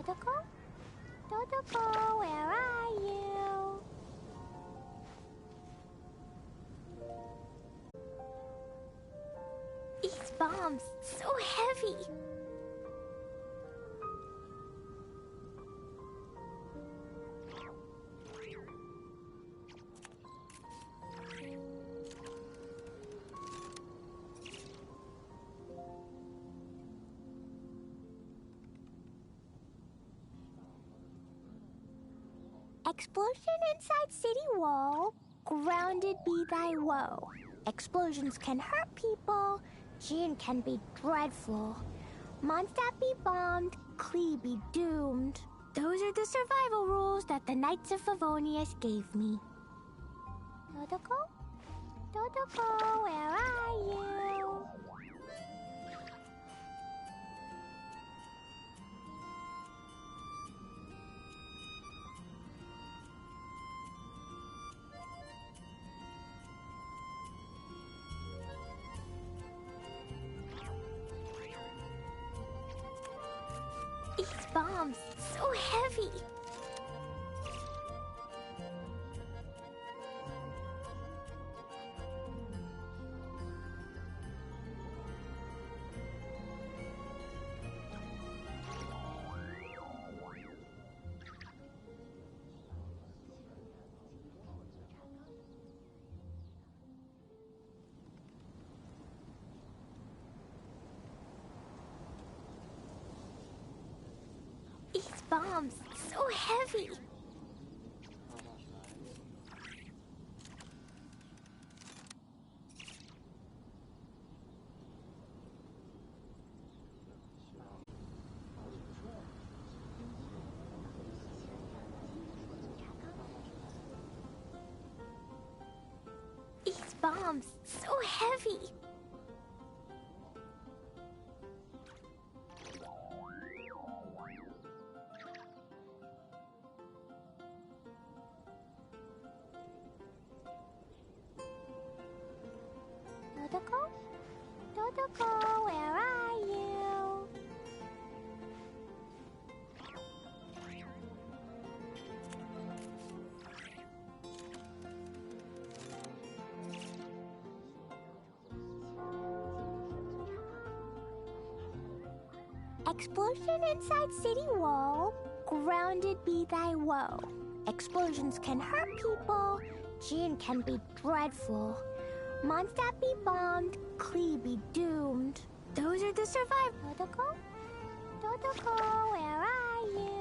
Totoko? Totoko, where are you? These bombs, so heavy. Explosion inside city wall. Grounded be thy woe. Explosions can hurt people. Gene can be dreadful. Mondstadt be bombed. Klee be doomed. Those are the survival rules that the Knights of Favonius gave me. Totoko? Totoko, where are you? These bombs, so heavy. These bombs, so heavy. These bombs, so heavy. Totoko? Totoko, where are you? Explosion inside city wall. Grounded be thy woe. Explosions can hurt people. Gene can be dreadful. Mondstadt be bombed. Klee be doomed. Those are the survivors. Totoko? Totoko, where are you?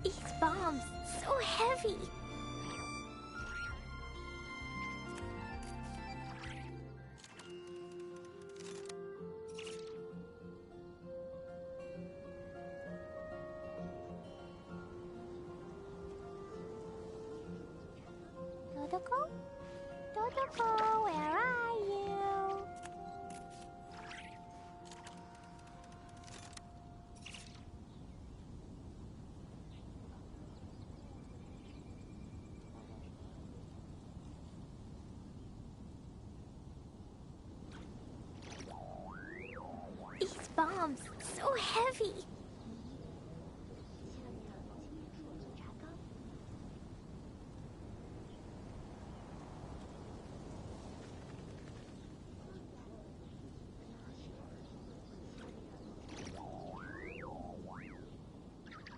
These bombs, so heavy. Totoko? Totoko, where are you? These bombs, so heavy.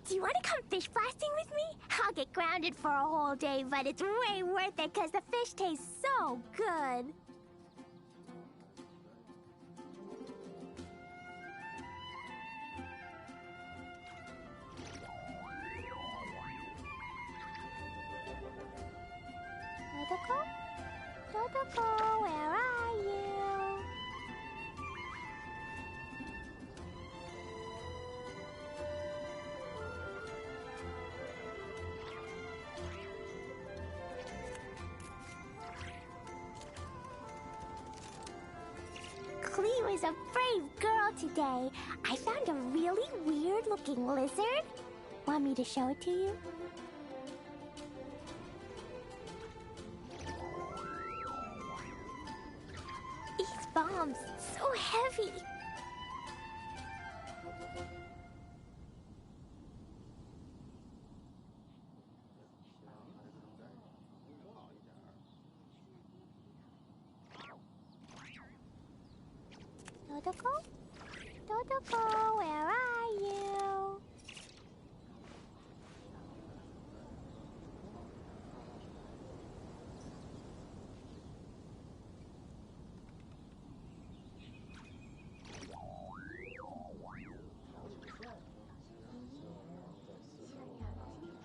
Do you want to come fish blasting with me? I'll get grounded for a whole day, but it's way worth it because the fish tastes so good. Totoko? Totoko, where are you? Klee was a brave girl today. I found a really weird-looking lizard. Want me to show it to you? These bombs, so heavy. Dodoko? Dodoko, where are you?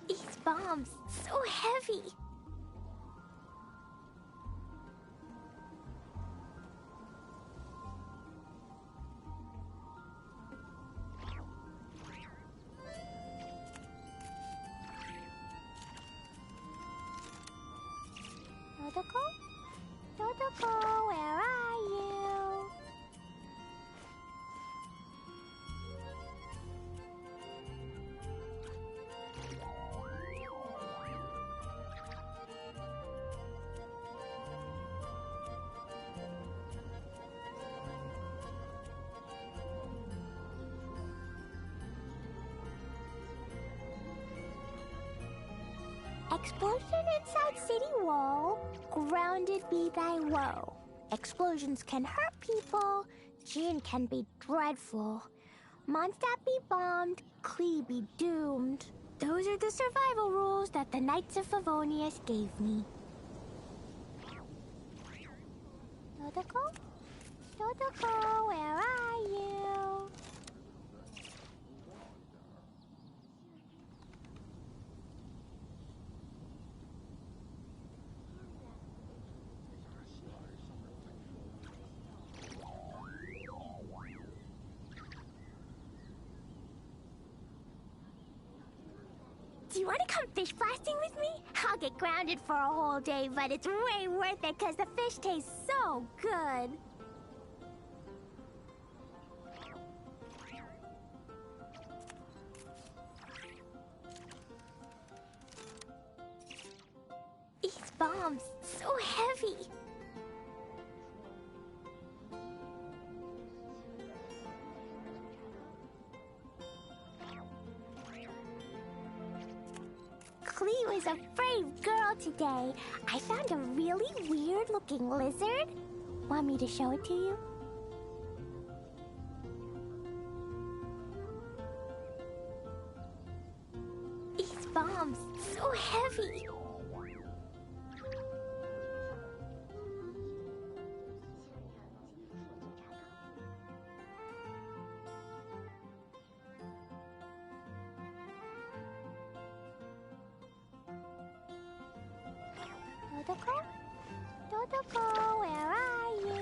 These bombs, so heavy. Dodoko? Dodoko, where are you? Explosion inside city wall, grounded be thy woe. Explosions can hurt people, June can be dreadful. Mondstadt be bombed, Klee be doomed. Those are the survival rules that the Knights of Favonius gave me. Dodoko? Dodoko, where are you? Do you want to come fish blasting with me? I'll get grounded for a whole day, but it's way worth it because the fish tastes so good. These bombs, so heavy. Klee was a brave girl today. I found a really weird-looking lizard. Want me to show it to you? These bombs, so heavy. Dodoko? Dodoko, where are you?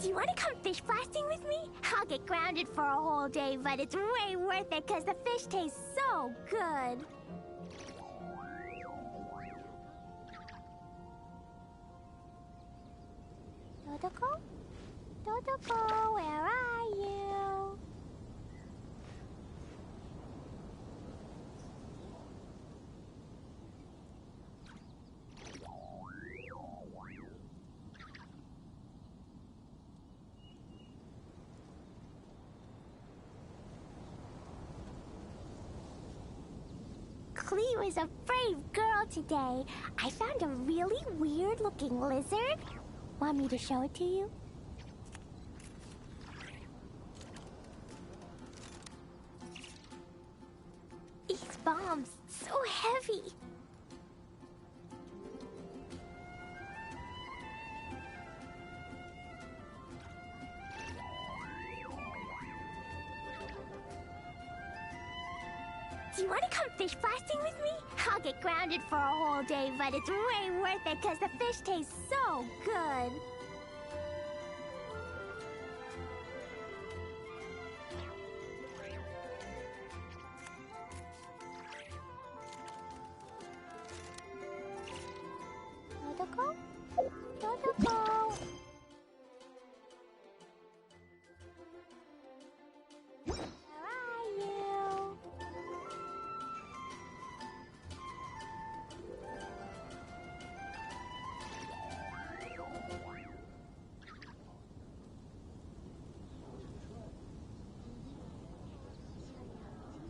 Do you want to come fish blasting with me? I'll get grounded for a whole day, but it's way worth it because the fish tastes so good. Dodoko? Dodoko, where are you? Klee was a brave girl today. I found a really weird-looking lizard. Want me to show it to you? These bombs, so heavy. Do you Want to come fish blasting with me? I'll get grounded for a whole day, but it's way worth it because the fish tastes so good. Dodoko? Dodoko! Where are you?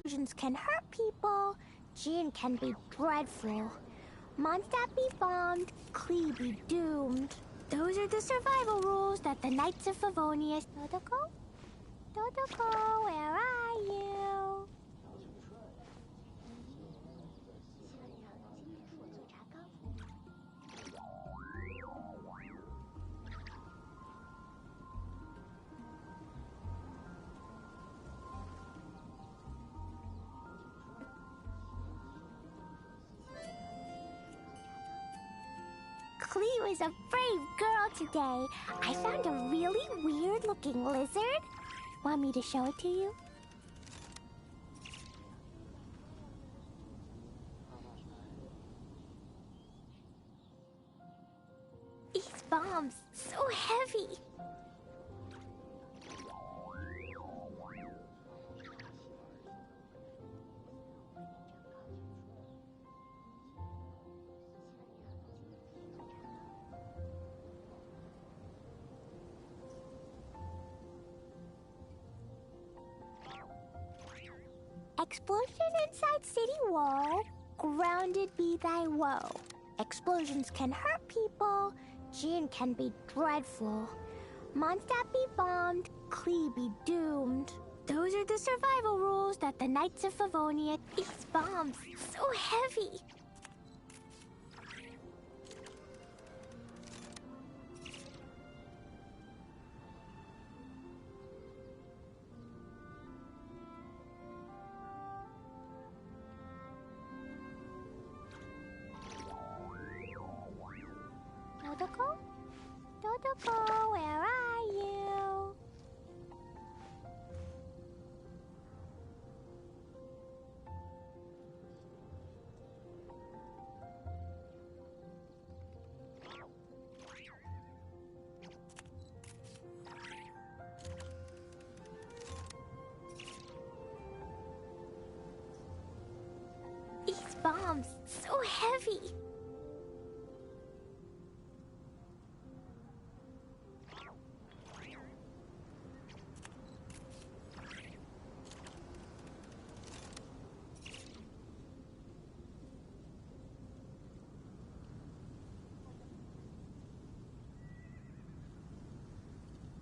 Explosions can hurt people. Jin can be dreadful. Mondstadt be bombed. Klee be doomed. Those are the survival rules that the Knights of Favonius... Dodoko? Dodoko, where are you? Klee was a brave girl today. I found a really weird-looking lizard. Want me to show it to you? These bombs, so heavy. Explosion inside city wall. Grounded be thy woe. Explosions can hurt people. Jin can be dreadful. Mondstadt be bombed. Klee be doomed. Those are the survival rules that the Knights of Favonia... These bombs, so heavy. Dodoko? Dodoko, where are you? These bombs, so heavy.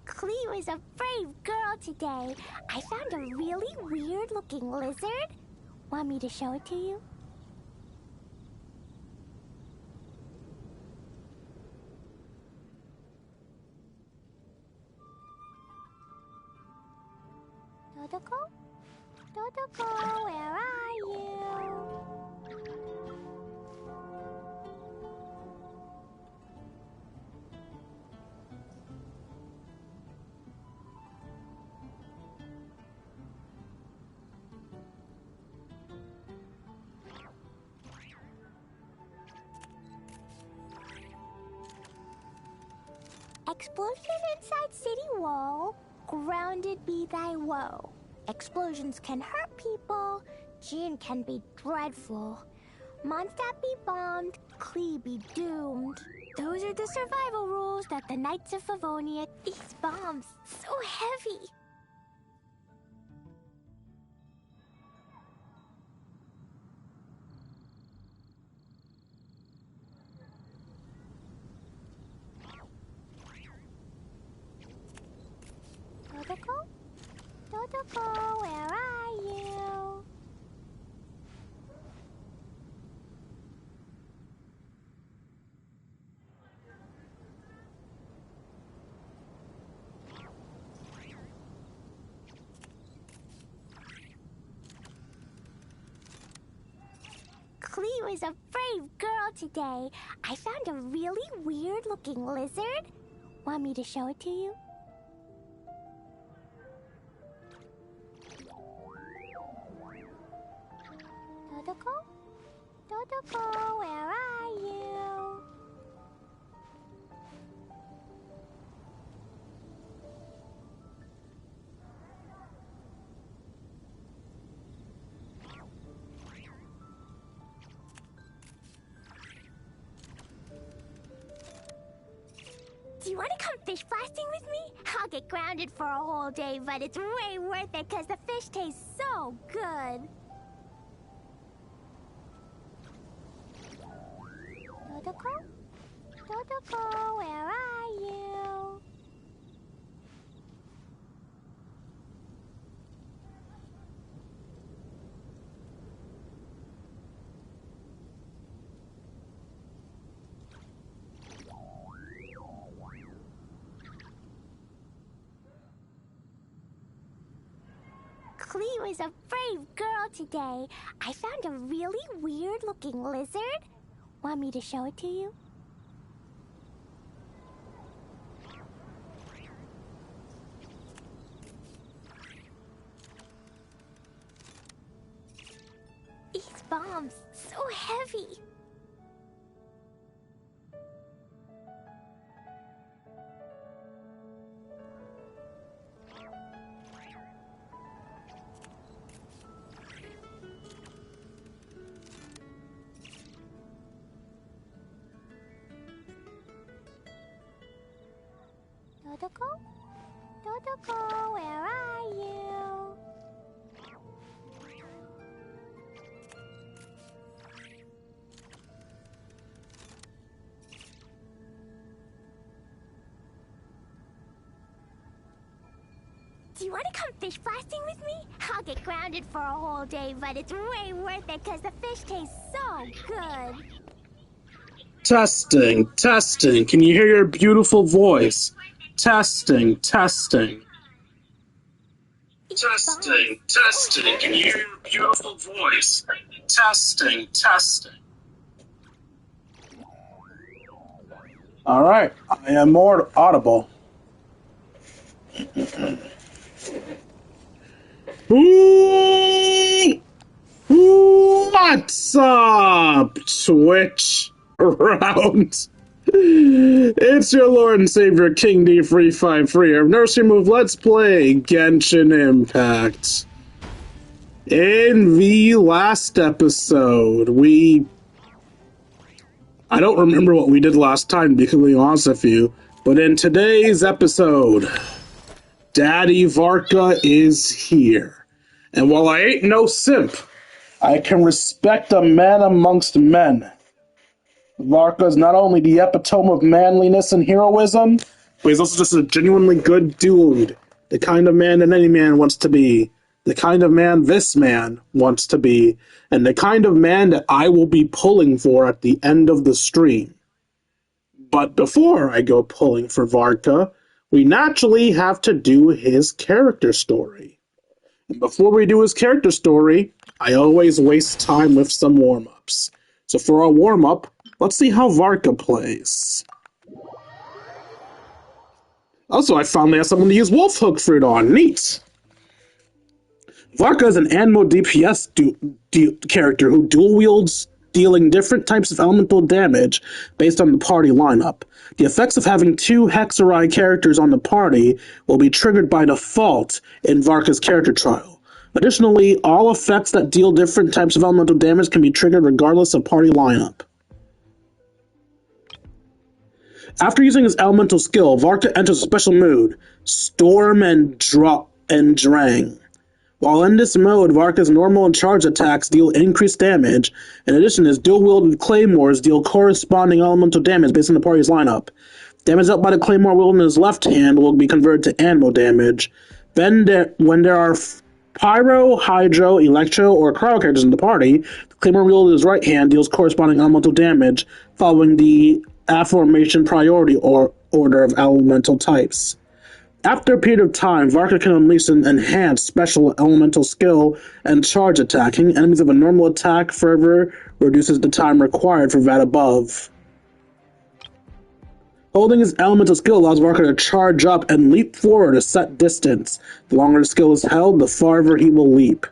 Klee was a brave girl today. I found a really weird-looking lizard. Want me to show it to you? Dodoko? Dodoko, where are you? Explosion inside city wall. Grounded be thy woe. Explosions can hurt people. Jin can be dreadful. Mondstadt be bombed. Klee be doomed. Those are the survival rules that the Knights of Favonia... These bombs, so heavy. Dodoko? Dodoko, where are you? Cleo is a brave girl today. I found a really weird-looking lizard. Want me to show it to you? Dodoko? Dodoko, where are you? Do you want to come fish blasting with me? I'll get grounded for a whole day, but it's way worth it because the fish tastes so good. Dodoko? Dodoko, where are you? Cleo is a brave girl today. I found a really weird-looking lizard. Want me to show it to you? These bombs, so heavy. Dodoko? Dodoko, where are you? Do you want to come fish blasting with me? I'll get grounded for a whole day, but it's way worth it because the fish tastes so good. Testing, testing. Can you hear your beautiful voice? Testing, testing. Testing, testing. Can you hear your beautiful voice? Testing, testing. All right, I am more audible. What's up, Twitch? Around. It's your Lord and Savior King D353 of Nursery Move Let's Play Genshin Impact. In the last episode, I don't remember what we did last time, to be completely honest with you, but in today's episode, Daddy Varka is here. And while I ain't no simp, I can respect a man amongst men. Varka is not only the epitome of manliness and heroism, but he's also just a genuinely good dude. The kind of man that any man wants to be. The kind of man this man wants to be. And the kind of man that I will be pulling for at the end of the stream. But before I go pulling for Varka, we naturally have to do his character story. And before we do his character story, I always waste time with some warm-ups. So for our warm-up, let's see how Varka plays. Also, I finally have someone to use Wolf Hook Fruit on. Neat! Varka is an Anemo DPS character who dual wields, dealing different types of elemental damage based on the party lineup. The effects of having two Hexarai characters on the party will be triggered by default in Varka's character trial. Additionally, all effects that deal different types of elemental damage can be triggered regardless of party lineup. After using his elemental skill, Varka enters a special mood, Storm and Drang. While in this mode, Varka's normal and charge attacks deal increased damage. In addition, his dual-wielded claymores deal corresponding elemental damage based on the party's lineup. Damage dealt by the claymore wielded in his left hand will be converted to anemo damage. When there are Pyro, Hydro, Electro, or Cryo characters in the party, the claymore wielded in his right hand deals corresponding elemental damage following the aforementioned priority or order of elemental types. After a period of time, Varka can unleash an enhanced special elemental skill and charge attacking. Enemies of a normal attack further reduces the time required for that above. Holding his elemental skill allows Varka to charge up and leap forward a set distance. The longer the skill is held, the farther he will leap.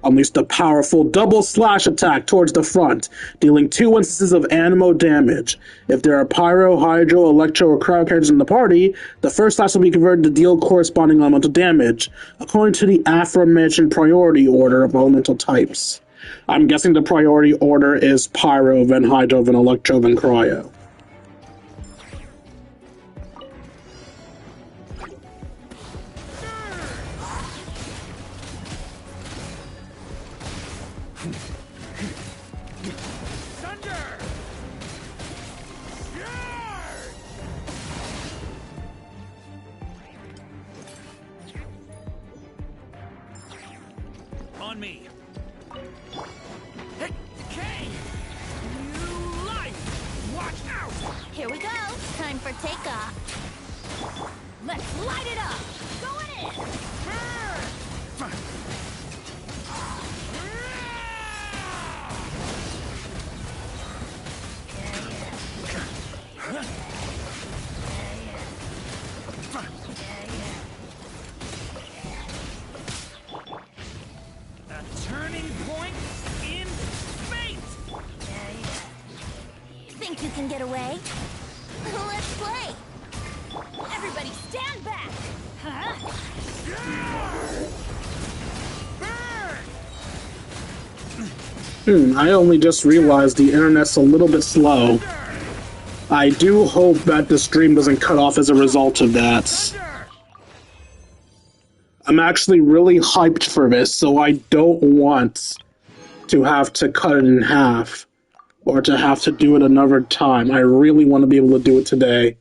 Unleashed a powerful double slash attack towards the front, dealing 2 instances of anemo damage. If there are pyro, hydro, electro, or cryo characters in the party, the first slash will be converted to deal corresponding elemental damage, according to the aforementioned priority order of elemental types. I'm guessing the priority order is pyro, then hydro, then electro, then cryo. On me. Hey, decay! New life! Watch out! Here we go. Time for takeoff. Let's light it up! Going in! A turning point in fate! Think you can get away? Let's play. Everybody stand back! Huh? I only just realized the internet's a little bit slow. I do hope that the stream doesn't cut off as a result of that. I'm actually really hyped for this, so I don't want to have to cut it in half or to have to do it another time. I really want to be able to do it today.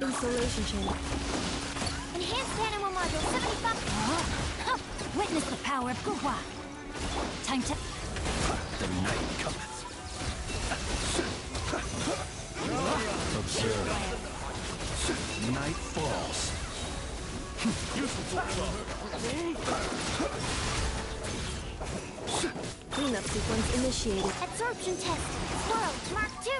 Installation chamber. Enhanced animal module 75. Huh? Witness the power of Guhua. Time to... The night cometh. Observe. Night falls. Cleanup sequence initiated. Absorption test. Swirl. Mark 2.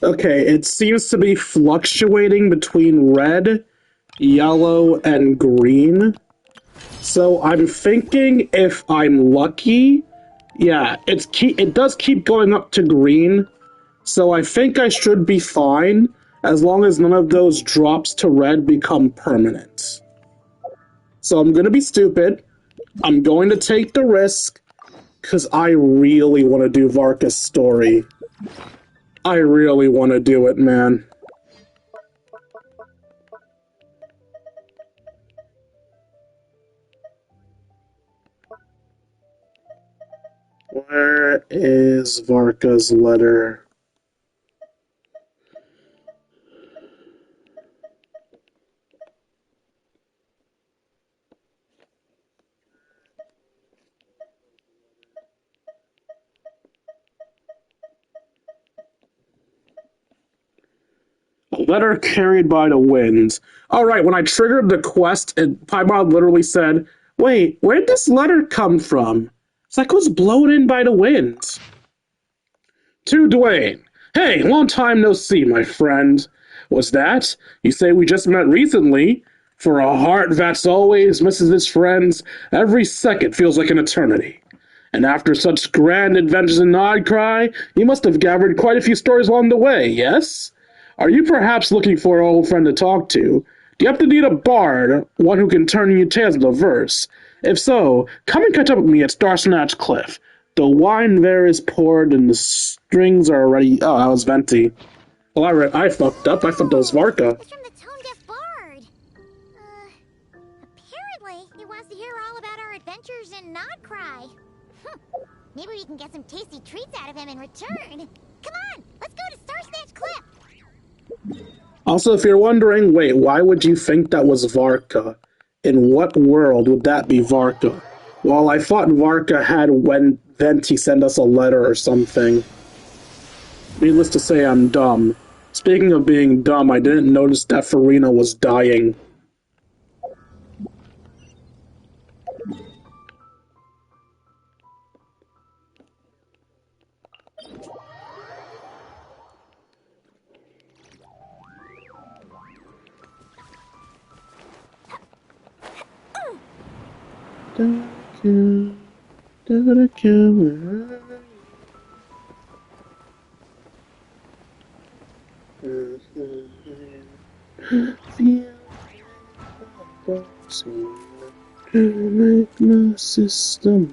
Okay, it seems to be fluctuating between red, yellow, and green. So I'm thinking if I'm lucky, yeah, it does keep going up to green. So I think I should be fine as long as none of those drops to red become permanent. So I'm gonna be stupid. I'm going to take the risk because I really want to do Varka's story. I really want to do it, man. Where is Varka's letter? A letter carried by the winds. Alright, when I triggered the quest, Paimon literally said, wait, where'd this letter come from? It's like it was blown in by the wind. To Dwayne. Hey, long time no see, my friend. What's that? You say we just met recently? For a heart that's always misses its friends, every second feels like an eternity. And after such grand adventures in Nodcry, you must have gathered quite a few stories along the way, yes? Are you perhaps looking for an old friend to talk to? Do you have to need a bard, one who can turn you tales into verse? If so, come and catch up with me at Starsnatch Cliff. The wine there is poured and the strings are already... Oh, that was Venti. Well, I fucked up. I thought that was Varka. It's from the Tone-Deaf Bard. Apparently, he wants to hear all about our adventures in Nodcry. Maybe we can get some tasty treats out of him in return. Come on, let's go to Starsnatch Cliff. Also, if you're wondering, wait, why would you think that was Varka? In what world would that be Varka? Well, I thought Varka had when Venti sent us a letter or something. Needless to say, I'm dumb. Speaking of being dumb, I didn't notice that Farina was dying. Make my system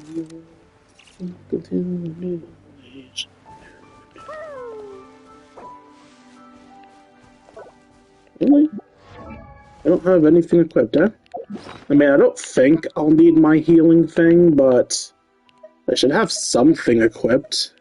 Really? I don't have anything equipped, huh? I mean, I don't think I'll need my healing thing, but I should have something equipped.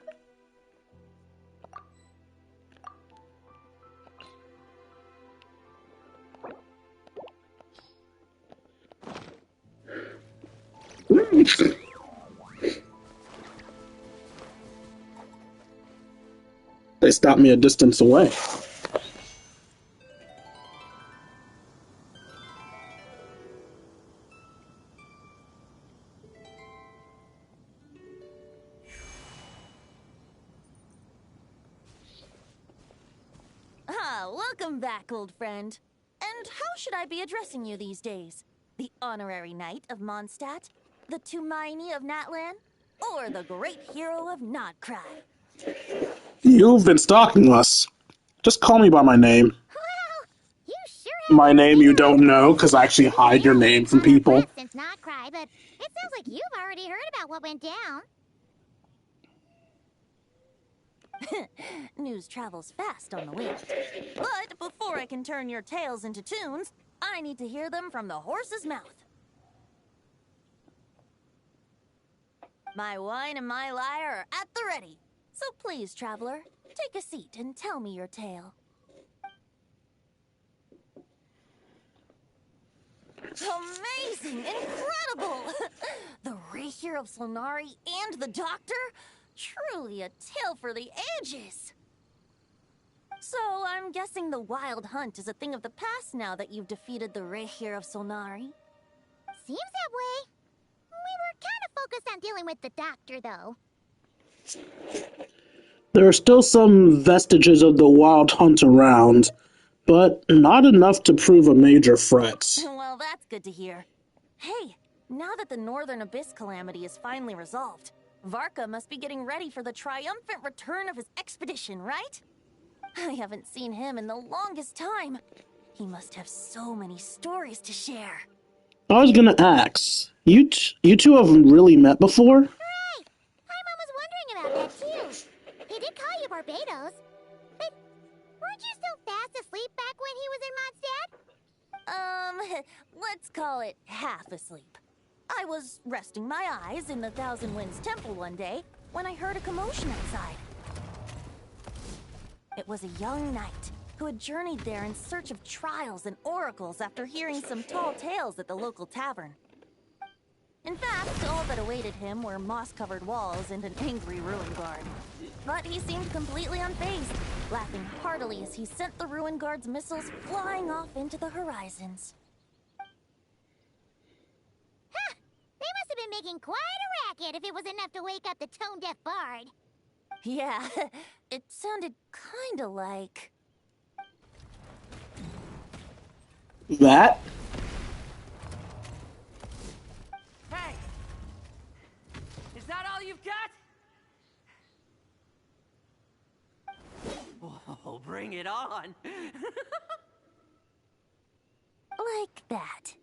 They stopped me a distance away. Ah, welcome back, old friend. And how should I be addressing you these days? The honorary knight of Mondstadt? The Tumaini of Natlan? Or the great hero of Nodcry? You've been stalking us. Just call me by my name. Wow, you sure have My been name you busy. don't know, because I actually hide your name from people. Since not cry, but it sounds like you've already heard about what went down. News travels fast on the wind. But before I can turn your tales into tunes, I need to hear them from the horse's mouth. My wine and my lyre are at the ready. So please, traveler, take a seat and tell me your tale. Amazing! Incredible! The Rapier of Solnari and the Doctor? Truly a tale for the ages! So, I'm guessing the wild hunt is a thing of the past now that you've defeated the Rapier of Solnari? Seems that way. We were kind of focused on dealing with the Doctor, though. There are still some vestiges of the wild hunt around, but not enough to prove a major threat. Well, that's good to hear. Hey, now that the Northern Abyss calamity is finally resolved, Varka must be getting ready for the triumphant return of his expedition, right? I haven't seen him in the longest time. He must have so many stories to share. I was gonna ask, you two have really met before? Right! My mom was wondering about that, too. He did call you Barbados. But weren't you still fast asleep back when he was in Mondstadt? Let's call it half asleep. I was resting my eyes in the Thousand Winds Temple one day when I heard a commotion outside. It was a young knight who had journeyed there in search of trials and oracles after hearing some tall tales at the local tavern. In fact, all that awaited him were moss-covered walls and an angry ruin guard. But he seemed completely unfazed, laughing heartily as he sent the ruin guard's missiles flying off into the horizons. Huh! They must have been making quite a racket if it was enough to wake up the tone-deaf bard. Yeah, it sounded kinda like... That? Hey! Is that all you've got? Whoa, bring it on! like that.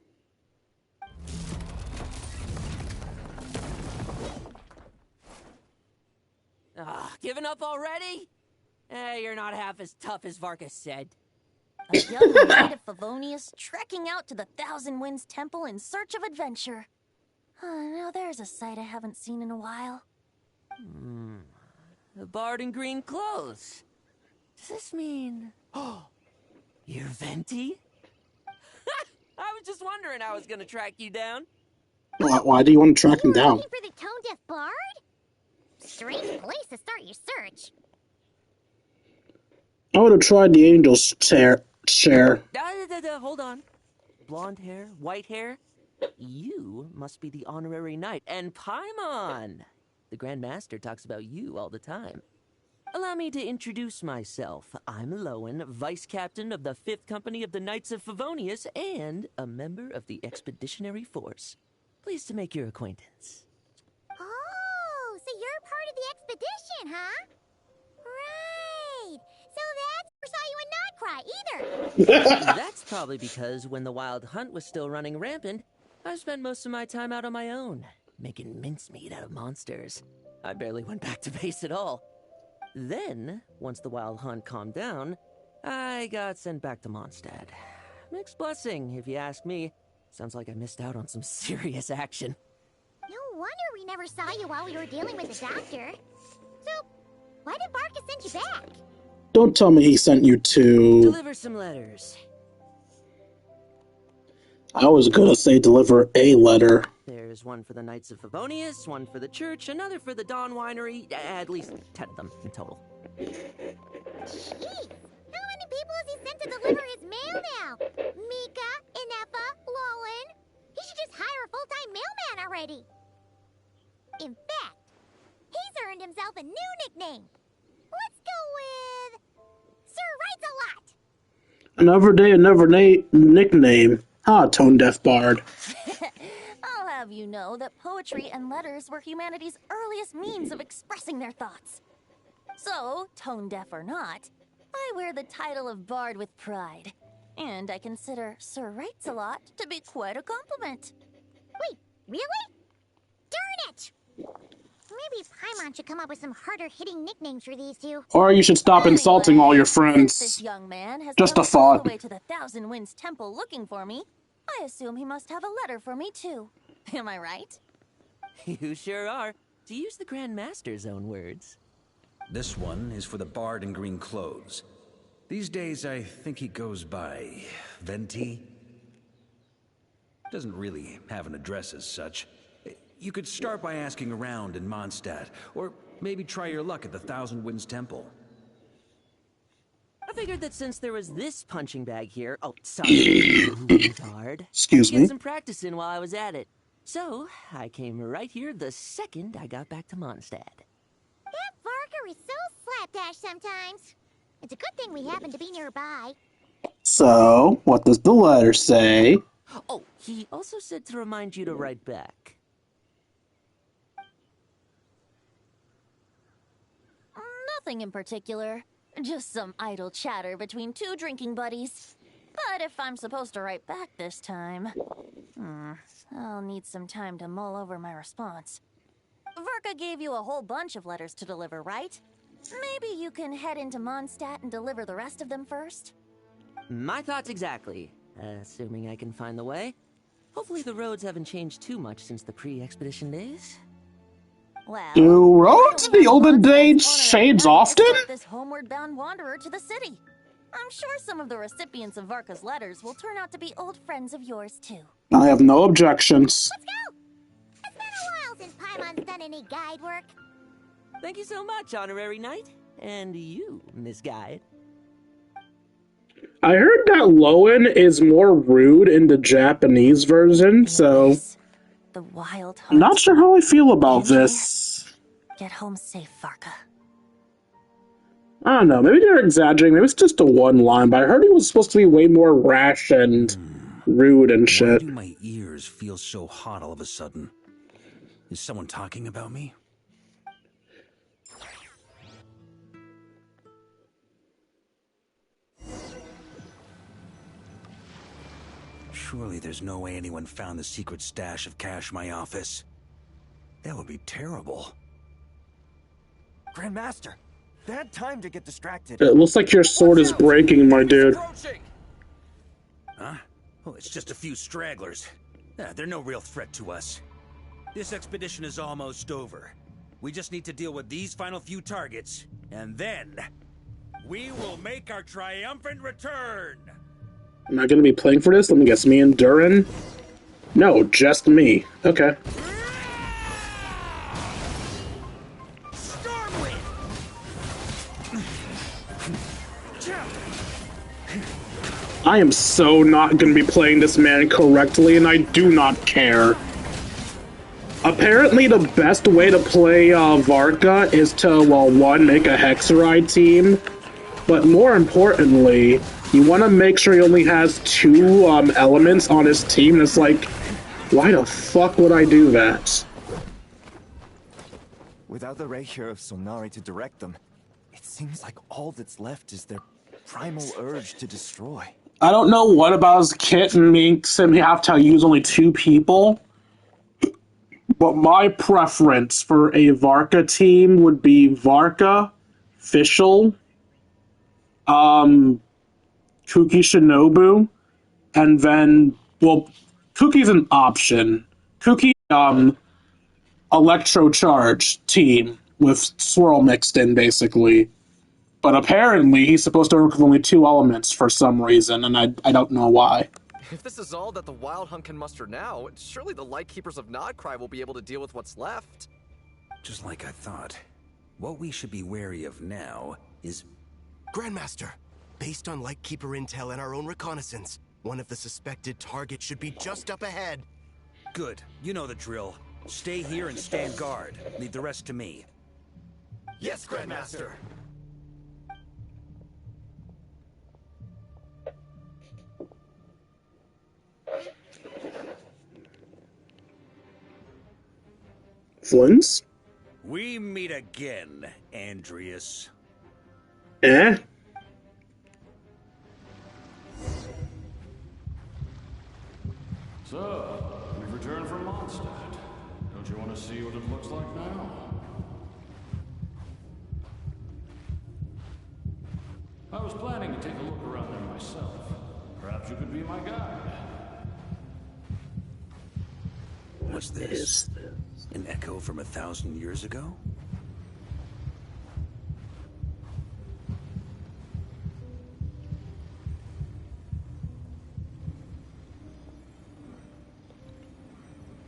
Giving up already? You're not half as tough as Varka said. A young knight of Favonius trekking out to the Thousand Winds Temple in search of adventure. Now there's a sight I haven't seen in a while. The bard in green clothes. Does this mean... You're Venti? I was just wondering how I was gonna track you down. Why do you want to track him You were down? looking for the tone-deaf bard? Strange place to start your search. I would have tried the angel's chair. Hold on. Blonde hair, white hair. You must be the honorary knight. And Paimon! The Grand Master talks about you all the time. Allow me to introduce myself. I'm Lowen, Vice Captain of the 5th Company of the Knights of Favonius and a member of the Expeditionary Force. Pleased to make your acquaintance. Oh, so you're part of the expedition, huh? Right. So that's never saw you and not cry either. That's probably because when the Wild Hunt was still running rampant, I spent most of my time out on my own, making mincemeat out of monsters. I barely went back to base at all. Then, once the Wild Hunt calmed down, I got sent back to Mondstadt. Mixed blessing, if you ask me. Sounds like I missed out on some serious action. No wonder we never saw you while we were dealing with the doctor. So, why did Varka send you back? Don't tell me he sent you to... Deliver some letters. I was gonna say deliver a letter. There's one for the Knights of Favonius, one for the church, another for the Dawn Winery, at least 10 of them in total. Jeez, how many people has he sent to deliver his mail now? Mika, Inefa, Lowen. He should just hire a full-time mailman already. In fact, he's earned himself a new nickname. Let's go with Sir Writes-A-Lot. Another day, another nickname. Ah, tone-deaf bard. I'll have you know that poetry and letters were humanity's earliest means of expressing their thoughts. So, tone deaf or not, I wear the title of bard with pride. And I consider Sir Writes-A-Lot to be quite a compliment. Wait, really? Darn it! Maybe Paimon should come up with some harder-hitting nicknames for these two. Or you should stop insulting all your Since friends. this young man has Just a come all thought. the way to the Thousand Winds Temple looking for me, I assume he must have a letter for me too. Am I right? You sure are. To use the Grand Master's own words. This one is for the bard in green clothes. These days, I think he goes by Venti. Doesn't really have an address as such. You could start by asking around in Mondstadt, or maybe try your luck at the Thousand Winds Temple. I figured that since there was this punching bag here, oh, sorry, retard. Excuse I'd me? get some practice in while I was at it. So, I came right here the second I got back to Mondstadt. That Varka is so slapdash sometimes. It's a good thing we happen to be nearby. So, what does the letter say? Oh, he also said to remind you to write back. Nothing in particular. Just some idle chatter between two drinking buddies. But if I'm supposed to write back this time, I'll need some time to mull over my response. Varka gave you a whole bunch of letters to deliver, right? Maybe you can head into Mondstadt and deliver the rest of them first? My thoughts exactly. Assuming I can find the way. Hopefully the roads haven't changed too much since the pre-expedition days. Well, Do roads in the olden days shades often? this homeward-bound wanderer to the city. I'm sure some of the recipients of Varka's letters will turn out to be old friends of yours, too. I have no objections. Let's go! It's been a while since Paimon's done any guide work. Thank you so much, Honorary Knight. And you, Miss Guide. I heard that Lowen is more rude in the Japanese version, so Yes, the wild I'm not hunt. sure how I feel about Andrea? this. Get home safe, Varka. I don't know, maybe they're exaggerating, maybe it's just a one line, but I heard he was supposed to be way more rash and rude and Why shit. do my ears feel so hot all of a sudden? Is someone talking about me? Surely there's no way anyone found the secret stash of cash in my office. That would be terrible. Grandmaster, bad time to get distracted. It looks like your sword is breaking, my dude. Huh? Well, it's just a few stragglers. They're no real threat to us. This expedition is almost over. We just need to deal with these final few targets, and then we will make our triumphant return! Am I going to be playing for this? Let me guess. Me and Durin? No, just me. Okay. I am so not going to be playing this man correctly, and I do not care. Apparently, the best way to play Varka is to, well, one, make a Hexeride team, but more importantly, you want to make sure he only has 2 elements on his team. It's like, why the fuck would I do that? Without the ray here of Sonari to direct them, it seems like all that's left is their primal urge to destroy. I don't know what about his kit makes him have to use only 2 people, but my preference for a Varka team would be Varka, Fischl, Kuki Shinobu, and then, well, Kuki's an option. Kuki, Electro Charge team with Swirl mixed in, basically. But apparently he's supposed to work with only 2 elements for some reason, and I don't know why. If this is all that the Wild Hunt can muster now, surely the Lightkeepers of Nodcry will be able to deal with what's left. Just like I thought. What we should be wary of now is... Grandmaster, based on Lightkeeper intel and our own reconnaissance, one of the suspected targets should be just up ahead. Good. You know the drill. Stay here and stand guard. Leave the rest to me. Yes, Grandmaster! Flins? We meet again, Andreas. Eh? So, we've returned from Mondstadt. Don't you want to see what it looks like now? I was planning to take a look around there myself. Perhaps you could be my guide. What's this? An echo from 1,000 years ago?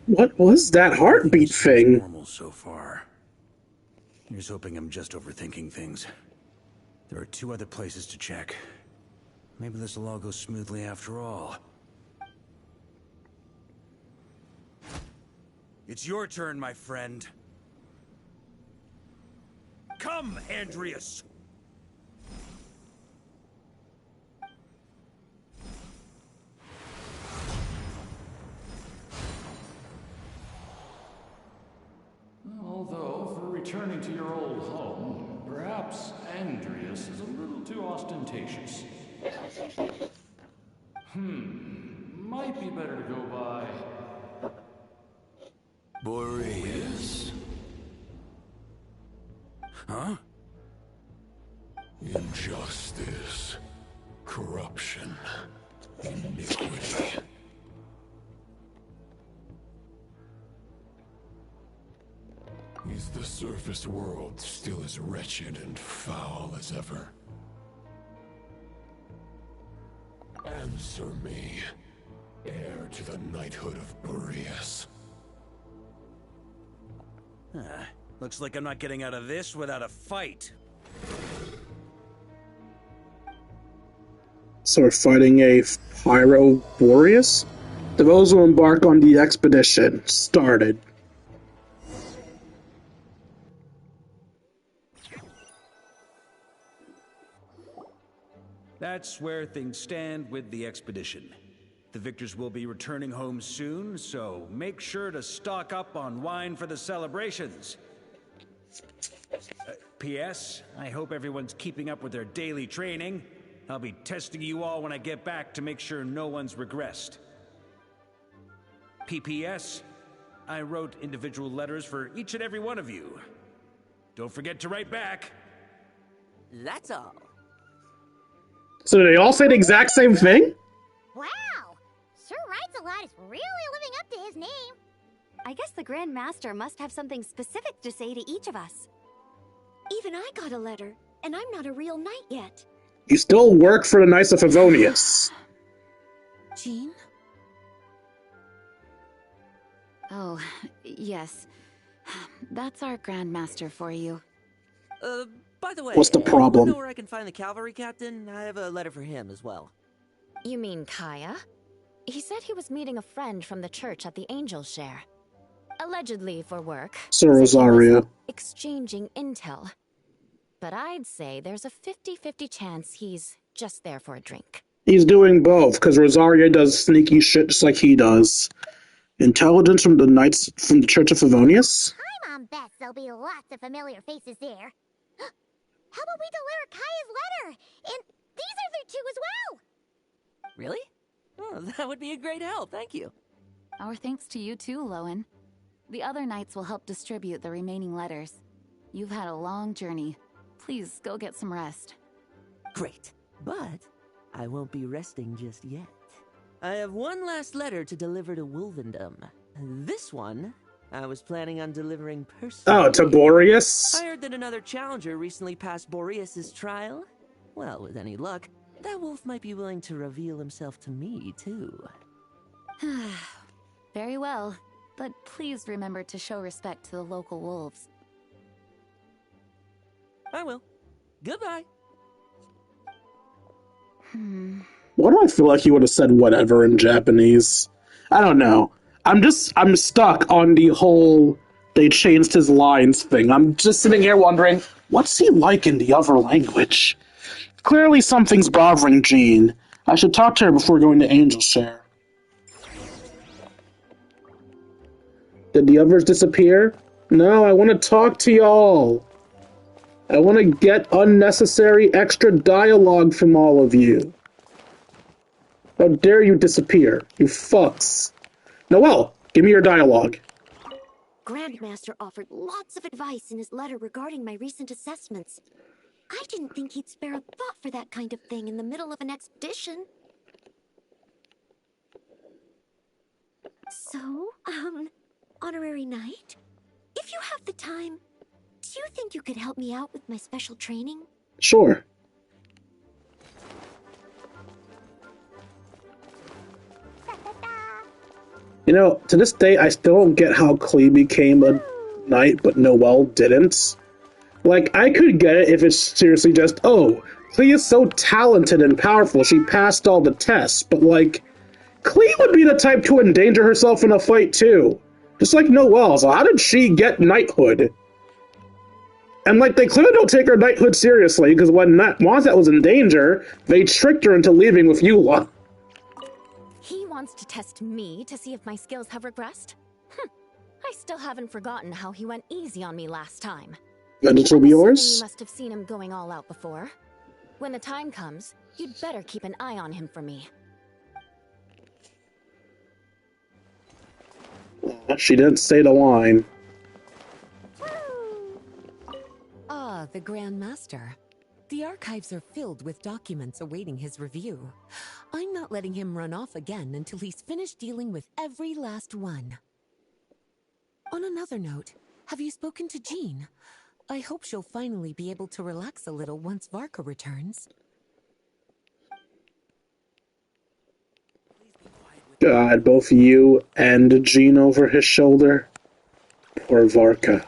What was that heartbeat thing? Normal so far. Here's hoping I'm just overthinking things. There are 2 other places to check. Maybe this will all go smoothly after all. It's your turn, my friend. Come, Andreas! Although, for returning to your old home, perhaps Andreas is a little too ostentatious. Might be better to go by... Boreas. Huh? Injustice, corruption, iniquity. Is the surface world still as wretched and foul as ever? Answer me, heir to the knighthood of Boreas. Looks like I'm not getting out of this without a fight. So we're fighting a Pyro Boreas? Those who embark on the expedition. Started. That's where things stand with the expedition. The victors will be returning home soon, so make sure to stock up on wine for the celebrations. P.S. I hope everyone's keeping up with their daily training. I'll be testing you all when I get back to make sure no one's regressed. P.P.S. I wrote individual letters for each and every one of you. Don't forget to write back. That's all. So did they all say the exact same thing? Wow! Sir Writes-A-Lot is really living up to his name. I guess the Grand Master must have something specific to say to each of us. Even I got a letter, and I'm not a real knight yet. You still work for the Knights of Favonius. Jean? Oh, yes. That's our Grandmaster for you. By the way, What's the anyone problem? know where I can find the cavalry captain? I have a letter for him as well. You mean Kaya? He said he was meeting a friend from the church at the Angel Share. Allegedly for work. Sir Said he was Rosario. exchanging intel. But I'd say there's a 50-50 chance he's just there for a drink. He's doing both, because Rosario does sneaky shit just like he does. Intelligence from the Knights from the Church of Favonius? Hi, Mom Beth. There'll be lots of familiar faces there. How about we deliver Kaya's letter? And these are there too as well. Really? Oh, that would be a great help, thank you. Our thanks to you too, Lowen. The other knights will help distribute the remaining letters. You've had a long journey. Please go get some rest. Great, but I won't be resting just yet. I have one last letter to deliver to Wolvendom. This one, I was planning on delivering personally. Oh, to Boreas? I heard that another challenger recently passed Boreas' trial. Well, with any luck, that wolf might be willing to reveal himself to me, too. Very well, but please remember to show respect to the local wolves. I will. Goodbye. Why do I feel like he would have said whatever in Japanese? I don't know. I'm stuck on the whole they changed his lines thing. I'm just sitting here wondering, what's he like in the other language? Clearly something's bothering Jean. I should talk to her before going to Angel Share. Did the others disappear? No, I want to talk to y'all. I want to get unnecessary extra dialogue from all of you. How dare you disappear, you fucks. Noelle, give me your dialogue. Grandmaster offered lots of advice in his letter regarding my recent assessments. I didn't think he'd spare a thought for that kind of thing in the middle of an expedition. So, Honorary Knight, if you have the time, do you think you could help me out with my special training? Sure. You know, to this day, I still don't get how Klee became a knight, but Noelle didn't. Like, I could get it if it's seriously just, oh, Klee is so talented and powerful, she passed all the tests, but like, Klee would be the type to endanger herself in a fight too. Just like Noelle, so how did she get knighthood? And like, they clearly don't take her knighthood seriously, because when Mondstadt was in danger, they tricked her into leaving with Eula. He wants to test me to see if my skills have regressed? I still haven't forgotten how he went easy on me last time. And it will be yours? You must have seen him going all out before. When the time comes, you'd better keep an eye on him for me. She didn't say the line. Ah, the Grand Master. The archives are filled with documents awaiting his review. I'm not letting him run off again until he's finished dealing with every last one. On another note, have you spoken to Jean? I hope she'll finally be able to relax a little once Varka returns. God, both you and Jean over his shoulder. Poor Varka.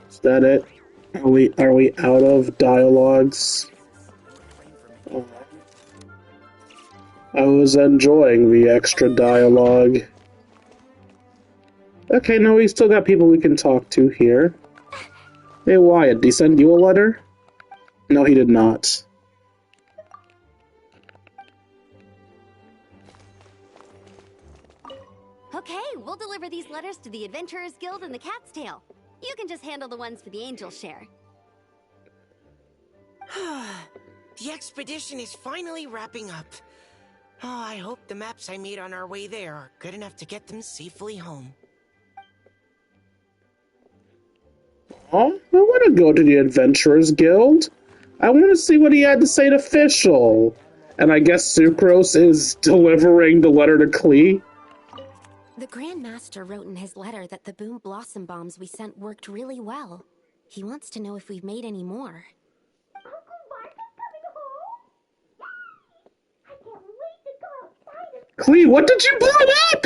Is that it? Are we out of dialogues? I was enjoying the extra dialogue. Okay, no, we still got people we can talk to here. Hey, Wyatt, did he send you a letter? No, he did not. Okay, we'll deliver these letters to the Adventurers Guild and the Cat's Tail. You can just handle the ones for the Angel Share. The expedition is finally wrapping up. Oh, I hope the maps I made on our way there are good enough to get them safely home. Oh, I want to go to the Adventurers Guild. I want to see what he had to say to Fischl. And I guess Sucrose is delivering the letter to Klee. The Grand Master wrote in his letter that the Boom Blossom bombs we sent worked really well. He wants to know if we've made any more. Klee, what did you blow up?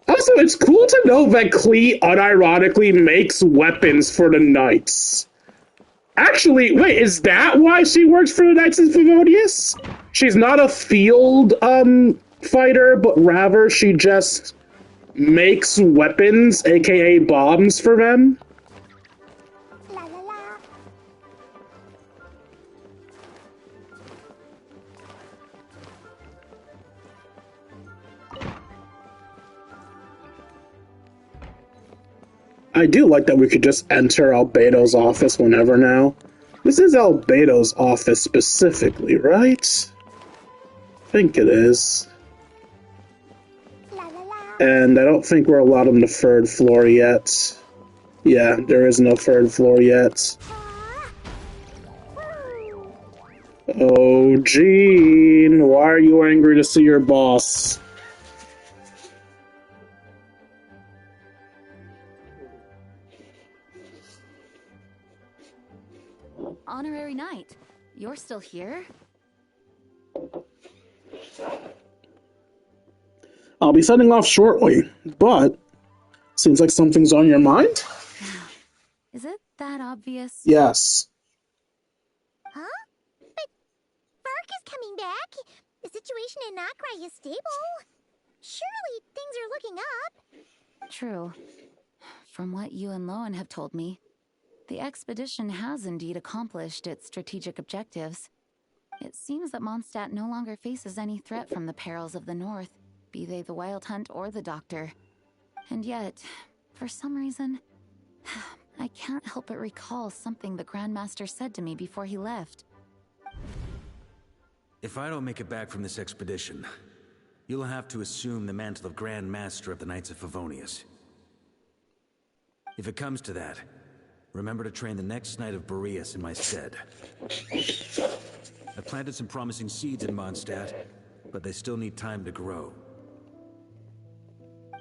Also, it's cool to know that Klee unironically makes weapons for the Knights. Actually, wait, is that why she works for the Knights of Favonius? She's not a field, fighter, but rather she just makes weapons, aka bombs, for them? I do like that we could just enter Albedo's office whenever now. This is Albedo's office specifically, right? I think it is. And I don't think we're allowed on the third floor yet. Yeah, there is no third floor yet. Oh, Jean, why are you angry to see your boss? Honorary Knight, you're still here? I'll be setting off shortly, but seems like something's on your mind? Is it that obvious? Yes. Huh? But Varka's coming back. The situation in Nocra is stable. Surely things are looking up. True. From what you and Lowen have told me, the expedition has indeed accomplished its strategic objectives. It seems that Mondstadt no longer faces any threat from the perils of the North, be they the Wild Hunt or the Doctor. And yet, for some reason, I can't help but recall something the Grand Master said to me before he left. If I don't make it back from this expedition, you'll have to assume the mantle of Grand Master of the Knights of Favonius. If it comes to that, remember to train the next Knight of Boreas in my stead. I've planted some promising seeds in Mondstadt, but they still need time to grow.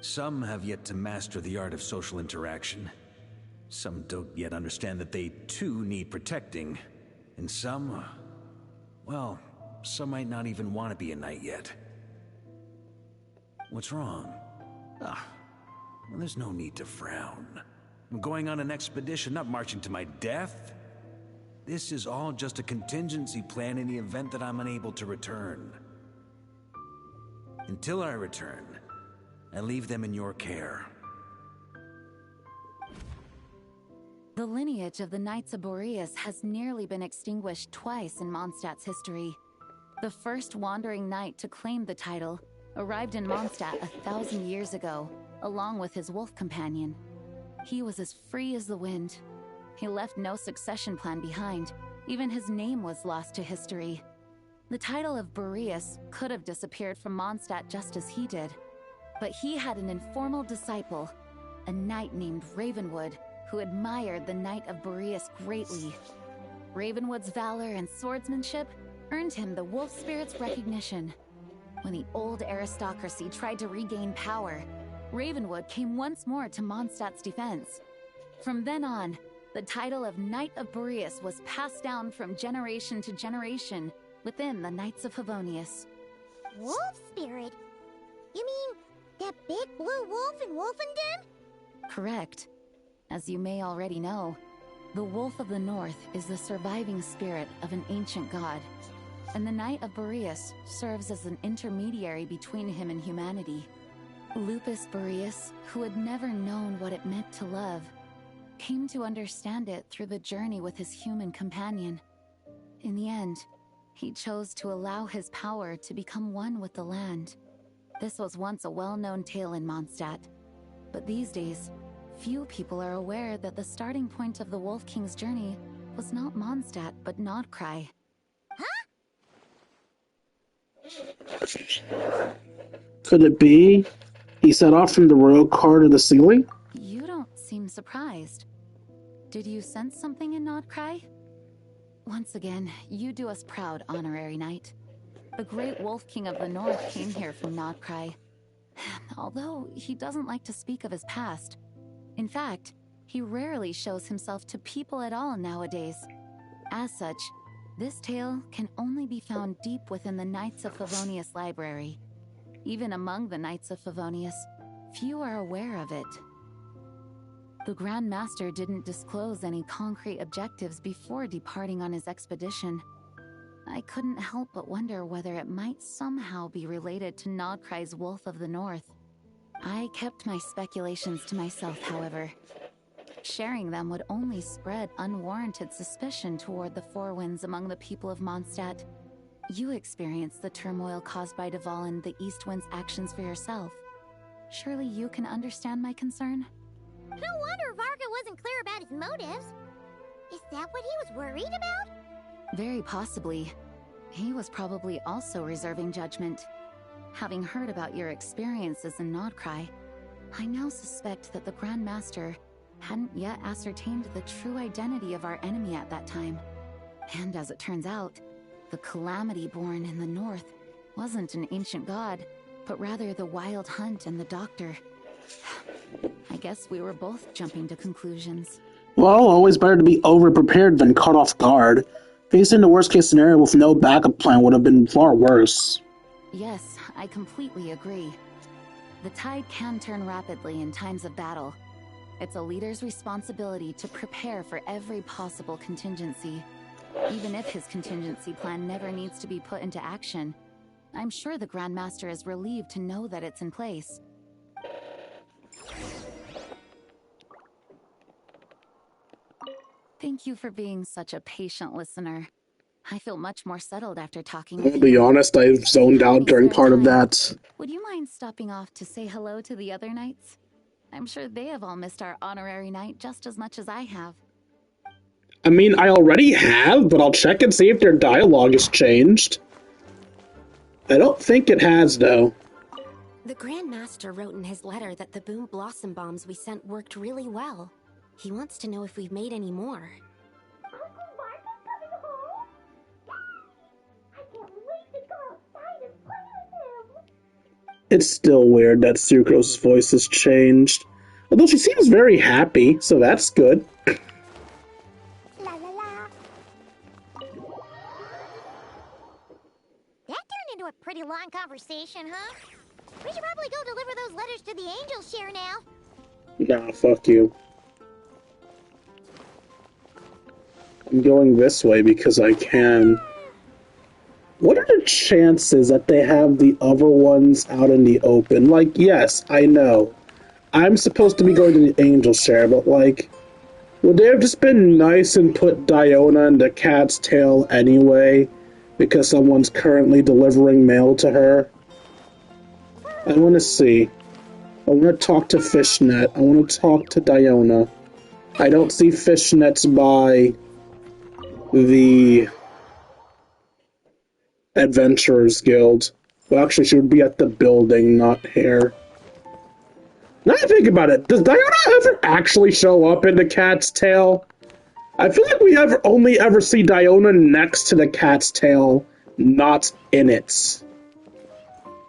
Some have yet to master the art of social interaction. Some don't yet understand that they too need protecting. And some, well, some might not even want to be a knight yet. What's wrong? Well, there's no need to frown. I'm going on an expedition, not marching to my death. This is all just a contingency plan in the event that I'm unable to return. Until I return, I leave them in your care. The lineage of the Knights of Boreas has nearly been extinguished twice in Mondstadt's history. The first wandering knight to claim the title arrived in Mondstadt 1,000 years ago, along with his wolf companion. He was as free as the wind. He left no succession plan behind. Even his name was lost to history. The title of Boreas could have disappeared from Mondstadt just as he did. But he had an informal disciple, a knight named Ravenwood, who admired the Knight of Boreas greatly. Ravenwood's valor and swordsmanship earned him the wolf spirit's recognition. When the old aristocracy tried to regain power, Ravenwood came once more to Mondstadt's defense. From then on, the title of Knight of Boreas was passed down from generation to generation within the Knights of Favonius. Wolf spirit? You mean that big blue wolf in Wolfenden? Correct. As you may already know, the Wolf of the North is the surviving spirit of an ancient god, and the Knight of Boreas serves as an intermediary between him and humanity. Lupus Boreas, who had never known what it meant to love, came to understand it through the journey with his human companion. In the end, he chose to allow his power to become one with the land. This was once a well-known tale in Mondstadt, but these days, few people are aware that the starting point of the Wolf King's journey was not Mondstadt, but Nodcry. Could it be he set off from the royal car to the ceiling? You don't seem surprised. Did you sense something in Nodcry? Once again, you do us proud, Honorary Knight. The great Wolf King of the North came here from Nodcry. Although he doesn't like to speak of his past. In fact, he rarely shows himself to people at all nowadays. As such, this tale can only be found deep within the Knights of Favonius library. Even among the Knights of Favonius, few are aware of it. The Grand Master didn't disclose any concrete objectives before departing on his expedition. I couldn't help but wonder whether it might somehow be related to Nodcry's Wolf of the North. I kept my speculations to myself, however. Sharing them would only spread unwarranted suspicion toward the Four Winds among the people of Mondstadt. You experienced the turmoil caused by Duval and the East Wind's actions for yourself. Surely you can understand my concern? No wonder Varka wasn't clear about his motives. Is that what he was worried about? Very possibly. He was probably also reserving judgment. Having heard about your experiences in Nodcry, I now suspect that the Grand Master hadn't yet ascertained the true identity of our enemy at that time. And as it turns out, the calamity born in the north wasn't an ancient god, but rather the Wild Hunt and the Doctor. I guess we were both jumping to conclusions. Well, always better to be over-prepared than caught off guard. Facing the worst-case scenario with no backup plan would have been far worse. Yes, I completely agree. The tide can turn rapidly in times of battle. It's a leader's responsibility to prepare for every possible contingency. Even if his contingency plan never needs to be put into action, I'm sure the Grand Master is relieved to know that it's in place. Thank you for being such a patient listener. I feel much more settled after talking with you. I'll be honest, I zoned out during part of that. Would you mind stopping off to say hello to the other knights? I'm sure they have all missed our honorary knight just as much as I have. I mean, I already have, but I'll check and see if their dialogue has changed. I don't think it has, though. The Grand Master wrote in his letter that the Boom Blossom bombs we sent worked really well. He wants to know if we've made any more. It's still weird that Sucrose's voice has changed. Although she seems very happy, so that's good. La la la. That turned into a pretty long conversation, huh? We should probably go deliver those letters to the Angels share now. Nah, fuck you. I'm going this way because I can. What are the chances that they have the other ones out in the open? Like, yes, I know. I'm supposed to be going to the Angel Share, but, like, would they have just been nice and put Diona in the cat's tail anyway? Because someone's currently delivering mail to her? I want to see. I want to talk to Fishnet. I want to talk to Diona. I don't see Fishnets by the Adventurers Guild. Well, actually, she would be at the building, not here. Now I think about it, does Diona ever actually show up in the cat's tail? I feel like we only ever see Diona next to the cat's tail, not in it.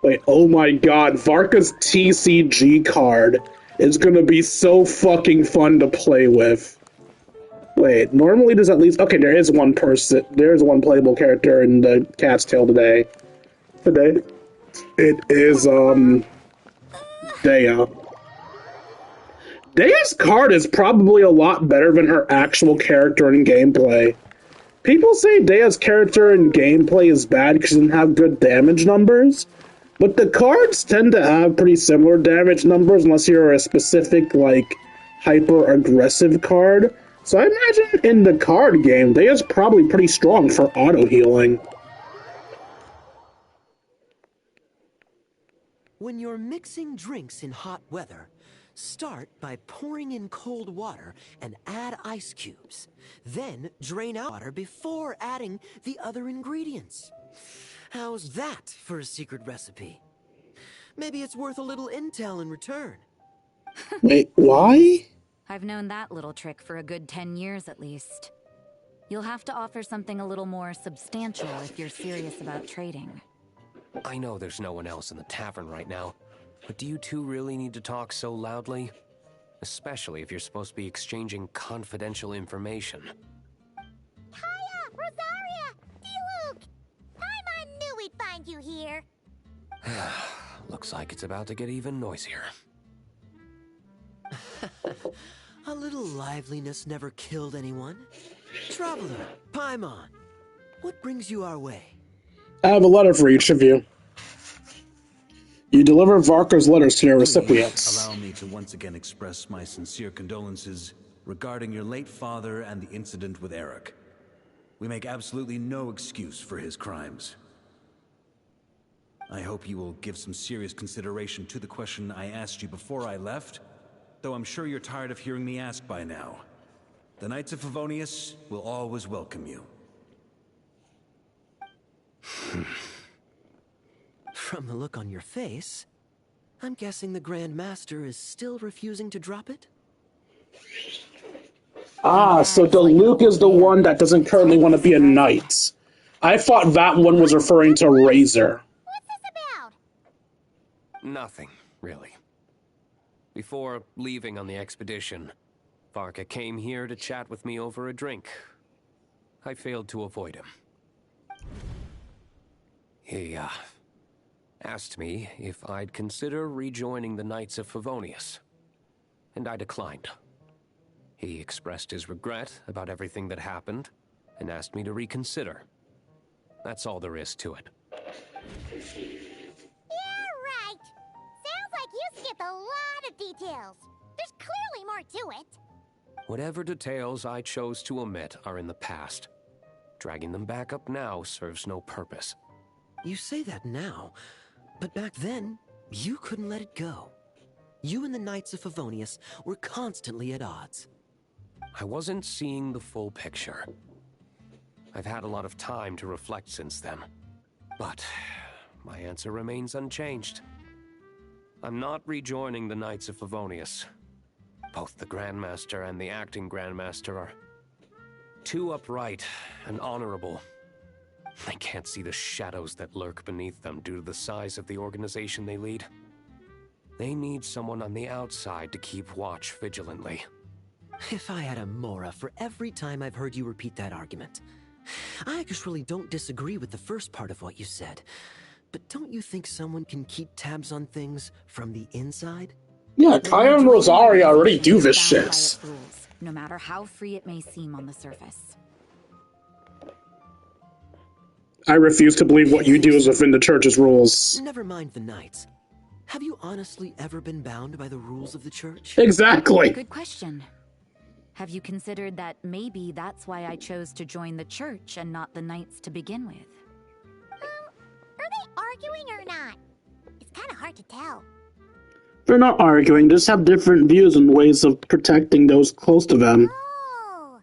Wait, oh my god, Varka's TCG card is gonna be so fucking fun to play with. Wait, normally there's at least... Okay, there is one playable character in the cat's tail today. It is, Dea. Dea's card is probably a lot better than her actual character in gameplay. People say Dea's character in gameplay is bad because she doesn't have good damage numbers, but the cards tend to have pretty similar damage numbers unless you're a specific, like, hyper-aggressive card. So I imagine in the card game, Dea's probably pretty strong for auto-healing. When you're mixing drinks in hot weather, start by pouring in cold water and add ice cubes. Then drain out water before adding the other ingredients. How's that for a secret recipe? Maybe it's worth a little intel in return. Wait, why? I've known that little trick for a good 10 years at least. You'll have to offer something a little more substantial if you're serious about trading. I know there's no one else in the tavern right now, but do you two really need to talk so loudly? Especially if you're supposed to be exchanging confidential information. Hiya, Rosaria! D-Luke! Paimon knew we'd find you here. Looks like it's about to get even noisier. A little liveliness never killed anyone. Traveler, Paimon, what brings you our way? I have a letter for each of you. You deliver Varka's letters to their recipients. Allow me to once again express my sincere condolences regarding your late father and the incident with Eric. We make absolutely no excuse for his crimes. I hope you will give some serious consideration to the question I asked you before I left, though I'm sure you're tired of hearing me ask by now. The Knights of Favonius will always welcome you. From the look on your face, I'm guessing the Grand Master is still refusing to drop it? Ah, so Luke is the one that doesn't currently want to be a knight. I thought that one was referring to Razor. What's this about? Nothing, really. Before leaving on the expedition, Varka came here to chat with me over a drink. I failed to avoid him. He, asked me if I'd consider rejoining the Knights of Favonius, and I declined. He expressed his regret about everything that happened, and asked me to reconsider. That's all there is to it. Yeah, right. Sounds like you skipped a lot of details. There's clearly more to it. Whatever details I chose to omit are in the past. Dragging them back up now serves no purpose. You say that now, but back then, you couldn't let it go. You and the Knights of Favonius were constantly at odds. I wasn't seeing the full picture. I've had a lot of time to reflect since then. But my answer remains unchanged. I'm not rejoining the Knights of Favonius. Both the Grandmaster and the acting Grandmaster are too upright and honorable. I can't see the shadows that lurk beneath them due to the size of the organization they lead. They need someone on the outside to keep watch vigilantly. If I had a Mora for every time I've heard you repeat that argument. I actually don't disagree with the first part of what you said. But don't you think someone can keep tabs on things from the inside? Yeah, Kaya and Rosaria already do this shit. Rules, no matter how free it may seem on the surface. I refuse to believe what you do is within the church's rules. Never mind the Knights. Have you honestly ever been bound by the rules of the church? Exactly. Good question. Have you considered that maybe that's why I chose to join the church and not the Knights to begin with? Are they arguing or not? It's kind of hard to tell. They're not arguing, just have different views and ways of protecting those close to them. Oh,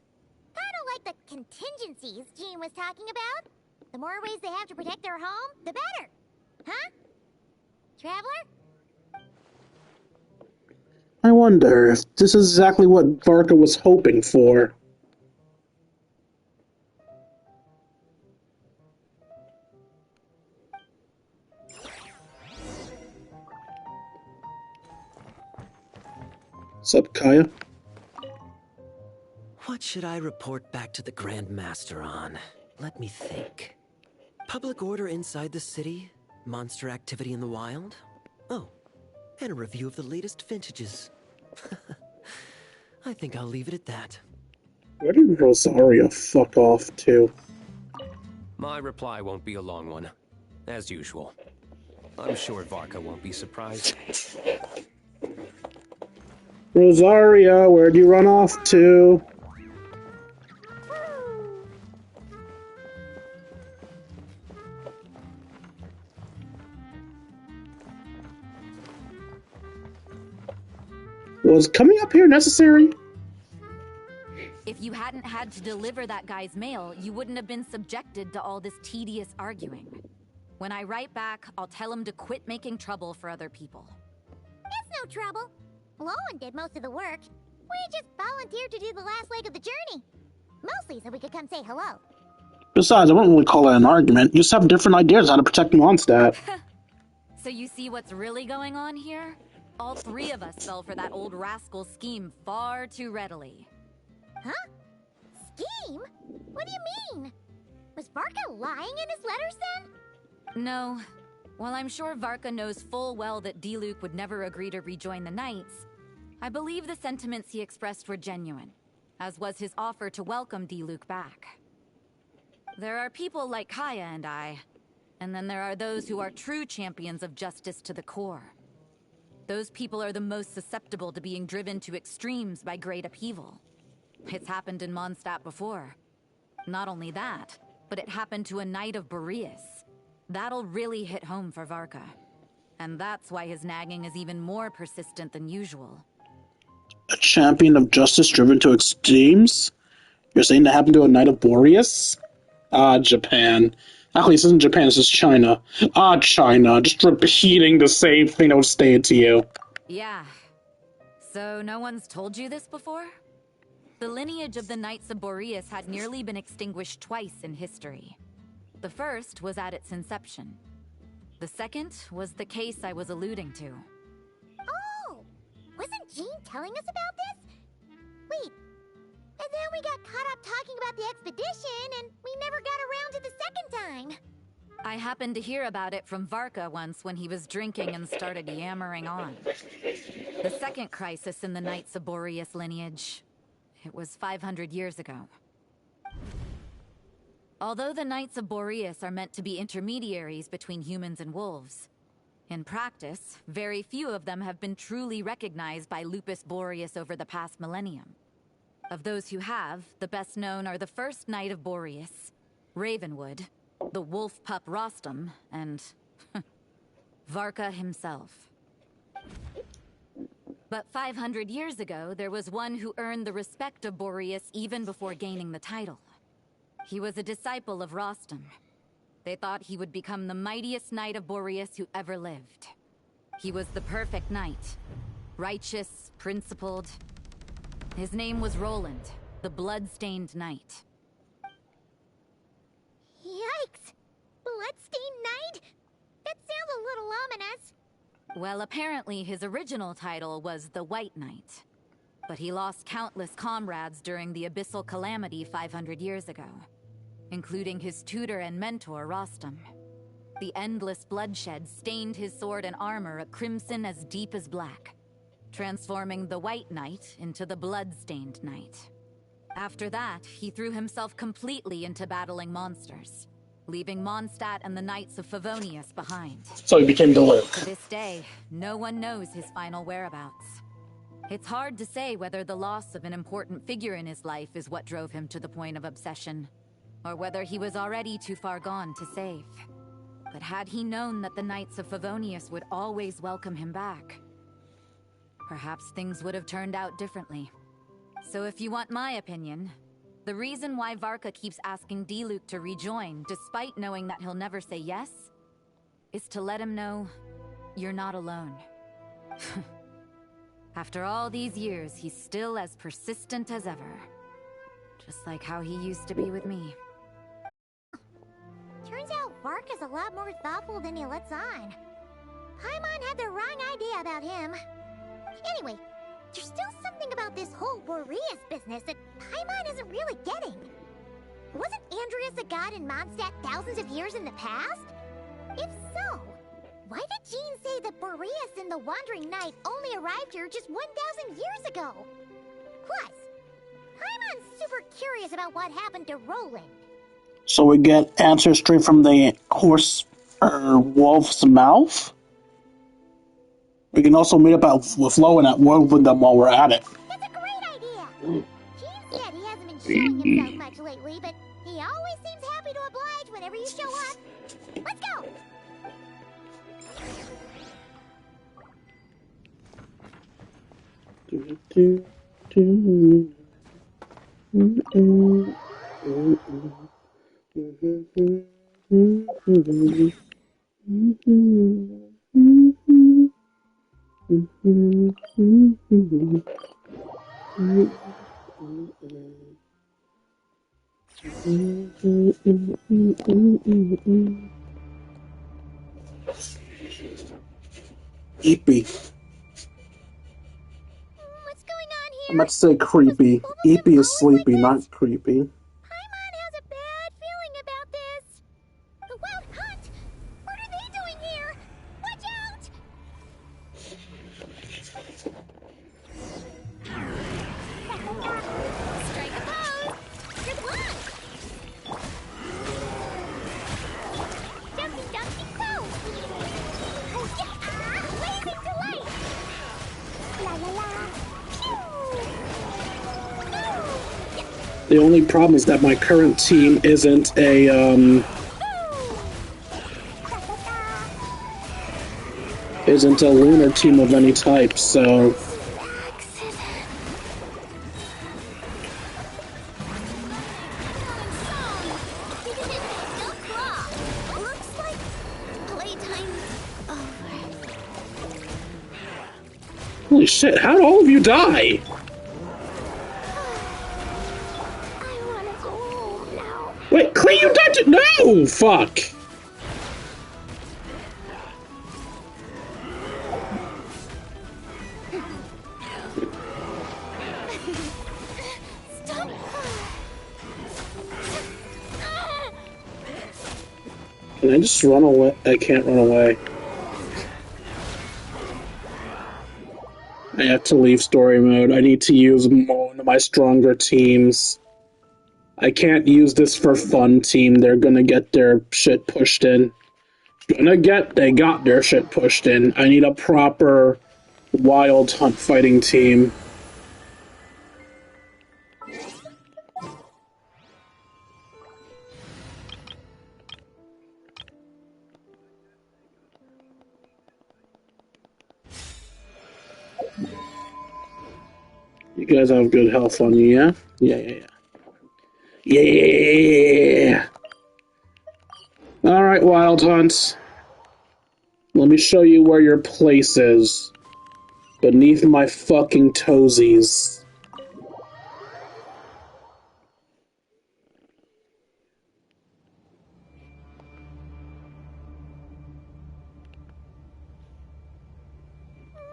kind of like the contingencies Jean was talking about. The more ways they have to protect their home, the better. Huh? Traveler? I wonder if this is exactly what Varka was hoping for. What's up, Kaya? What should I report back to the Grand Master on? Let me think. Public order inside the city? Monster activity in the wild? Oh, and a review of the latest vintages. I think I'll leave it at that. Where did Rosaria fuck off to? My reply won't be a long one, as usual. I'm sure Varka won't be surprised. Rosaria, where'd you run off to? Was coming up here necessary? If you hadn't had to deliver that guy's mail, you wouldn't have been subjected to all this tedious arguing. When I write back, I'll tell him to quit making trouble for other people. It's no trouble. Lowen did most of the work. We just volunteered to do the last leg of the journey. Most nicely so we could come say hello. Besides, I wouldn't really call that an argument. You just have different ideas how to protect Mondstadt. So you see what's really going on here? All three of us fell for that old rascal's scheme far too readily. Huh? Scheme? What do you mean? Was Varka lying in his letters then? No. While I'm sure Varka knows full well that Diluc would never agree to rejoin the Knights, I believe the sentiments he expressed were genuine, as was his offer to welcome Diluc back. There are people like Kaya and I, and then there are those who are true champions of justice to the core. Those people are the most susceptible to being driven to extremes by great upheaval. It's happened in Mondstadt before. Not only that, but it happened to a Knight of Boreas. That'll really hit home for Varka. And that's why his nagging is even more persistent than usual. A champion of justice driven to extremes? You're saying that happened to a Knight of Boreas? Ah, Japan. Actually, this isn't Japan, this is China. Ah, China. Just repeating the same thing that was stated to you. Yeah. So no one's told you this before? The lineage of the Knights of Boreas had nearly been extinguished twice in history. The first was at its inception. The second was the case I was alluding to. Oh! Wasn't Jean telling us about this? Wait, and then we got caught up talking about the expedition, and we never got around to the second time. I happened to hear about it from Varka once when he was drinking and started yammering on. The second crisis in the Knights of Boreas lineage. It was 500 years ago. Although the Knights of Boreas are meant to be intermediaries between humans and wolves, in practice, very few of them have been truly recognized by Lupus Boreas over the past millennium. Of those who have, the best known are the first Knight of Boreas, Ravenwood, the wolf pup Rostam, and Varka himself. But 500 years ago, there was one who earned the respect of Boreas even before gaining the title. He was a disciple of Rostam. They thought he would become the mightiest Knight of Boreas who ever lived. He was the perfect knight. Righteous, principled. His name was Roland, the blood-stained knight. Yikes! Bloodstained Knight? That sounds a little ominous. Well, apparently his original title was the White Knight. But he lost countless comrades during the Abyssal Calamity 500 years ago, including his tutor and mentor, Rostam. The endless bloodshed stained his sword and armor a crimson as deep as black, transforming the White Knight into the Blood-Stained Knight. After that, he threw himself completely into battling monsters, leaving Mondstadt and the Knights of Favonius behind. So he became Diluc. To this day, no one knows his final whereabouts. It's hard to say whether the loss of an important figure in his life is what drove him to the point of obsession, or whether he was already too far gone to save. But had he known that the Knights of Favonius would always welcome him back, perhaps things would have turned out differently. So if you want my opinion, the reason why Varka keeps asking Diluc to rejoin, despite knowing that he'll never say yes, is to let him know you're not alone. After all these years, he's still as persistent as ever. Just like how he used to be with me. Turns out Varka's a lot more thoughtful than he lets on. Paimon had the wrong idea about him. Anyway, there's still something about this whole Boreas business that Paimon isn't really getting. Wasn't Andreas a god in Mondstadt thousands of years in the past? If so, why did Jean say that Boreas and the Wandering Knight only arrived here just 1,000 years ago? Plus, Paimon's super curious about what happened to Roland. So we get answers straight from the horse or wolf's mouth? We can also meet up with Lo and at work with them while we're at it. That's a great idea! Jean said he hasn't been showing himself much lately, but he always seems happy to oblige whenever you show up. Let's go! Eepy. What's going on here? I'm about to say creepy. Eepy is sleepy, not creepy. Paimon has a bad feeling about this. The Wild Hunt? What are they doing here? Watch out! Strike a pose! Good luck! Jumpy, jumpy, go! Oh, yeah! Blazing delight! La la la! The only problem is that my current team isn't a, isn't a lunar team of any type, so... Holy shit, how'd all of you die? Wait, Clay, you died to— No! Fuck! Can I just run away? I can't run away. I have to leave story mode. I need to use one of my stronger teams. I can't use this for fun team. They're gonna get their shit pushed in. They got their shit pushed in. I need a proper Wild Hunt fighting team. You guys have good health on you, yeah? Yeah. Yeah! Alright, Wild Hunt. Let me show you where your place is. Beneath my fucking toesies.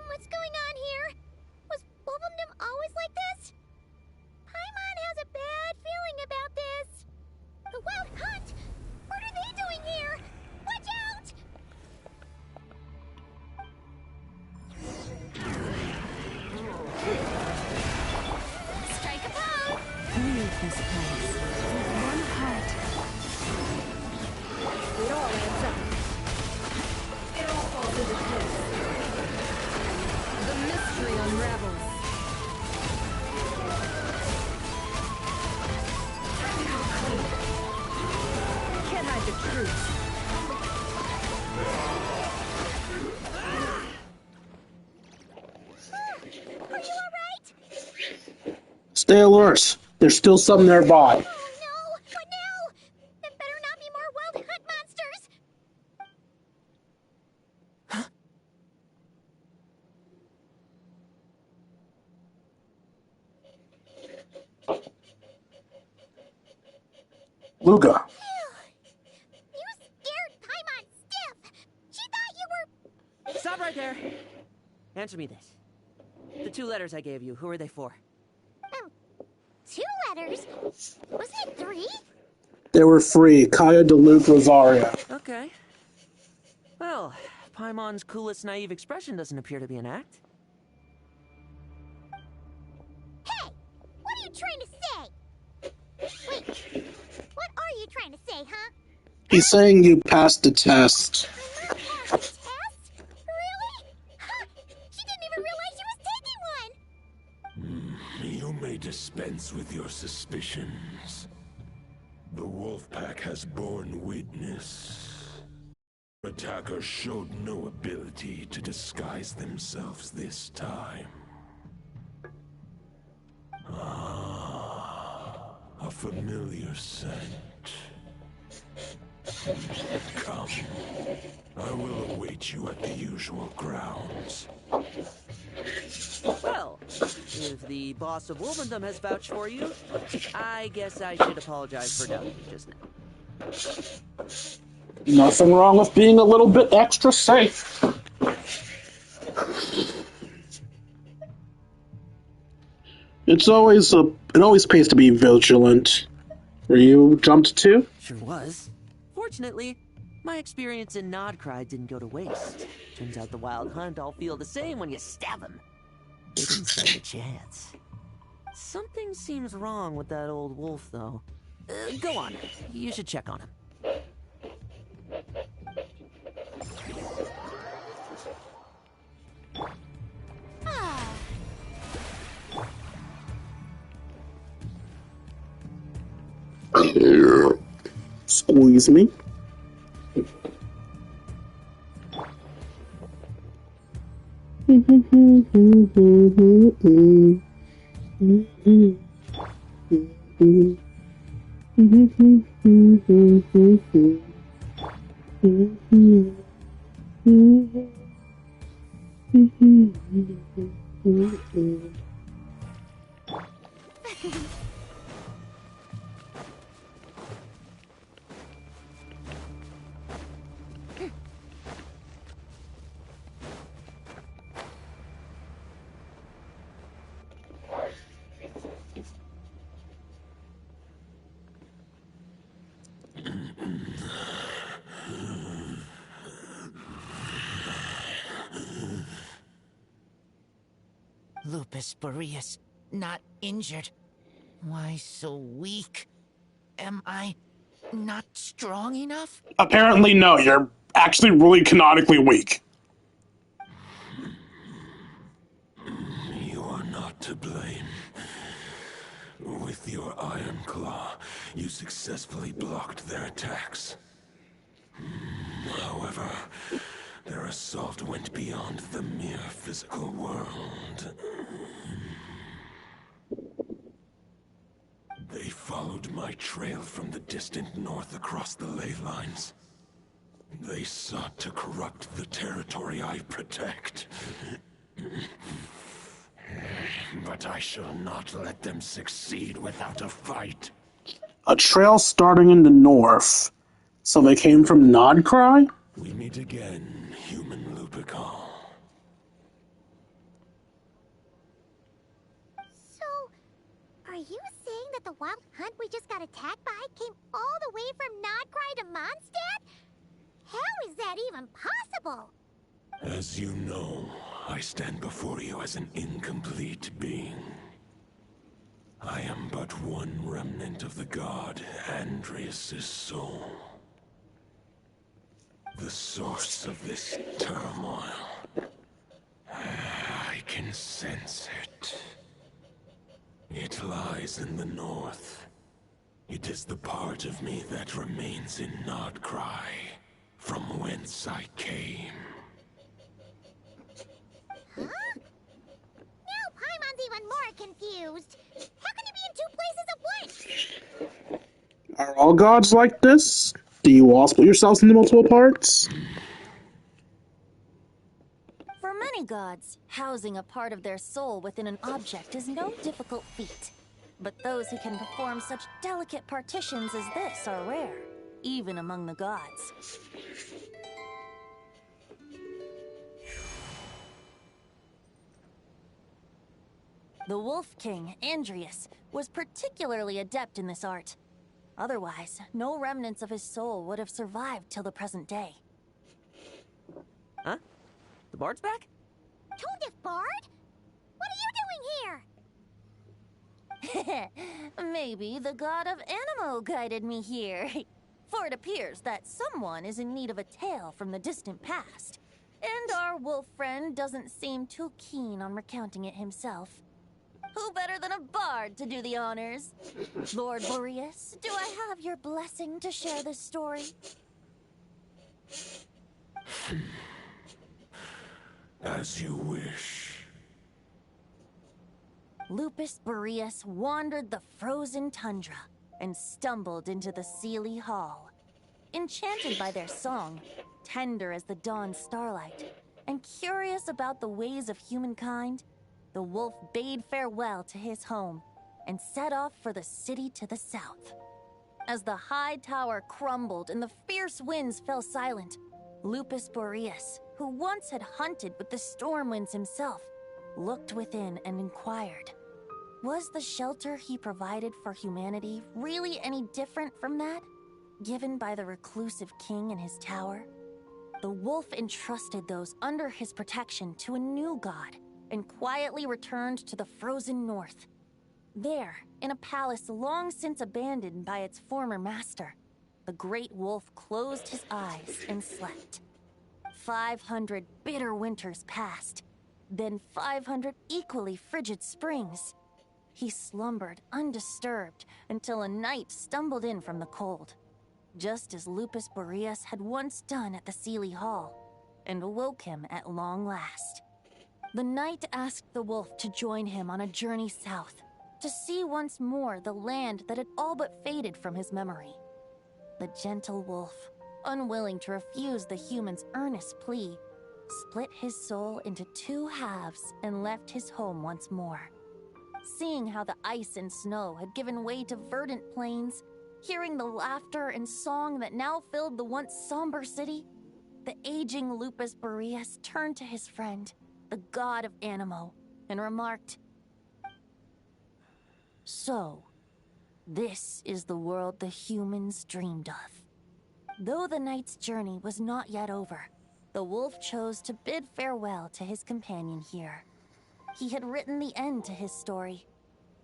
What's going on here? Was Bulbumdum always like this? Paimon has a bad feeling about this. The Wild Hunt? What are they doing here? Watch out! Strike a pose! Leave this place with one heart. It all adds up. It all falls into place. The mystery unravels. Can't hide the truth. Are you alright? Stay alert. There's still some nearby. Oh no! What now? There better not be more Wild Hunt monsters! Luga. You scared Paimon stiff! She thought you were... Stop right there! Answer me this. The 2 letters I gave you, who are they for? 2 letters? Wasn't it 3? They were free. Kaya, DeLuke, Rosaria. Okay. Well, Paimon's coolest naive expression doesn't appear to be an act. Hey! What are you trying to say? Wait, what are you trying to say, huh? He's saying you passed the test. I'm not past the test? Really? Ha! She didn't even realize she was taking one! You may dispense with your suspicions. The wolf pack has borne witness. Attackers showed no ability to disguise themselves this time. Ah, a familiar scent. Come, I will await you at the usual grounds. Well, If the boss of Wolvendom has vouched for you, I guess I should apologize for doubting you just now. Nothing wrong with being a little bit extra safe. It always pays to be vigilant. Were you jumped too? Sure was. Fortunately, my experience in Nodcry didn't go to waste. Turns out the Wild Hunt all feel the same when you stab them. They didn't stand a chance. Something seems wrong with that old wolf, though. Go on. You should check on him. Squeeze me. Lupus Boreas, not injured. Why so weak? Am I not strong enough? Apparently, no. You're actually really canonically weak. You are not to blame. With your Iron Claw, you successfully blocked their attacks. However, their assault went beyond the mere physical world. They followed my trail from the distant north across the ley lines. They sought to corrupt the territory I protect. But I shall not let them succeed without a fight. A trail starting in the north. So they came from Nodcry? We meet again, human Lupical. So, are you saying that the Wild Hunt we just got attacked by came all the way from Nodcry to Mondstadt? How is that even possible? As you know, I stand before you as an incomplete being. I am but one remnant of the god Andreas' soul. The source of this turmoil. I can sense it. It lies in the north. It is the part of me that remains in Nodcry, from whence I came. Huh? Now Paimon's even more confused. How can you be in two places at once? Are all gods like this? Do you all split yourselves into multiple parts? For many gods, housing a part of their soul within an object is no difficult feat. But those who can perform such delicate partitions as this are rare, even among the gods. The Wolf King, Andreas, was particularly adept in this art. Otherwise, no remnants of his soul would have survived till the present day. Huh? The bard's back? Toadif Bard? What are you doing here? Maybe the god of Animo guided me here. For it appears that someone is in need of a tale from the distant past. And our wolf friend doesn't seem too keen on recounting it himself. Who better than a bard to do the honors? Lord Boreas, do I have your blessing to share this story? As you wish. Lupus Boreas wandered the frozen tundra and stumbled into the Seelie Hall. Enchanted by their song, tender as the dawn starlight, and curious about the ways of humankind, the wolf bade farewell to his home and set off for the city to the south. As the high tower crumbled and the fierce winds fell silent, Lupus Boreas, who once had hunted with the storm winds himself, looked within and inquired, was the shelter he provided for humanity really any different from that given by the reclusive king in his tower? The wolf entrusted those under his protection to a new god and quietly returned to the frozen north. There, in a palace long since abandoned by its former master, the great wolf closed his eyes and slept. 500 bitter winters passed, then 500 equally frigid springs. He slumbered undisturbed until a night stumbled in from the cold, just as Lupus Boreas had once done at the Seelie Hall, and awoke him at long last. The night asked the wolf to join him on a journey south, to see once more the land that had all but faded from his memory. The gentle wolf, unwilling to refuse the human's earnest plea, split his soul into two halves and left his home once more. Seeing how the ice and snow had given way to verdant plains, hearing the laughter and song that now filled the once somber city, the aging Lupus Boreas turned to his friend, the god of Animo, and remarked, "So, this is the world the humans dreamed of." Though the night's journey was not yet over, the wolf chose to bid farewell to his companion here. He had written the end to his story.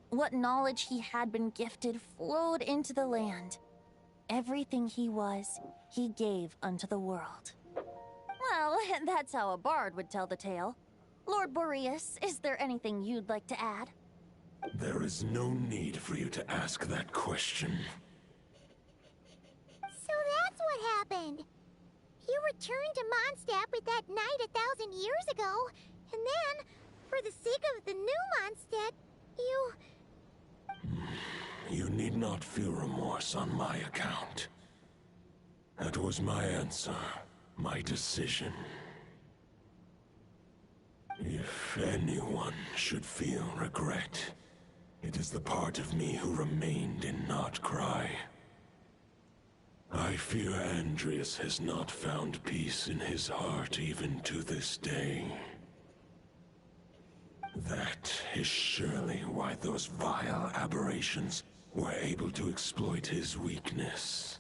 What knowledge he had been gifted flowed into the land. Everything he was, he gave unto the world. Well, that's how a bard would tell the tale. Lord Boreas, is there anything you'd like to add? There is no need for you to ask that question. So that's what happened. You returned to Mondstadt with that knight 1,000 years ago, and then, for the sake of the new Mondstadt, you... You need not feel remorse on my account. That was my answer, my decision. If anyone should feel regret, it is the part of me who remained in Notcry. I fear Andreas has not found peace in his heart even to this day. That is surely why those vile aberrations were able to exploit his weakness,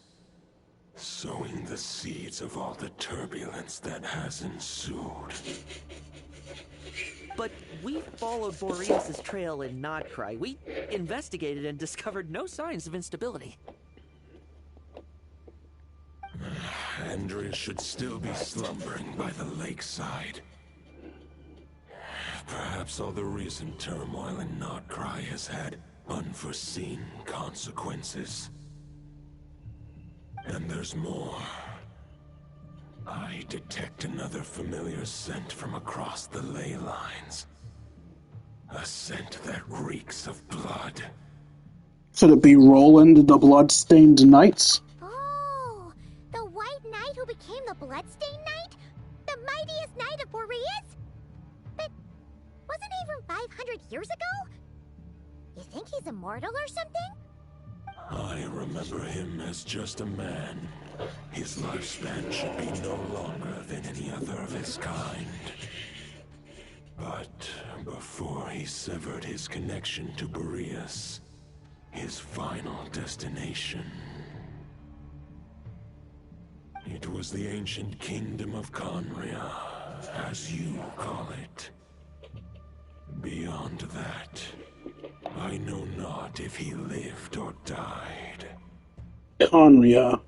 sowing the seeds of all the turbulence that has ensued. But we followed Boreas' trail in Notcry. We investigated and discovered no signs of instability. Andreas should still be slumbering by the lakeside. Perhaps all the recent turmoil in Notcry has had unforeseen consequences. And there's more. I detect another familiar scent from across the ley lines. A scent that reeks of blood. Could it be Roland the Bloodstained Knight? Oh, the White Knight who became the Bloodstained Knight? The mightiest knight of Boreas? But wasn't he from 500 years ago? You think he's immortal or something? I remember him as just a man. His lifespan should be no longer than any other of his kind. But before he severed his connection to Boreas, his final destination, it was the ancient kingdom of Conria, as you call it. Beyond that, I know not if he lived or died. Conria.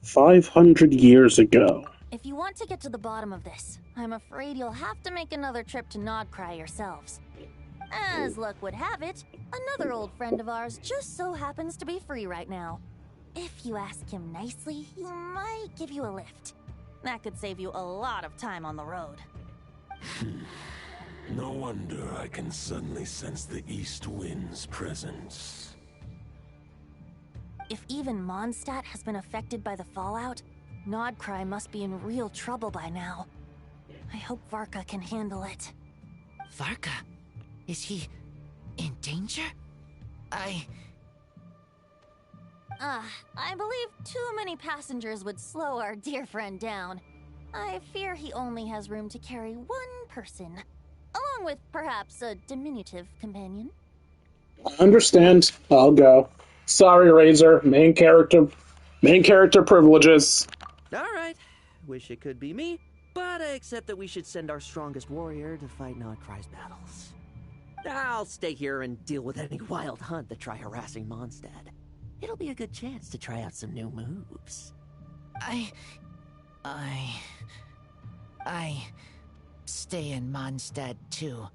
500 years ago. If you want to get to the bottom of this, I'm afraid you'll have to make another trip to Notcry yourselves. As luck would have it, another old friend of ours just so happens to be free right now. If you ask him nicely, he might give you a lift. That could save you a lot of time on the road. No wonder I can suddenly sense the east wind's presence. If even Mondstadt has been affected by the fallout, Notcry must be in real trouble by now. I hope Varka can handle it. Varka? Is he in danger? I believe too many passengers would slow our dear friend down. I fear he only has room to carry one person, along with perhaps a diminutive companion. I understand. I'll go. Sorry, Razor. Main character privileges. Alright. Wish it could be me, but I accept that we should send our strongest warrior to fight Nodcry's battles. I'll stay here and deal with any wild hunt that try harassing Mondstadt. It'll be a good chance to try out some new moves. I stay in Mondstadt too.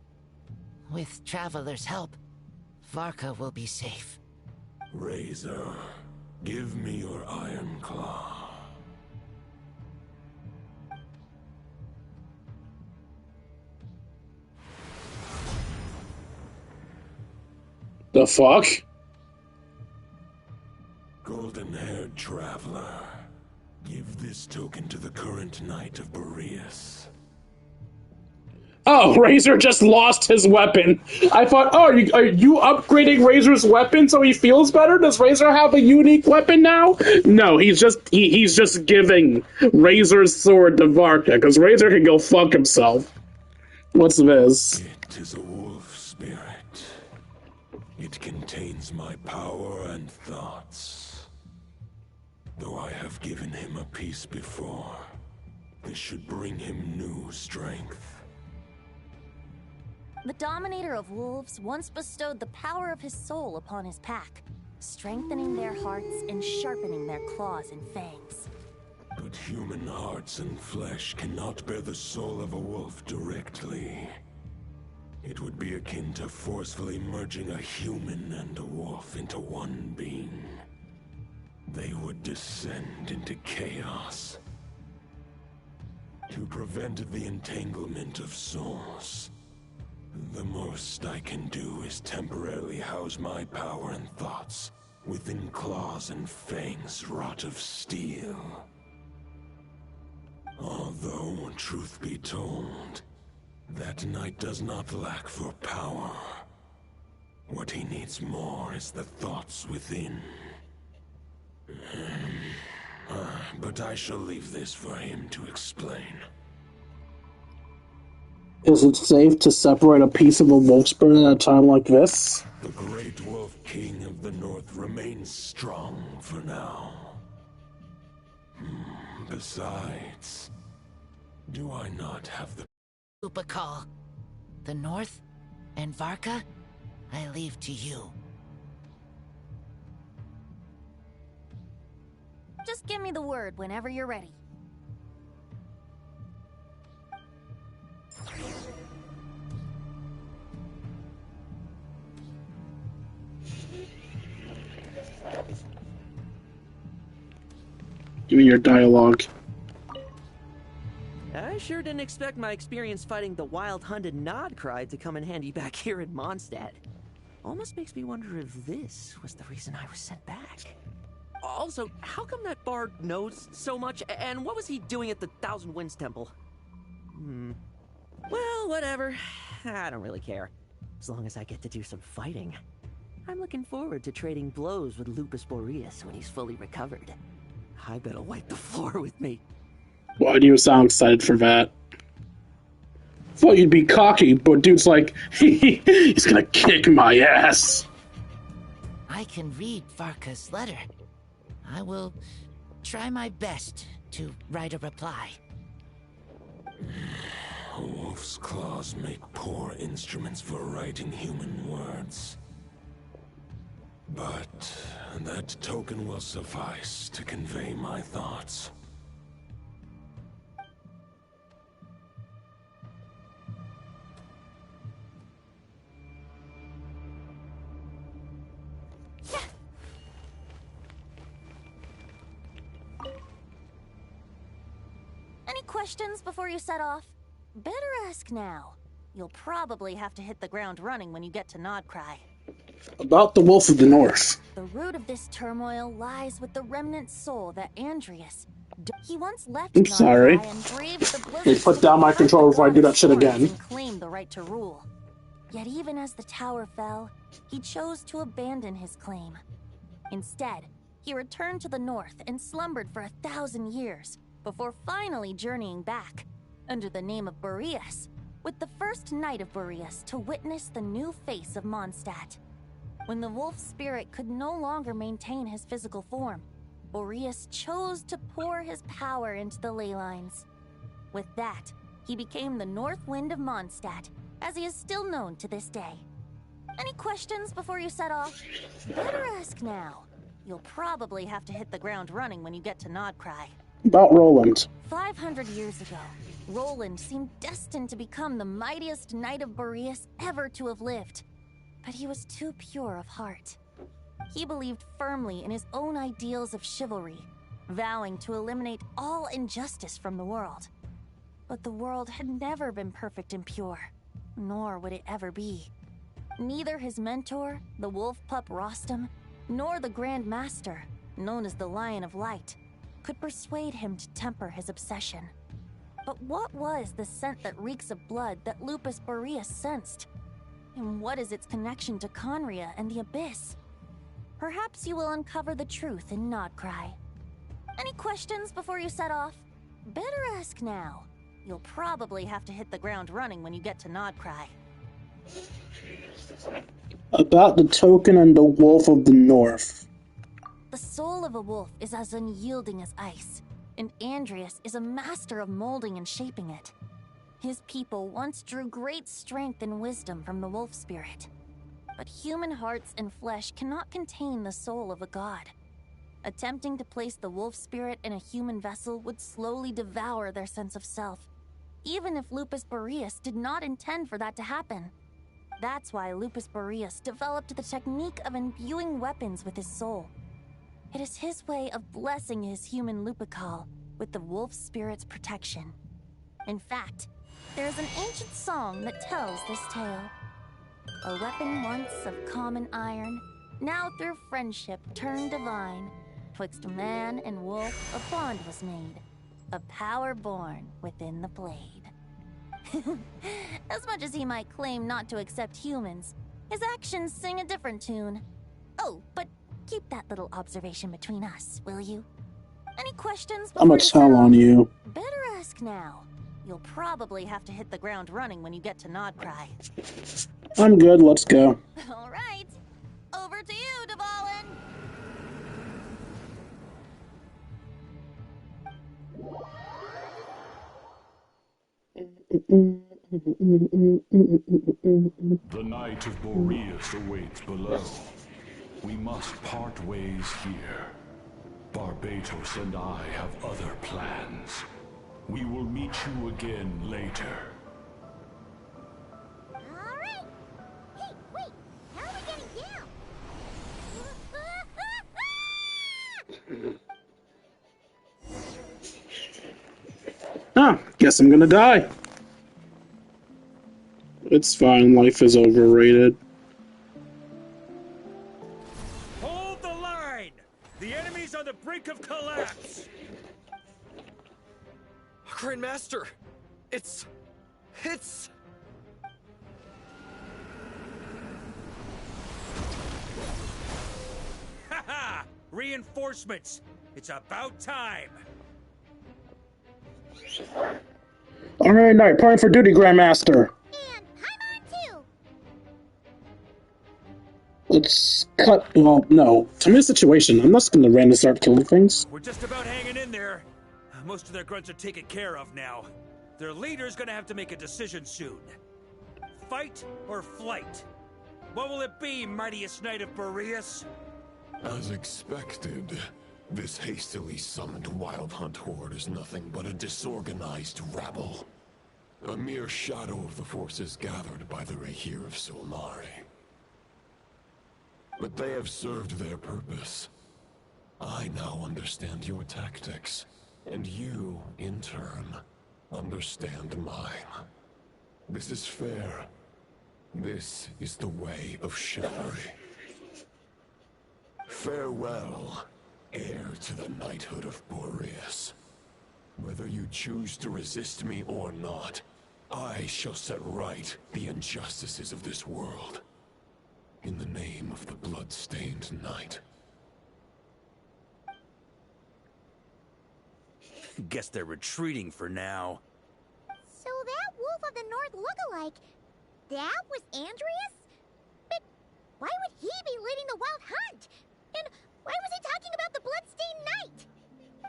With Traveler's help, Varka will be safe. Razor, give me your Iron Claw. The fuck? Golden-haired traveler, give this token to the current Knight of Boreas. Oh, Razor just lost his weapon. I thought, oh, are you upgrading Razor's weapon so he feels better? Does Razor have a unique weapon now? No, he's just giving Razor's sword to Varka, because Razor can go fuck himself. What's this? It is a wolf spirit. It contains my power and thoughts. Though I have given him a piece before, this should bring him new strength. The Dominator of Wolves once bestowed the power of his soul upon his pack, strengthening their hearts and sharpening their claws and fangs. But human hearts and flesh cannot bear the soul of a wolf directly. It would be akin to forcefully merging a human and a wolf into one being. They would descend into chaos. To prevent the entanglement of souls, the most I can do is temporarily house my power and thoughts within claws and fangs wrought of steel. Although, truth be told, that knight does not lack for power. What he needs more is the thoughts within. But I shall leave this for him to explain. Is it safe to separate a piece of a wolf spirit at a time like this? The great wolf king of the north remains strong for now. Besides, do I not have the Upakal, the north, and Varka, I leave to you. Just give me the word whenever you're ready. Give me your dialogue. I sure didn't expect my experience fighting the wild-hunted Nodcry to come in handy back here in Mondstadt. Almost makes me wonder if this was the reason I was sent back. Also, how come that bard knows so much, and what was he doing at the Thousand Winds Temple? Well, whatever. I don't really care. As long as I get to do some fighting. I'm looking forward to trading blows with Lupus Boreas when he's fully recovered. I bet he'll wipe the floor with me. Why do you sound excited for that? Thought you'd be cocky, but dude's like, he's gonna kick my ass. I can read Varka's letter. I will try my best to write a reply. A wolf's claws make poor instruments for writing human words. But that token will suffice to convey my thoughts. Any questions before you set off? Better ask now. You'll probably have to hit the ground running when you get to Nodcry. About the Wolf of the North. The root of this turmoil lies with the remnant soul that Andreas... He once left I'm sorry. Nodcry and braved the Hey, put down my controller before I do that shit again. and claimed the right to rule. Yet even as the tower fell, he chose to abandon his claim. Instead, he returned to the north and slumbered for 1,000 years before finally journeying back, under the name of Boreas, with the first knight of Boreas to witness the new face of Mondstadt. When the wolf spirit could no longer maintain his physical form, Boreas chose to pour his power into the ley lines. With that, he became the North Wind of Mondstadt, as he is still known to this day. Any questions before you set off? Better ask now. You'll probably have to hit the ground running when you get to Nodcry. About Roland. 500 years ago, Roland seemed destined to become the mightiest knight of Boreas ever to have lived. But he was too pure of heart. He believed firmly in his own ideals of chivalry, vowing to eliminate all injustice from the world. But the world had never been perfect and pure, nor would it ever be. Neither his mentor, the wolf pup Rostam, nor the Grand Master, known as the Lion of Light, could persuade him to temper his obsession. But what was the scent that reeks of blood that Lupus Boreas sensed? And what is its connection to Conria and the Abyss? Perhaps you will uncover the truth in Nodcry. Any questions before you set off? Better ask now. You'll probably have to hit the ground running when you get to Nodcry. About the token and the Wolf of the North. The soul of a wolf is as unyielding as ice, and Andreas is a master of molding and shaping it. His people once drew great strength and wisdom from the wolf spirit. But human hearts and flesh cannot contain the soul of a god. Attempting to place the wolf spirit in a human vessel would slowly devour their sense of self, even if Lupus Boreas did not intend for that to happen. That's why Lupus Boreas developed the technique of imbuing weapons with his soul. It is his way of blessing his human Lupical with the wolf spirit's protection. In fact, there is an ancient song that tells this tale. A weapon once of common iron, now through friendship turned divine. Twixt man and wolf a bond was made, a power born within the blade. As much as he might claim not to accept humans, his actions sing a different tune. Oh, but keep that little observation between us, will you? Any questions before I'm gonna tell on you. Better ask now. You'll probably have to hit the ground running when you get to Nodcry. I'm good, let's go. All right. Over to you, Dvalin. The Knight of Boreas awaits below. We must part ways here. Barbatos and I have other plans. We will meet you again later. Alright! Hey, wait! How are we getting down? Ah, guess I'm gonna die. It's fine, life is overrated. Hold the line! The enemy's on the brink of collapse! Grandmaster! It's... Haha! Reinforcements! It's about time! Alright, night, plan for duty, Grandmaster. And I'm on too! Let's cut. Well, no. To me, situation. I'm not gonna randomly start killing things. We're just about hanging in there. Most of their grunts are taken care of now. Their leader's gonna have to make a decision soon. Fight or flight? What will it be, mightiest knight of Boreas? As expected, this hastily summoned Wild Hunt horde is nothing but a disorganized rabble. A mere shadow of the forces gathered by the Rahir of Solnari. But they have served their purpose. I now understand your tactics, and you, in turn, understand mine. This is fair. This is the way of chivalry. Farewell, heir to the knighthood of Boreas. Whether you choose to resist me or not, I shall set right the injustices of this world. In the name of the blood-stained knight. Guess they're retreating for now. So that Wolf of the North lookalike, that was Andreas? But why would he be leading the wild hunt? And why was he talking about the bloodstained knight?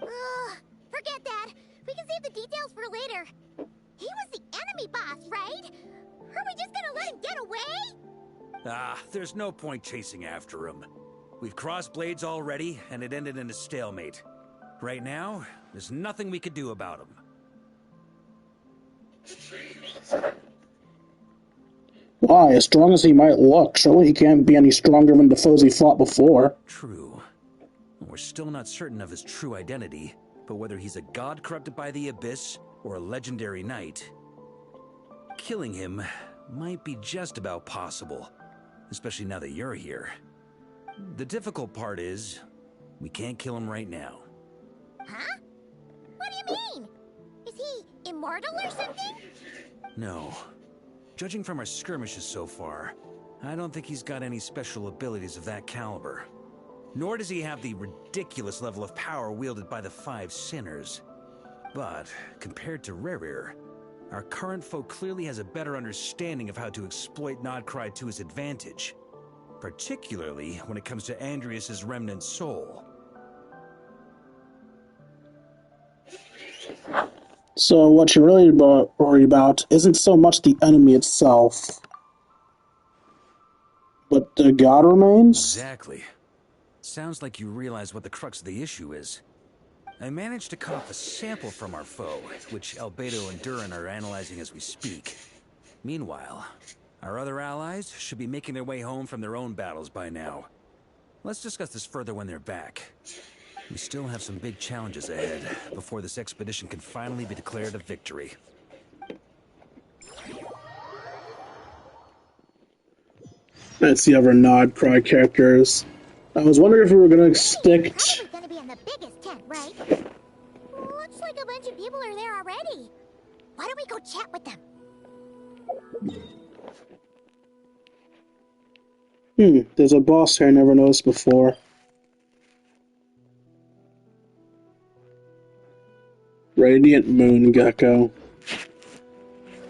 Ugh, forget that. We can save the details for later. He was the enemy boss, right? Are we just gonna let him get away? Ah, there's no point chasing after him. We've crossed blades already, and it ended in a stalemate. Right now, there's nothing we could do about him. Why? As strong as he might look, surely he can't be any stronger than the foes he fought before. True. We're still not certain of his true identity, but whether he's a god corrupted by the Abyss or a legendary knight, killing him might be just about possible, especially now that you're here. The difficult part is, we can't kill him right now. Huh? What do you mean? Is he immortal or something? No. Judging from our skirmishes so far, I don't think he's got any special abilities of that caliber. Nor does he have the ridiculous level of power wielded by the 5 sinners. But, compared to Rerir, our current foe clearly has a better understanding of how to exploit Nodcry to his advantage. Particularly when it comes to Andreas' remnant soul. So what you're really worried about isn't so much the enemy itself, but the god remains? Exactly. Sounds like you realize what the crux of the issue is. I managed to cut off a sample from our foe, which Albedo and Durin are analyzing as we speak. Meanwhile, our other allies should be making their way home from their own battles by now. Let's discuss this further when they're back. We still have some big challenges ahead before this expedition can finally be declared a victory. That's the other Nodcry characters. I was wondering if we were going to stick... Probably gonna be in the biggest tent, right? Looks like a bunch of people are there already. Why don't we go chat with them? There's a boss here I never noticed before. Radiant Moon Gecko.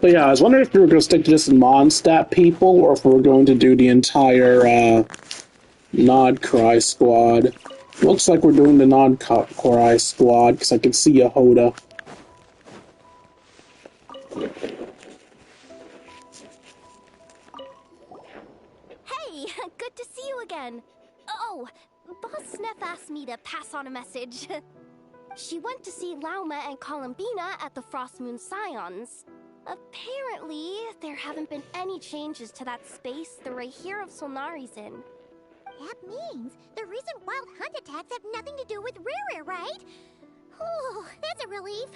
But yeah, I was wondering if we were going to stick to just Mondstadt people, or if we were going to do the entire, Nodcry squad. Looks like we're doing the Nodcry squad, because I can see Yehoda. Hey, good to see you again. Oh, Boss Neff asked me to pass on a message. She went to see Lauma and Columbina at the Frost Moon Scions. Apparently, there haven't been any changes to that space the Rahir of Solnari's in. That means the recent wild hunt attacks have nothing to do with Rerir, right? Oh, that's a relief.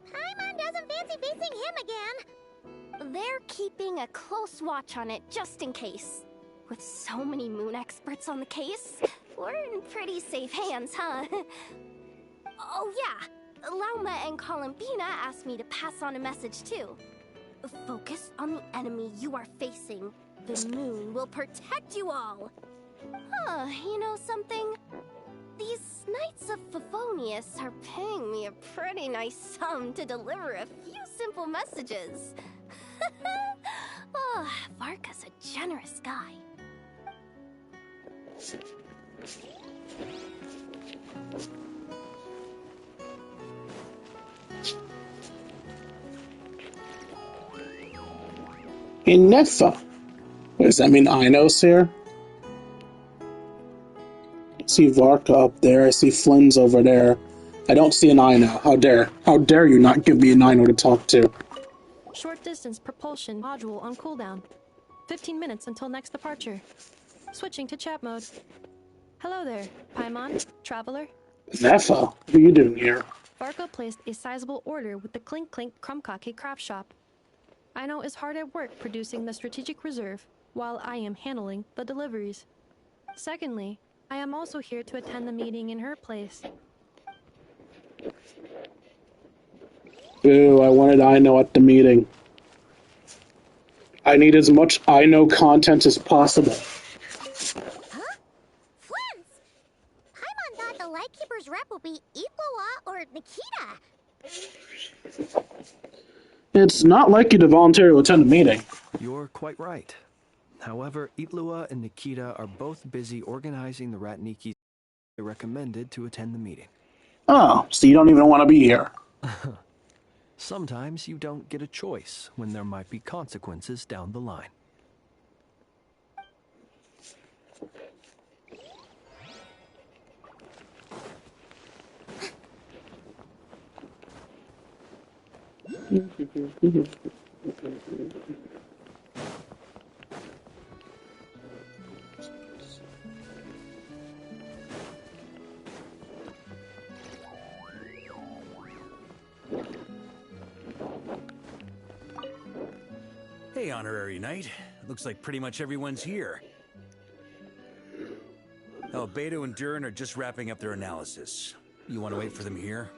Paimon doesn't fancy facing him again. They're keeping a close watch on it just in case. With so many moon experts on the case, we're in pretty safe hands, huh? Oh yeah, Lauma and Columbina asked me to pass on a message too. Focus on the enemy you are facing. The moon will protect you all. Huh, you know something? These Knights of Favonius are paying me a pretty nice sum to deliver a few simple messages. Oh, Varka's a generous guy. In Nefa. What does that mean? Inos here? I see Varka up there. I see Flynn's over there. I don't see an Ino. How dare you not give me an Ino to talk to? Short distance propulsion module on cooldown. 15 minutes until next departure. Switching to chat mode. Hello there, Paimon, traveler. Nefa, what are you doing here? Varka placed a sizable order with the Clink Clink Krumkake craft shop. Ino is hard at work producing the strategic reserve, while I am handling the deliveries. Secondly, I am also here to attend the meeting in her place. Boo, I wanted Ino at the meeting. I need as much I know content as possible. Huh? Friends! Paimon thought the Lightkeeper's rep would be Iqua or Nikita. It's not like you to voluntarily attend a meeting. You're quite right. However, Itlua and Nikita are both busy organizing the Ratnikis. They recommended to attend the meeting. Oh, so you don't even want to be here. Sometimes you don't get a choice when there might be consequences down the line. Hey, Honorary Knight. Looks like pretty much everyone's here. Oh, Beto and Durin are just wrapping up their analysis. You want to wait for them here?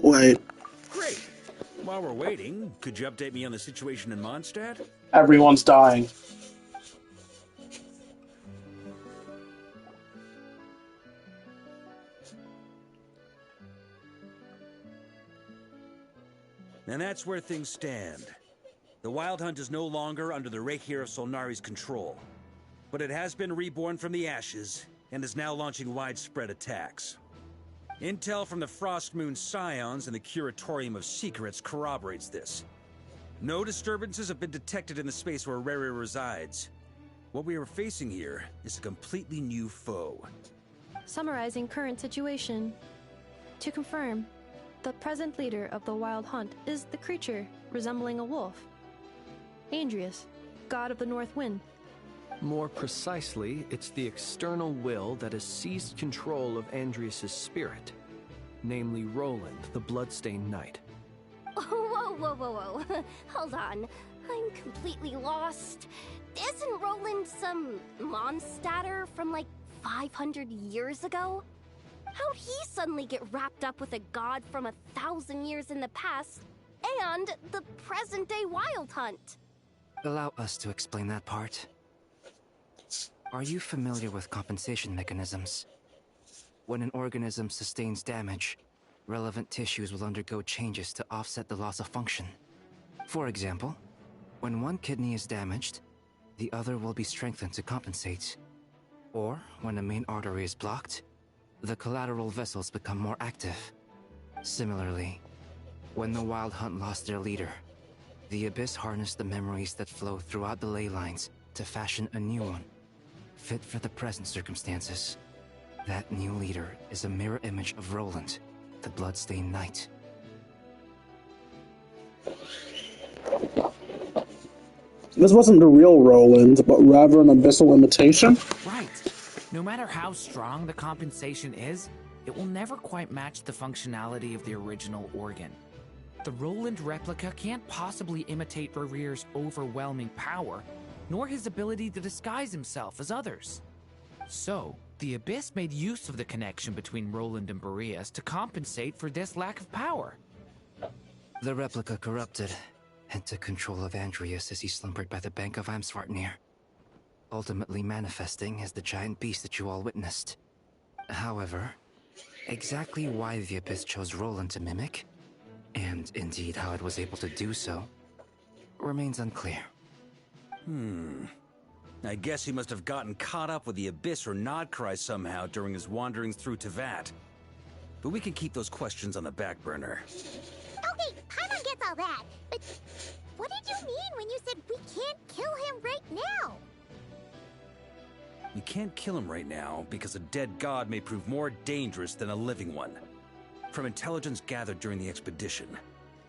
Wait. Great. While we're waiting, could you update me on the situation in Mondstadt? Everyone's dying. And that's where things stand. The Wild Hunt is no longer under the Reikir of Solnari's control, but it has been reborn from the ashes and is now launching widespread attacks. Intel from the Frostmoon Scions and the Curatorium of Secrets corroborates this. No disturbances have been detected in the space where Rere resides. What we are facing here is a completely new foe. Summarizing current situation. To confirm, the present leader of the Wild Hunt is the creature resembling a wolf. Andrius, god of the North Wind. More precisely, it's the external will that has seized control of Andrius' spirit, namely Roland, the Bloodstained Knight. Whoa, whoa, whoa, whoa. Hold on. I'm completely lost. Isn't Roland some Mondstadter from like 500 years ago? How'd he suddenly get wrapped up with a god from 1,000 years in the past and the present-day Wild Hunt? Allow us to explain that part. Are you familiar with compensation mechanisms? When an organism sustains damage, relevant tissues will undergo changes to offset the loss of function. For example, when one kidney is damaged, the other will be strengthened to compensate. Or, when a main artery is blocked, the collateral vessels become more active. Similarly, when the Wild Hunt lost their leader, the Abyss harnessed the memories that flow throughout the ley lines to fashion a new one, fit for the present circumstances. That new leader is a mirror image of Roland, the Bloodstained Knight. This wasn't the real Roland, but rather an abyssal imitation? Right. No matter how strong the compensation is, it will never quite match the functionality of the original organ. The Roland replica can't possibly imitate Rere's overwhelming power, nor his ability to disguise himself as others. So, the Abyss made use of the connection between Roland and Boreas to compensate for this lack of power. The replica corrupted and took control of Andrius as he slumbered by the bank of Amsvartnir, ultimately manifesting as the giant beast that you all witnessed. However, exactly why the Abyss chose Roland to mimic, and indeed how it was able to do so, remains unclear. I guess he must have gotten caught up with the Abyss or Nodcry somehow during his wanderings through Tevat. But we can keep those questions on the back burner. Okay, Paimon gets all that, but what did you mean when you said we can't kill him right now? We can't kill him right now because a dead god may prove more dangerous than a living one. From intelligence gathered during the expedition,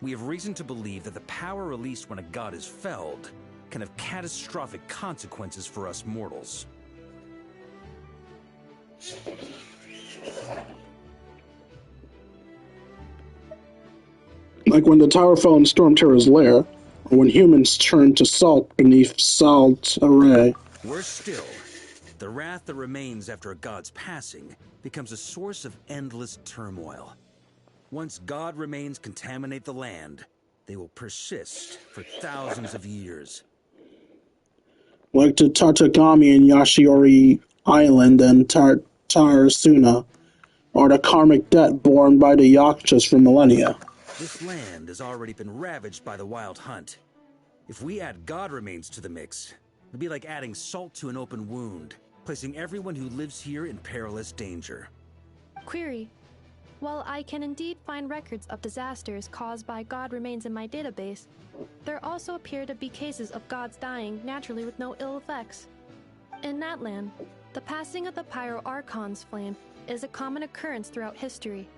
we have reason to believe that the power released when a god is felled can have catastrophic consequences for us mortals. Like when the tower fell in Storm Terror's lair, or when humans turned to salt beneath Salt Array. Worse still, the wrath that remains after a god's passing becomes a source of endless turmoil. Once god remains contaminate the land, they will persist for thousands of years. like to Tatagami and Yashiori Island and Tarasuna, or the karmic debt borne by the Yakshas for millennia. This land has already been ravaged by the Wild Hunt. If we add god remains to the mix, it'd be like adding salt to an open wound, placing everyone who lives here in perilous danger. Query. While I can indeed find records of disasters caused by god remains in my database, there also appear to be cases of gods dying naturally with no ill effects. In that land, the passing of the Pyro-Archon's flame is a common occurrence throughout history,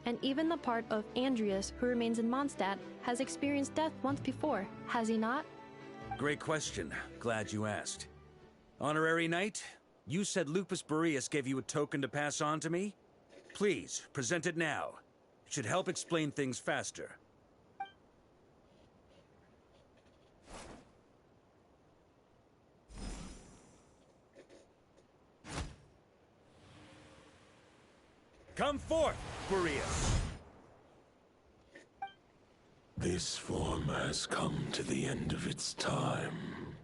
and even the part of Andreas who remains in Mondstadt has experienced death once before, has he not? Great question. Glad you asked. Honorary Knight, you said Lupus Boreas gave you a token to pass on to me? Please, present it now. It should help explain things faster. Come forth, Boreas. This form has come to the end of its time.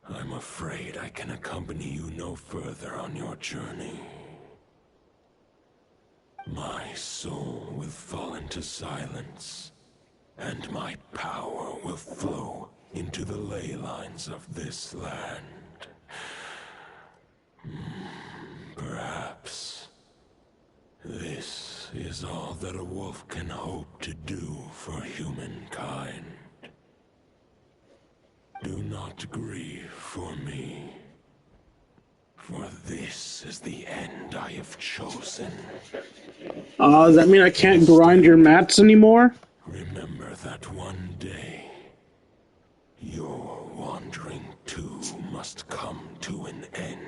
I'm afraid I can accompany you no further on your journey. My soul will fall into silence, and my power will flow into the ley lines of this land. Perhaps this is all that a wolf can hope to do for humankind. Do not grieve for me, for this is the end I have chosen. Does that mean I can't grind your mats anymore? Remember that one day, your wandering too must come to an end.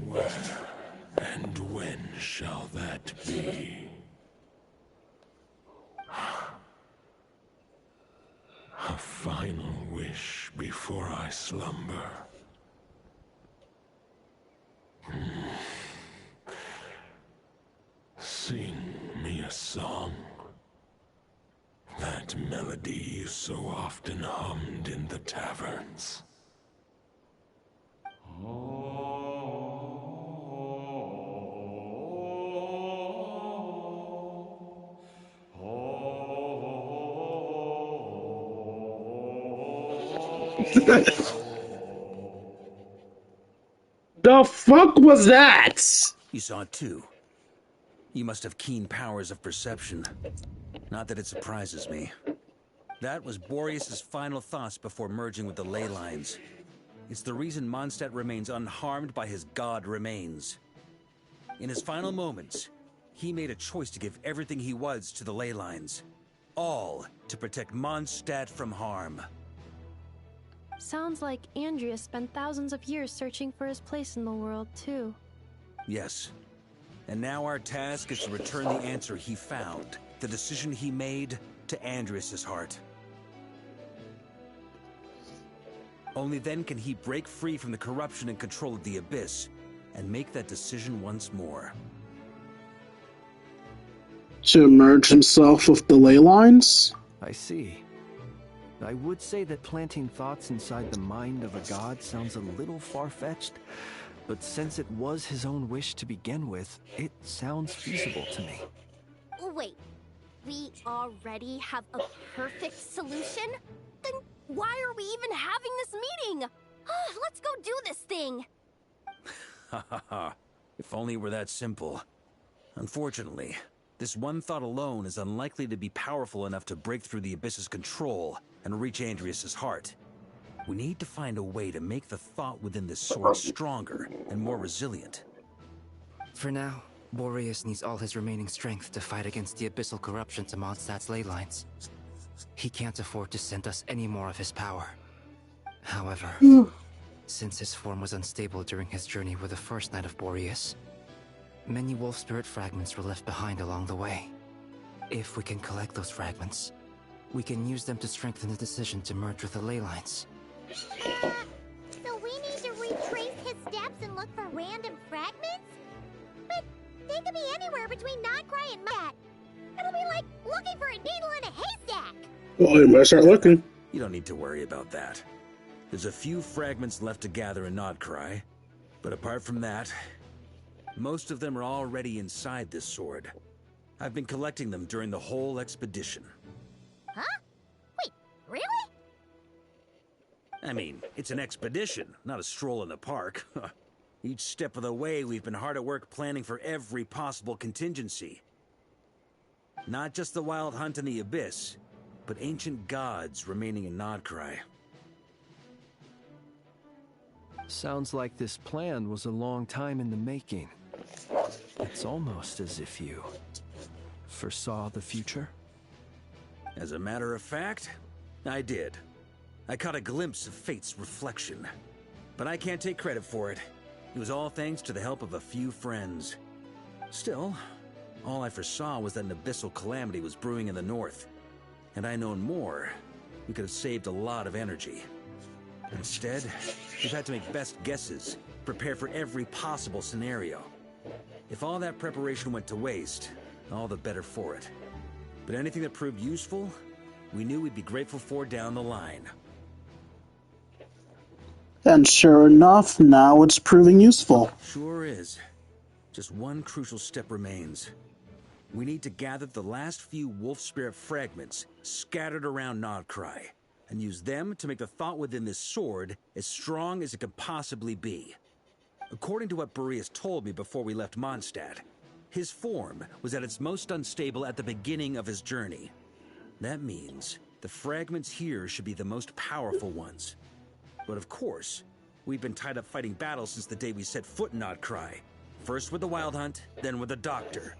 Where and when shall that be? A final wish before I slumber. Sing me a song. That melody you so often hummed in the taverns. The fuck was that? You saw it too. You must have keen powers of perception. Not that it surprises me. That was Boreas' final thoughts before merging with the ley lines. It's the reason Mondstadt remains unharmed by his god remains. In his final moments, he made a choice to give everything he was to the ley lines. All to protect Mondstadt from harm. Sounds like Andreas spent thousands of years searching for his place in the world, too. Yes. And now our task is to return the answer he found, the decision he made, to Andreas' heart. Only then can he break free from the corruption and control of the Abyss, and make that decision once more. To merge himself with the ley lines? I see. I would say that planting thoughts inside the mind of a god sounds a little far-fetched, but since it was his own wish to begin with, it sounds feasible to me. Wait, we already have a perfect solution? Then why are we even having this meeting? Let's go do this thing! Ha ha ha. If only it were that simple. Unfortunately, this one thought alone is unlikely to be powerful enough to break through the Abyss's control and reach Andreas' heart. We need to find a way to make the thought within this sword stronger and more resilient. For now, Boreas needs all his remaining strength to fight against the abyssal corruption to Mondstadt's ley lines. He can't afford to send us any more of his power. However, since his form was unstable during his journey with the first Knight of Boreas, many wolf spirit fragments were left behind along the way. If we can collect those fragments, we can use them to strengthen the decision to merge with the ley lines. So we need to retrace his steps and look for random fragments? But they could be anywhere between Nightcry and Mud. It'll be like looking for a needle in a haystack. Well, you better start looking. You don't need to worry about that. There's a few fragments left to gather in Nodcry, but apart from that, most of them are already inside this sword. I've been collecting them during the whole expedition. Huh? Wait, really? I mean, it's an expedition, not a stroll in the park. Each step of the way, we've been hard at work planning for every possible contingency. Not just the wild hunt in the abyss, but ancient gods remaining in Nodcry. Sounds like this plan was a long time in the making. It's almost as if you foresaw the future. As a matter of fact, I did. I caught a glimpse of fate's reflection. But I can't take credit for it. It was all thanks to the help of a few friends. Still, all I foresaw was that an abyssal calamity was brewing in the north. Had I known more, we could have saved a lot of energy. Instead, we've had to make best guesses, prepare for every possible scenario. If all that preparation went to waste, all the better for it. But anything that proved useful, we knew we'd be grateful for down the line. And sure enough, now it's proving useful. Sure is. Just one crucial step remains. We need to gather the last few wolf spirit fragments scattered around Nodcry, and use them to make the thought within this sword as strong as it could possibly be. According to what Boreas told me before we left Mondstadt, his form was at its most unstable at the beginning of his journey. That means the fragments here should be the most powerful ones. But of course, we've been tied up fighting battles since the day we set foot in Nodcry. First with the Wild Hunt, then with the Doctor.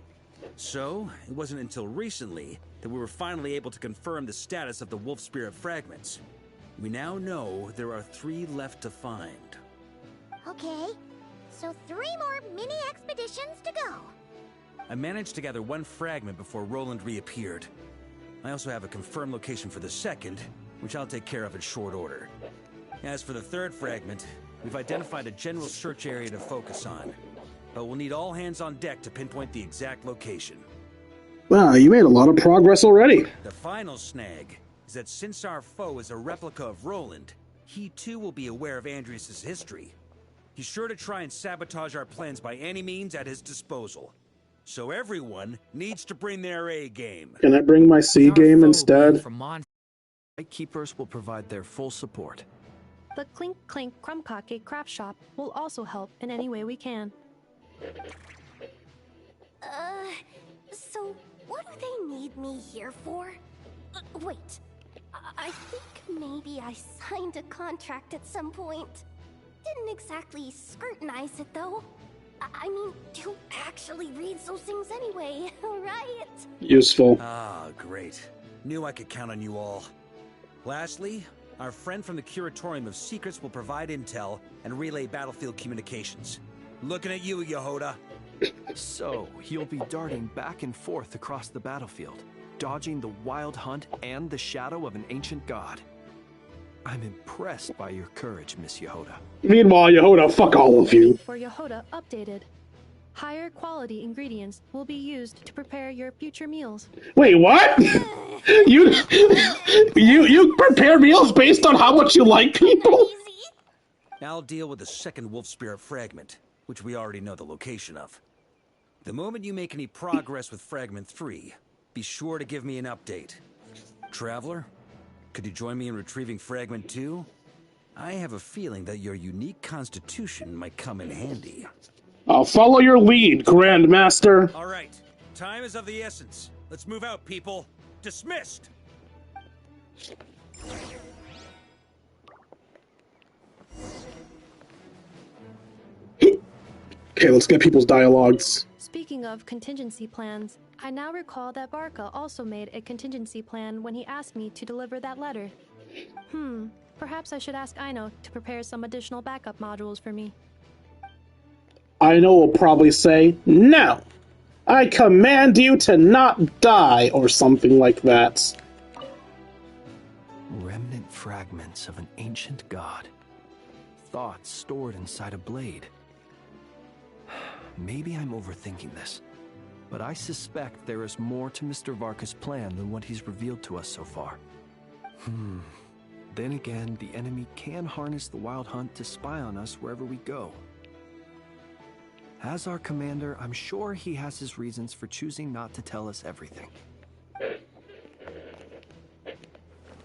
So, it wasn't until recently that we were finally able to confirm the status of the Wolf Spirit fragments. We now know there are 3 left to find. Okay, so 3 more mini expeditions to go. I managed to gather 1 fragment before Roland reappeared. I also have a confirmed location for the second, which I'll take care of in short order. As for the 3rd fragment, we've identified a general search area to focus on, but we'll need all hands on deck to pinpoint the exact location. Wow, you made a lot of progress already. The final snag is that since our foe is a replica of Roland, he too will be aware of Andrias' history. He's sure to try and sabotage our plans by any means at his disposal. So everyone needs to bring their A game. Can I bring my C game instead? Lightkeepers will provide their full support. The Clink Clink Krumkake craft shop will also help in any way we can. So what do they need me here for? Wait, I think maybe I signed a contract at some point. Didn't exactly scrutinize it though. I mean, who actually reads those things anyway, right? Useful. Ah, great. Knew I could count on you all. Lastly, our friend from the Curatorium of Secrets will provide intel and relay battlefield communications. Looking at you, Yehoda. So, he'll be darting back and forth across the battlefield, dodging the Wild Hunt and the shadow of an ancient god. I'm impressed by your courage, Miss Yehoda. Meanwhile, Yehoda, fuck all of you. For Yehoda updated. Higher quality ingredients will be used to prepare your future meals. Wait, what? you prepare meals based on how much you like people? I'll deal with the second Wolf Spirit fragment, which we already know the location of. The moment you make any progress with Fragment 3, be sure to give me an update. Traveler, could you join me in retrieving Fragment 2? I have a feeling that your unique constitution might come in handy. I'll follow your lead, Grandmaster. All right, time is of the essence. Let's move out, people. Dismissed! Okay, let's get people's dialogues. Speaking of contingency plans, I now recall that Varka also made a contingency plan when he asked me to deliver that letter. Perhaps I should ask Aino to prepare some additional backup modules for me. Aino will probably say, "No, I command you to not die," or something like that. Remnant fragments of an ancient god. Thoughts stored inside a blade. Maybe I'm overthinking this, but I suspect there is more to Mr. Varka's plan than what he's revealed to us so far. Then again, the enemy can harness the Wild Hunt to spy on us wherever we go. As our commander, I'm sure he has his reasons for choosing not to tell us everything.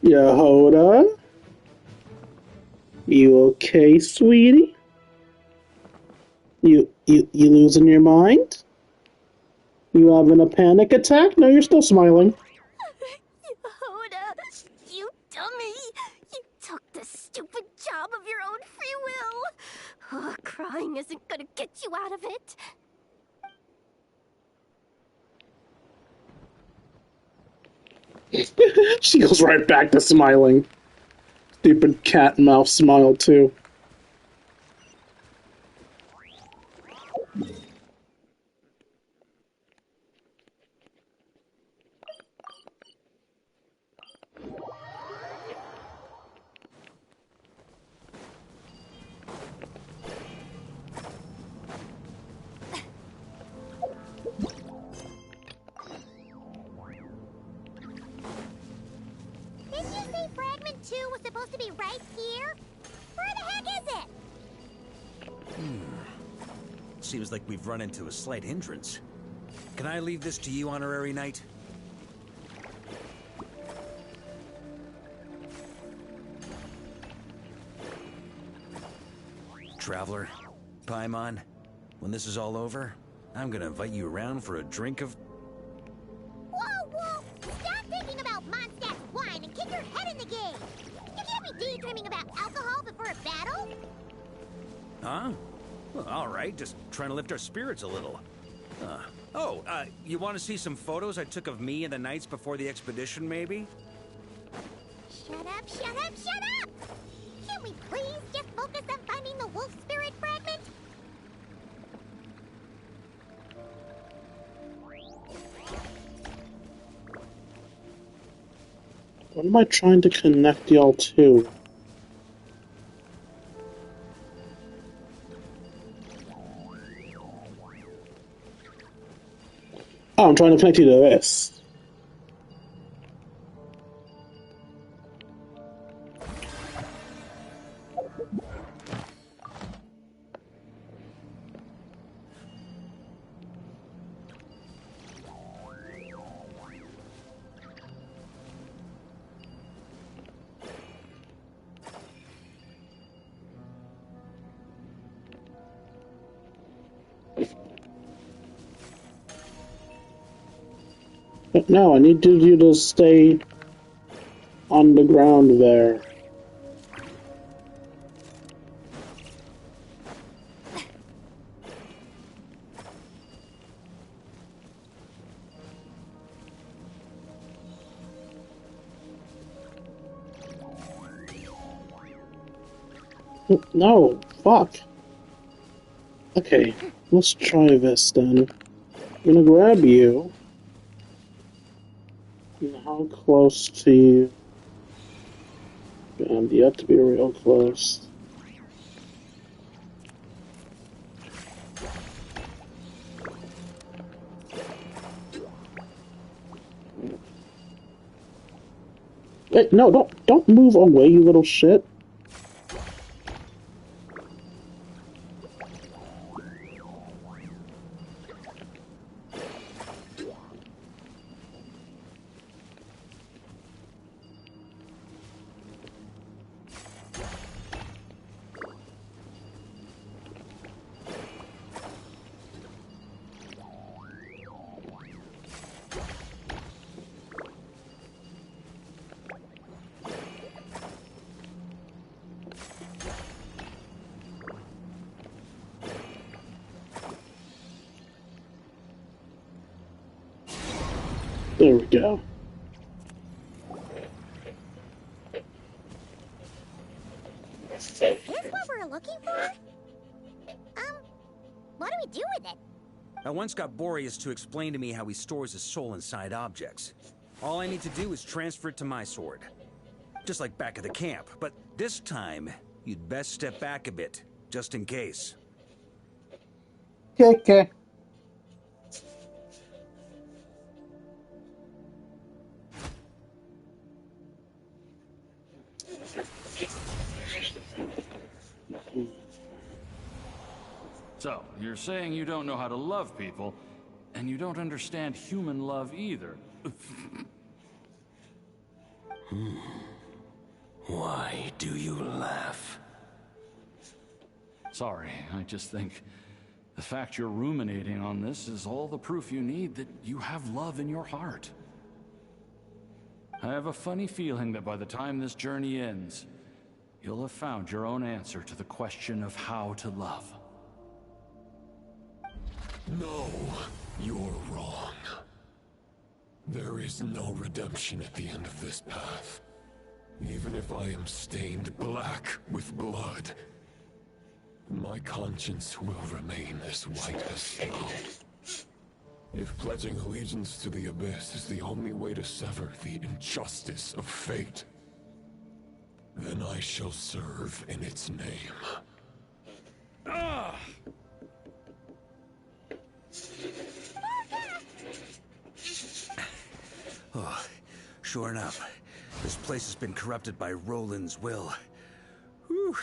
Yehoda? You okay, sweetie? You losing your mind? You having a panic attack? No, you're still smiling. Yehoda, you dummy! You took the stupid job of your own free will! Oh, crying isn't gonna get you out of it. She goes right back to smiling. Stupid cat and mouse smile, too. Didn't you say Fragment 2 was supposed to be right here? Where the heck is it? Seems like we've run into a slight hindrance. Can I leave this to you, Honorary Knight? Traveler, Paimon, when this is all over, I'm gonna invite you around for a drink of... Whoa! Stop thinking about Mondstadt's wine and keep your head in the game! You can't be daydreaming about alcohol before a battle! Huh? Well, all right, just trying to lift our spirits a little. You want to see some photos I took of me and the knights before the expedition, maybe? Shut up! Can we please just focus on finding the wolf spirit fragment? What am I trying to connect y'all to? Oh, I'm trying to connect you to this. But no, I need you to stay on the ground there. No, fuck. Okay, let's try this then. I'm gonna grab you. And how close to you? And you have to be real close. Hey, no, don't move away, you little shit. There we go. Is this what we're looking for? What do we do with it? I once got Boreas to explain to me how he stores his soul inside objects. All I need to do is transfer it to my sword. Just like back at the camp, but this time, you'd best step back a bit, just in case. Okay. saying you don't know how to love people, and you don't understand human love either. Why do you laugh? Sorry, I just think the fact you're ruminating on this is all the proof you need that you have love in your heart. I have a funny feeling that by the time this journey ends, you'll have found your own answer to the question of how to love. No, you're wrong. There is no redemption at the end of this path. Even if I am stained black with blood, my conscience will remain as white as snow. If pledging allegiance to the Abyss is the only way to sever the injustice of fate, then I shall serve in its name. Oh, sure enough, this place has been corrupted by Roland's will. Whew.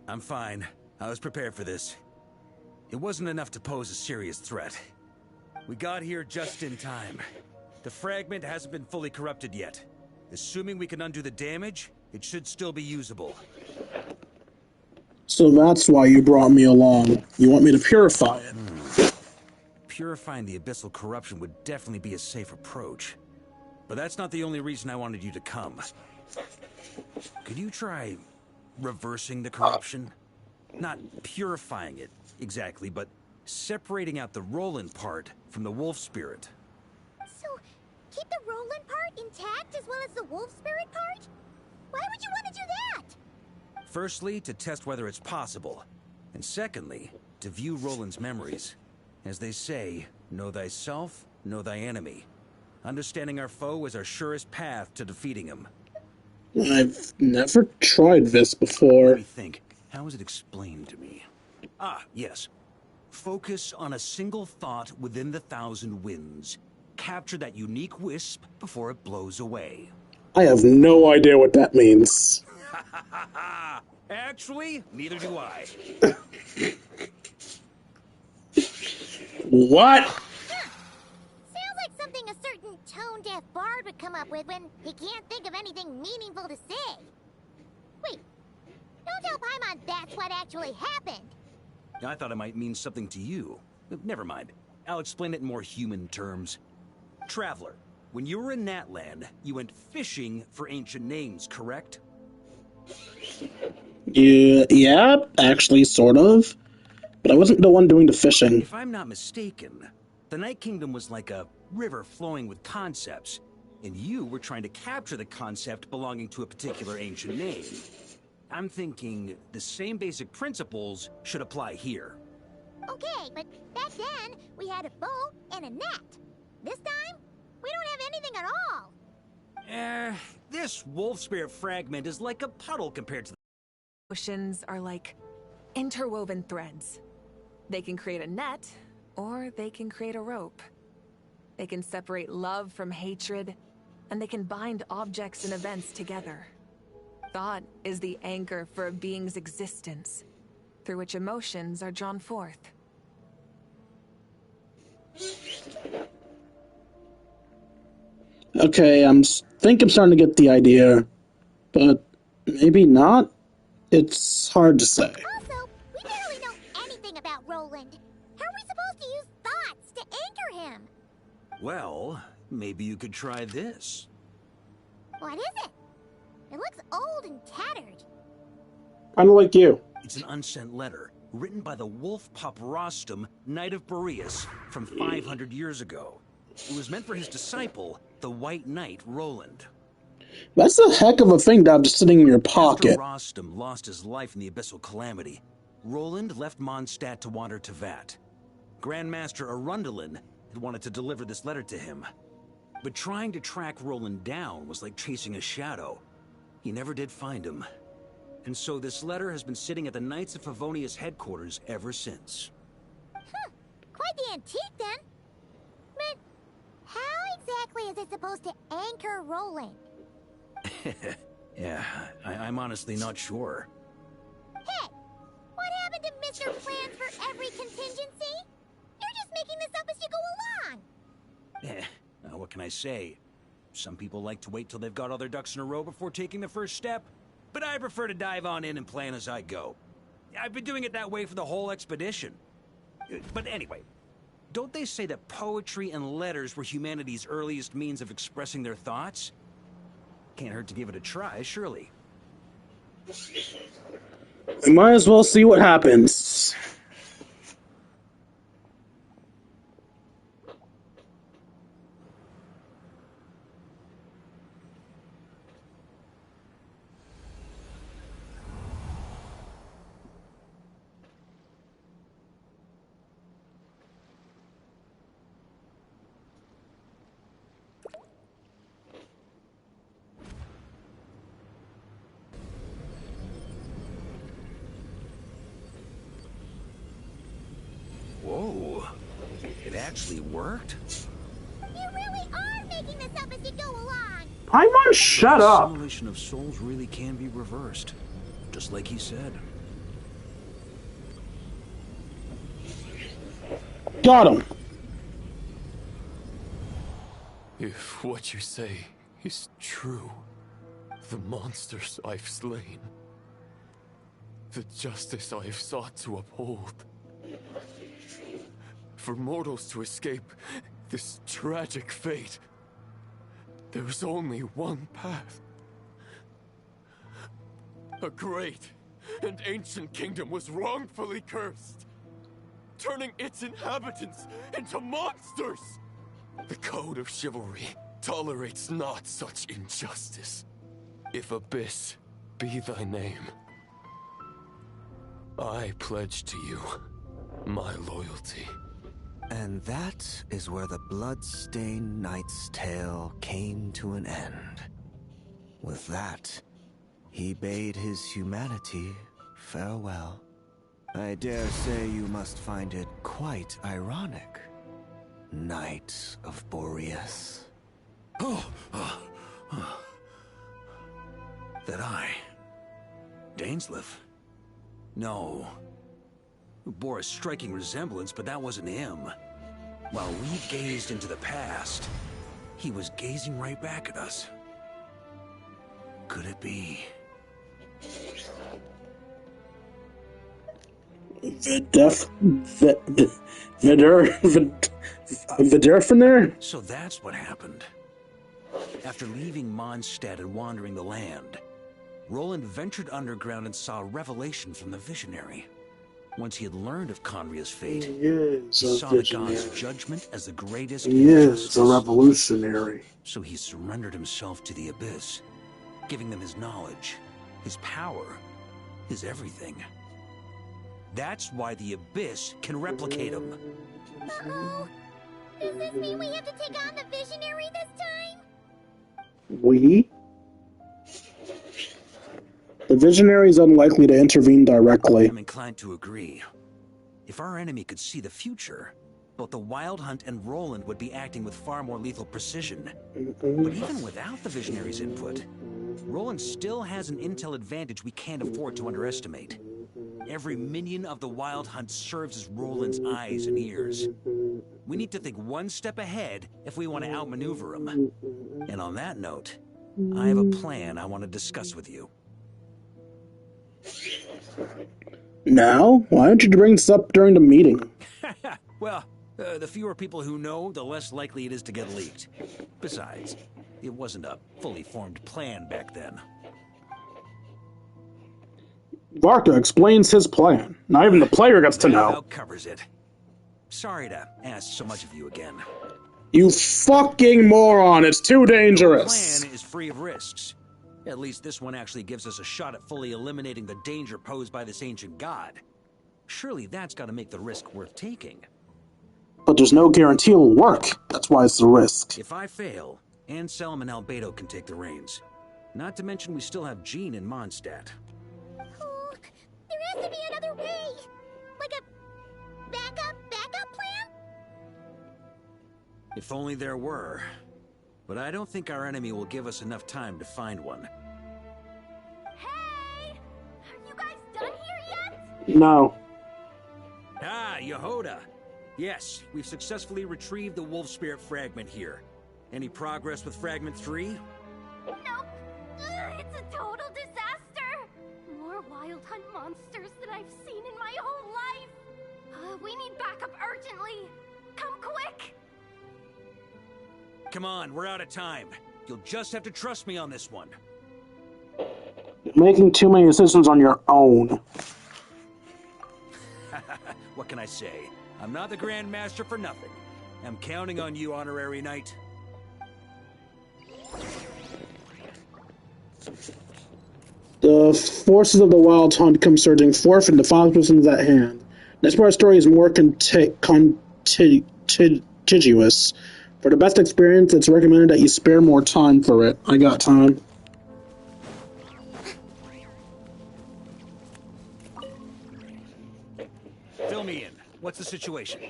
I'm fine. I was prepared for this. It wasn't enough to pose a serious threat. We got here just in time. The fragment hasn't been fully corrupted yet. Assuming we can undo the damage, it should still be usable. So that's why you brought me along. You want me to purify it. Purifying the abyssal corruption would definitely be a safe approach. But that's not the only reason I wanted you to come. Could you try reversing the corruption? Not purifying it, exactly, but separating out the Roland part from the wolf spirit. So, keep the Roland part intact as well as the wolf spirit part? Why would you want to do that? Firstly, to test whether it's possible. And secondly, to view Roland's memories. As they say, know thyself, know thy enemy. Understanding our foe is our surest path to defeating him. I've never tried this before. Let me think. How was it explained to me? Ah, yes. Focus on a single thought within the 1,000 winds. Capture that unique wisp before it blows away. I have no idea what that means. Actually, neither do I. What? Sounds like something a certain tone-deaf bard would come up with when he can't think of anything meaningful to say. Wait, don't tell Paimon that's what actually happened. I thought it might mean something to you. Never mind. I'll explain it in more human terms. Traveler, when you were in Natland, you went fishing for ancient names, correct? Yeah, actually, sort of. But I wasn't the one doing the fishing. If I'm not mistaken, the Night Kingdom was like a river flowing with concepts, and you were trying to capture the concept belonging to a particular ancient name. I'm thinking the same basic principles should apply here. Okay, but back then, we had a bow and a net. This time, we don't have anything at all. This wolf spirit fragment is like a puddle compared to the... Oceans are like interwoven threads. They can create a net, or they can create a rope. They can separate love from hatred, and they can bind objects and events together. Thought is the anchor for a being's existence, through which emotions are drawn forth. Okay, think I'm starting to get the idea, but maybe not? It's hard to say. Also, we barely know anything about Roland. How are we supposed to use thoughts to anchor him? Well, maybe you could try this. What is it? It looks old and tattered. Kind of like you. It's an unsent letter, written by the wolf pup Rostam, Knight of Boreas, from 500 years ago. It was meant for his disciple, the White Knight Roland. That's a heck of a thing to have just sitting in your pocket. After Rostam lost his life in the Abyssal Calamity, Roland left Mondstadt to wander to Vat. Grandmaster Arundelen had wanted to deliver this letter to him. But trying to track Roland down was like chasing a shadow. He never did find him. And so this letter has been sitting at the Knights of Favonius headquarters ever since. Quite the antique, then. But how exactly is it supposed to anchor Roland? Yeah, I'm honestly not sure. Hey, what happened to Mr. Plans for Every contingency? You're just making this up as you go along. What can I say? Some people like to wait till they've got all their ducks in a row before taking the first step, but I prefer to dive on in and plan as I go. I've been doing it that way for the whole expedition. But anyway, don't they say that poetry and letters were humanity's earliest means of expressing their thoughts? Can't hurt to give it a try, surely. We might as well see what happens. Whoa, it actually worked? You really are making this up as you go along. Paimon, shut up. The simulation of souls really can be reversed, just like he said. Got him. If what you say is true, the monsters I've slain, the justice I have sought to uphold, for mortals to escape this tragic fate, there is only one path. A great and ancient kingdom was wrongfully cursed, turning its inhabitants into monsters. The code of chivalry tolerates not such injustice. If Abyss be thy name, I pledge to you my loyalty. And that is where the blood-stained knight's tale came to an end. With that, he bade his humanity farewell. I dare say you must find it quite ironic, Knight of Boreas. That I... Dainsleif? No. Bore a striking resemblance, but that wasn't him. While we gazed into the past, he was gazing right back at us. Could it be? Viderfiner? So that's what happened. After leaving Mondstadt and wandering the land, Roland ventured underground and saw a revelation from the Visionary. Once he had learned of Conria's fate, he saw the god's judgment as the greatest He is a revolutionary. So he surrendered himself to the Abyss, giving them his knowledge, his power, his everything. That's why the Abyss can replicate him. Uh-oh. Does this mean we have to take on the Visionary this time? We? The Visionary is unlikely to intervene directly. I'm inclined to agree. If our enemy could see the future, both the Wild Hunt and Roland would be acting with far more lethal precision. But even without the Visionary's input, Roland still has an intel advantage we can't afford to underestimate. Every minion of the Wild Hunt serves as Roland's eyes and ears. We need to think one step ahead if we want to outmaneuver him. And on that note, I have a plan I want to discuss with you. Now? Why don't you bring this up during the meeting? Well, the fewer people who know, the less likely it is to get leaked. Besides, it wasn't a fully formed plan back then. Varka explains his plan. Not even the player gets to That know. about covers it. Sorry to ask so much of you again. You fucking moron! It's too dangerous! The plan is free of risks. At least this one actually gives us a shot at fully eliminating the danger posed by this ancient god. Surely that's got to make the risk worth taking. But there's no guarantee it'll work. That's why it's the risk. If I fail, Anselm and Albedo can take the reins. Not to mention we still have Jean in Mondstadt. Oh, there has to be another way. Like a backup plan? If only there were. But I don't think our enemy will give us enough time to find one. Hey! Are you guys done here yet? No. Ah, Yehoda. Yes, we've successfully retrieved the Wolf Spirit fragment here. Any progress with Fragment 3? Nope. It's a total disaster. More Wild Hunt monsters than I've seen in my whole life. We need backup urgently. Come quick. Come on, we're out of time. You'll just have to trust me on this one. You're making too many decisions on your own. What can I say? I'm not the Grand Master for nothing. I'm counting on you, Honorary Knight. The forces of the Wild Hunt come surging forth, and the final person is at hand. This part of the story is more contiguous. For the best experience, it's recommended that you spare more time for it. I got time. Fill me in. What's the situation?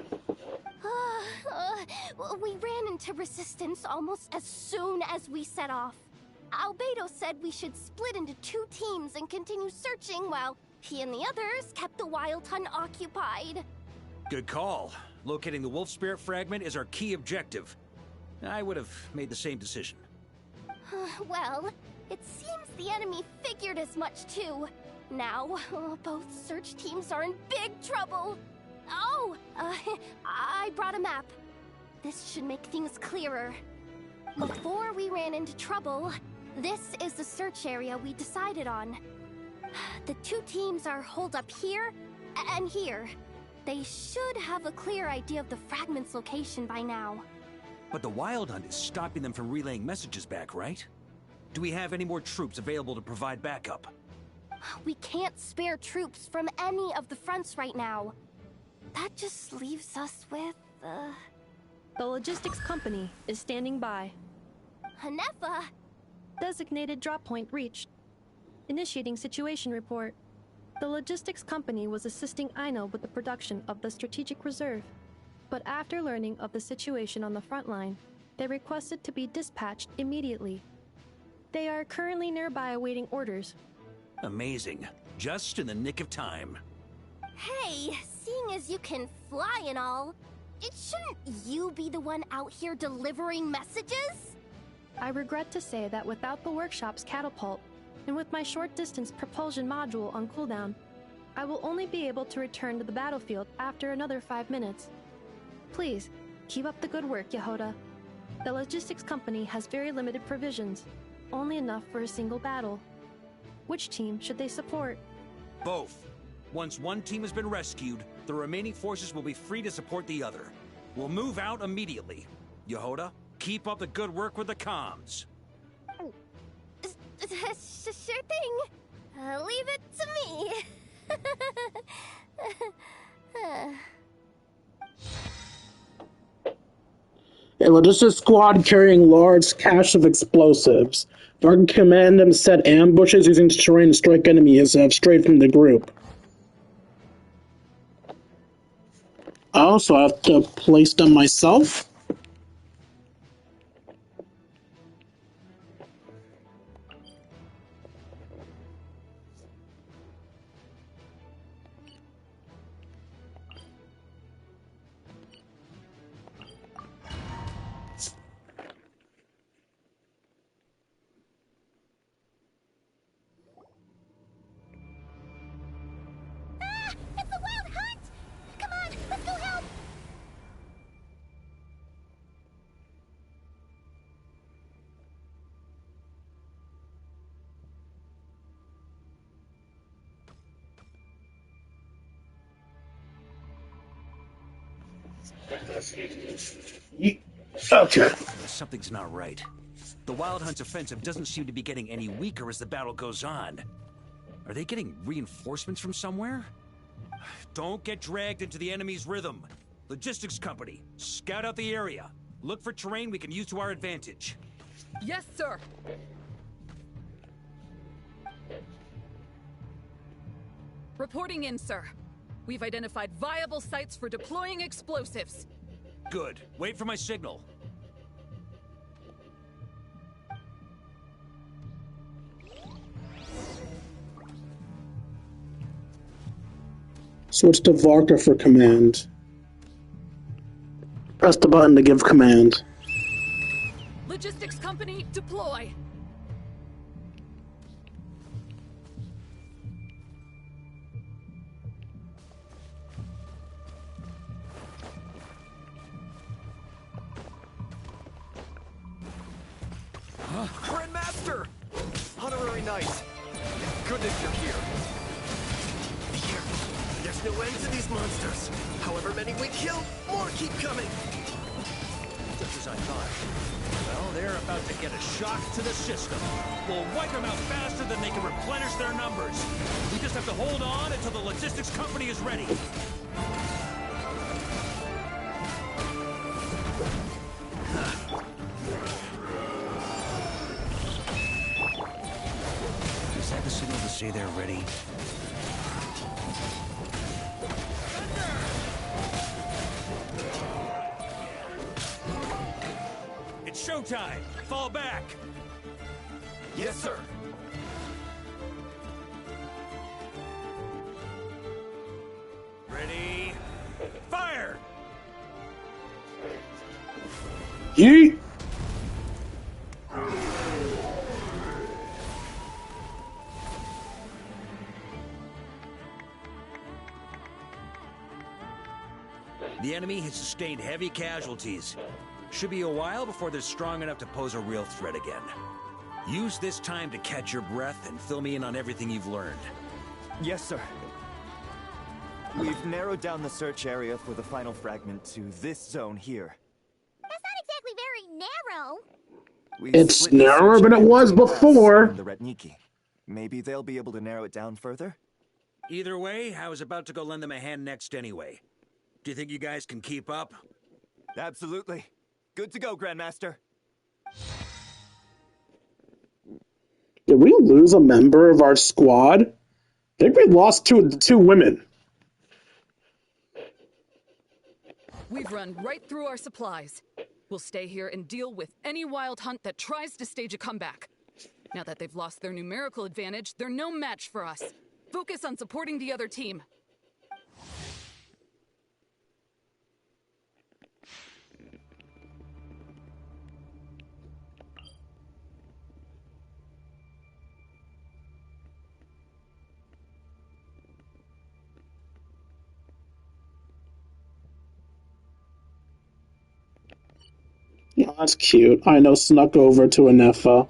We ran into resistance almost as soon as we set off. Albedo said we should split into 2 teams and continue searching while he and the others kept the Wild Hunt occupied. Good call. Locating the Wolf Spirit fragment is our key objective. I would have made the same decision. Well, it seems the enemy figured as much too. Now, both search teams are in big trouble. Oh, I brought a map. This should make things clearer. Before we ran into trouble, this is the search area we decided on. The 2 teams are holed up here and here. They should have a clear idea of the fragment's location by now. But the Wild Hunt is stopping them from relaying messages back, right? Do we have any more troops available to provide backup? We can't spare troops from any of the fronts right now. That just leaves us with, The logistics company is standing by. Hanefa! Designated drop point reached. Initiating situation report. The logistics company was assisting Aino with the production of the strategic reserve. But after learning of the situation on the front line, they requested to be dispatched immediately. They are currently nearby awaiting orders. Amazing. Just in the nick of time. Hey, seeing as you can fly and all, shouldn't you be the one out here delivering messages? I regret to say that without the workshop's catapult, and with my short-distance propulsion module on cooldown, I will only be able to return to the battlefield after another 5 minutes. Please, keep up the good work, Yehoda. The logistics company has very limited provisions, only enough for a single battle. Which team should they support? Both. Once one team has been rescued, the remaining forces will be free to support the other. We'll move out immediately. Yehoda, keep up the good work with the comms. Sure thing. Leave it to me. A logistics squad carrying large cache of explosives. Varka command them to set ambushes using the terrain to strike enemies that have strayed from the group. I also have to place them myself. It's the Wild Hunt! Come on, let's go help! Okay. Something's not right. The Wild Hunt's offensive doesn't seem to be getting any weaker as the battle goes on. Are they getting reinforcements from somewhere? Don't get dragged into the enemy's rhythm. Logistics company, scout out the area. Look for terrain we can use to our advantage. Yes, sir. Reporting in, sir. We've identified viable sites for deploying explosives. Good. Wait for my signal. Switch to Varka for command. Press the button to give command. Logistics company, deploy! Grandmaster! Honorary Knight! Thank goodness you're here. Be careful. There's no end to these monsters. However many we kill, more keep coming. Just as I thought. Well, they're about to get a shock to the system. We'll wipe them out faster than they can replenish their numbers. We just have to hold on until the logistics company is ready. Is that the signal to say they're ready? It's showtime! Fall back! Yes, sir. Ready? Fire! Yeet! The enemy has sustained heavy casualties. Should be a while before they're strong enough to pose a real threat again. Use this time to catch your breath and fill me in on everything you've learned. Yes, sir. We've narrowed down the search area for the final fragment to this zone here. That's not exactly very narrow. We've It's split the narrower search than it area was between us before. and the Retniki. Maybe they'll be able to narrow it down further? Either way, I was about to go lend them a hand next anyway. Do you think you guys can keep up? Absolutely. Good to go, Grandmaster. Did we lose a member of our squad? I think we lost two women. We've run right through our supplies. We'll stay here and deal with any wild hunt that tries to stage a comeback. Now that they've lost their numerical advantage, they're no match for us. Focus on supporting the other team. Oh, that's cute. I know snuck over to Anefa.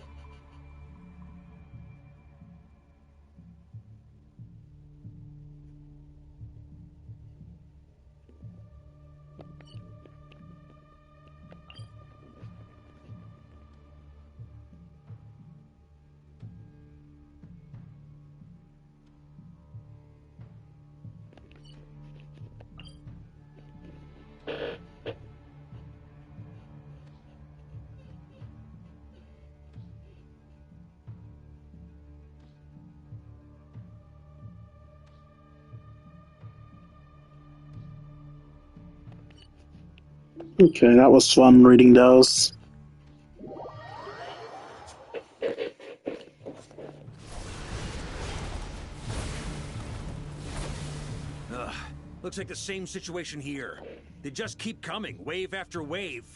Okay, that was fun reading those. Ugh, looks like the same situation here. They just keep coming, wave after wave.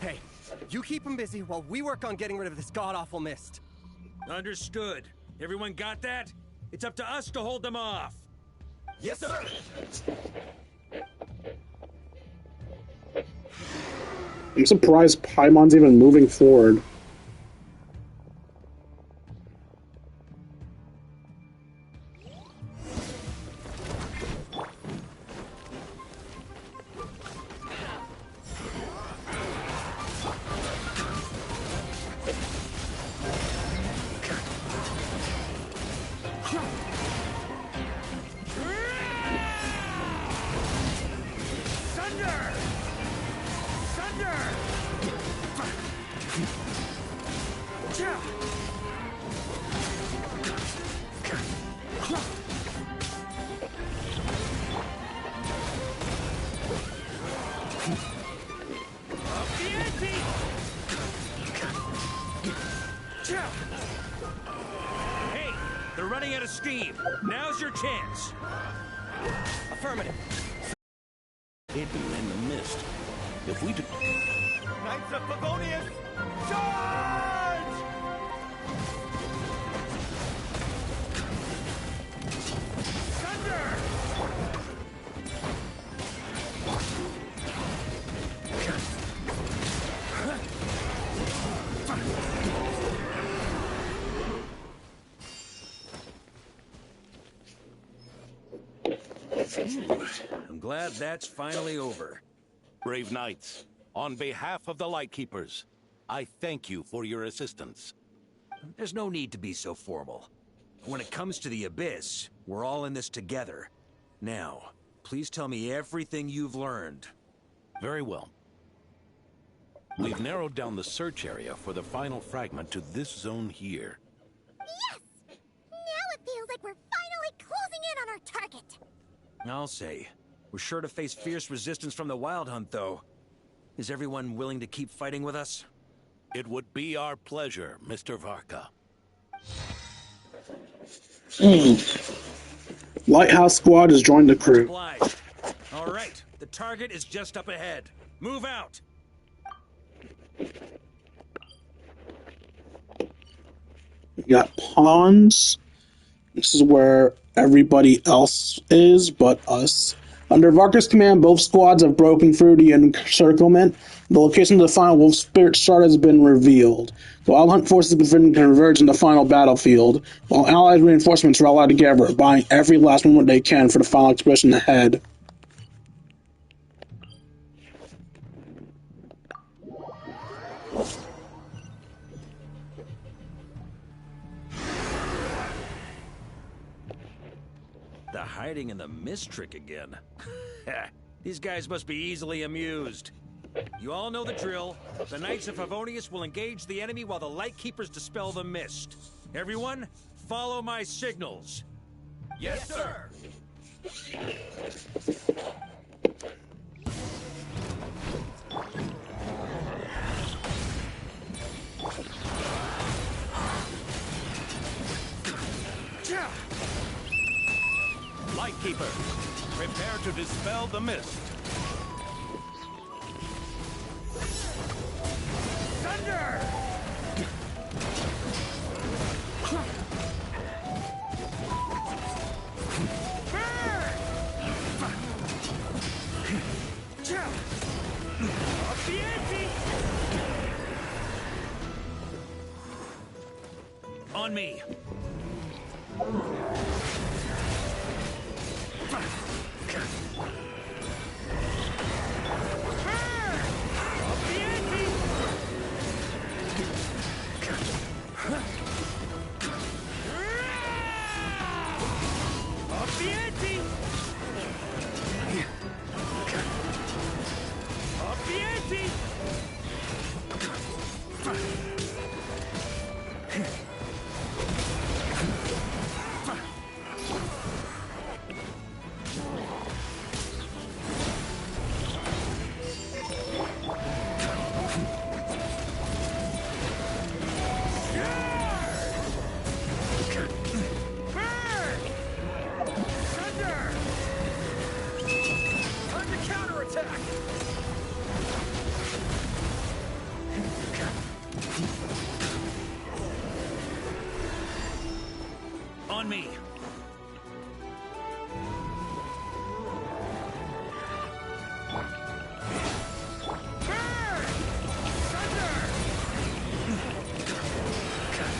Hey, you keep them busy while we work on getting rid of this god-awful mist. Understood. Everyone got that? It's up to us to hold them off. Yes, sir! I'm surprised Paimon's even moving forward. steam. Now's your chance. Affirmative. Hidden in the mist. If we do... Knights of Favonius, charge! Thunder! I'm glad that's finally over. Brave knights, on behalf of the Lightkeepers, I thank you for your assistance. There's no need to be so formal. When it comes to the Abyss, we're all in this together. Now, please tell me everything you've learned. Very well. We've narrowed down the search area for the final fragment to this zone here. Yes! Now it feels like we're finally closing in on our target. I'll say. We're sure to face fierce resistance from the Wild Hunt, though. Is everyone willing to keep fighting with us? It would be our pleasure, Mr. Varka. Lighthouse Squad has joined the crew. Obliged. All right, the target is just up ahead. Move out. We got pawns. This is where everybody else is but us. Under Varka's command, both squads have broken through the encirclement. The location of the final Wolf Spirit Shard has been revealed. The Wild Hunt forces have been converged in the final battlefield, while Allied reinforcements rally together, buying every last moment they can for the final expedition ahead. The hiding in the mist trick again. These guys must be easily amused. You all know the drill. The Knights of Favonius will engage the enemy while the Lightkeepers dispel the mist. Everyone, follow my signals. Yes, sir. Lightkeeper, prepare to dispel the mist. Thunder! On me. On me.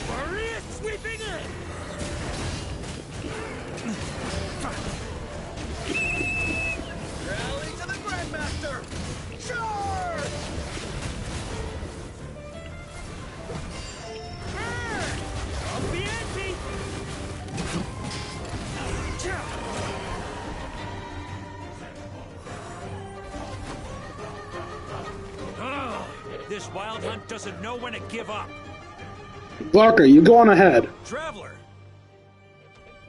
Maria sweeping in. Rally to the Grandmaster! Charge! Up the ante. This Wild Hunt doesn't know when to give up. Varka, you go on ahead. Traveler!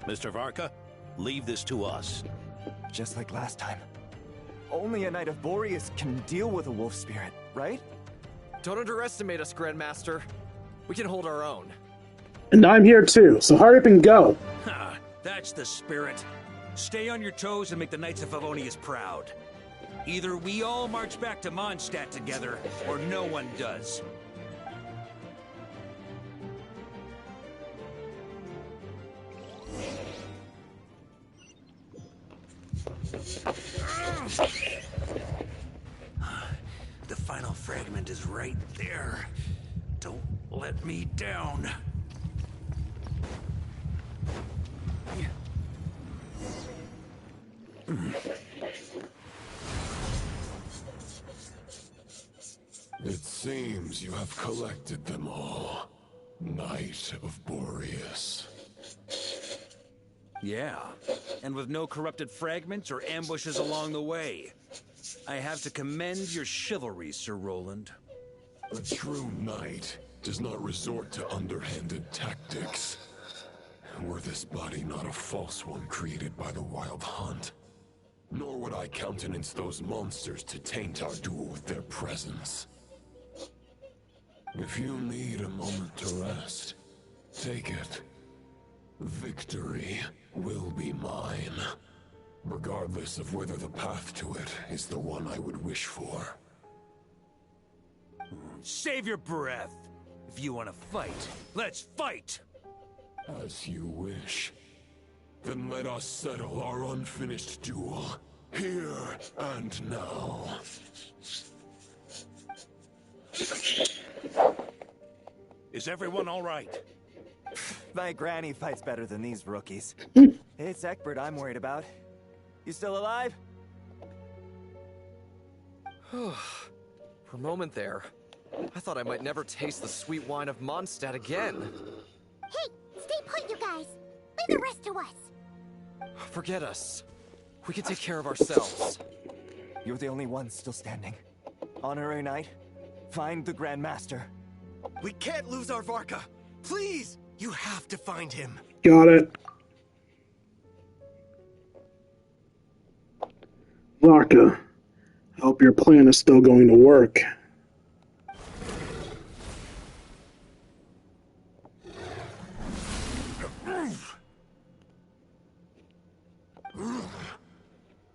Mr. Varka, leave this to us. Just like last time. Only a Knight of Boreas can deal with a wolf spirit, right? Don't underestimate us, Grandmaster. We can hold our own. And I'm here too, so hurry up and go. That's the spirit. Stay on your toes and make the Knights of Favonius proud. Either we all march back to Mondstadt together, or no one does. The final fragment is right there. Don't let me down. It seems you have collected them all, Knight of Boreas. Yeah, and with no corrupted fragments or ambushes along the way. I have to commend your chivalry, Sir Roland. A true knight does not resort to underhanded tactics. Were this body not a false one created by the Wild Hunt, nor would I countenance those monsters to taint our duel with their presence. If you need a moment to rest, take it. Victory will be mine, regardless of whether the path to it is the one I would wish for. Save your breath. If you want to fight, let's fight! As you wish. Then let us settle our unfinished duel, here and now. Is everyone all right? My granny fights better than these rookies. It's Egbert I'm worried about. You still alive? For a moment there, I thought I might never taste the sweet wine of Mondstadt again. Hey, stay put, you guys. Leave the rest to us. Forget us. We can take care of ourselves. You're the only one still standing. Honorary Knight, find the Grand Master. We can't lose our Varka. Please, you have to find him. Got it. Varka, I hope your plan is still going to work.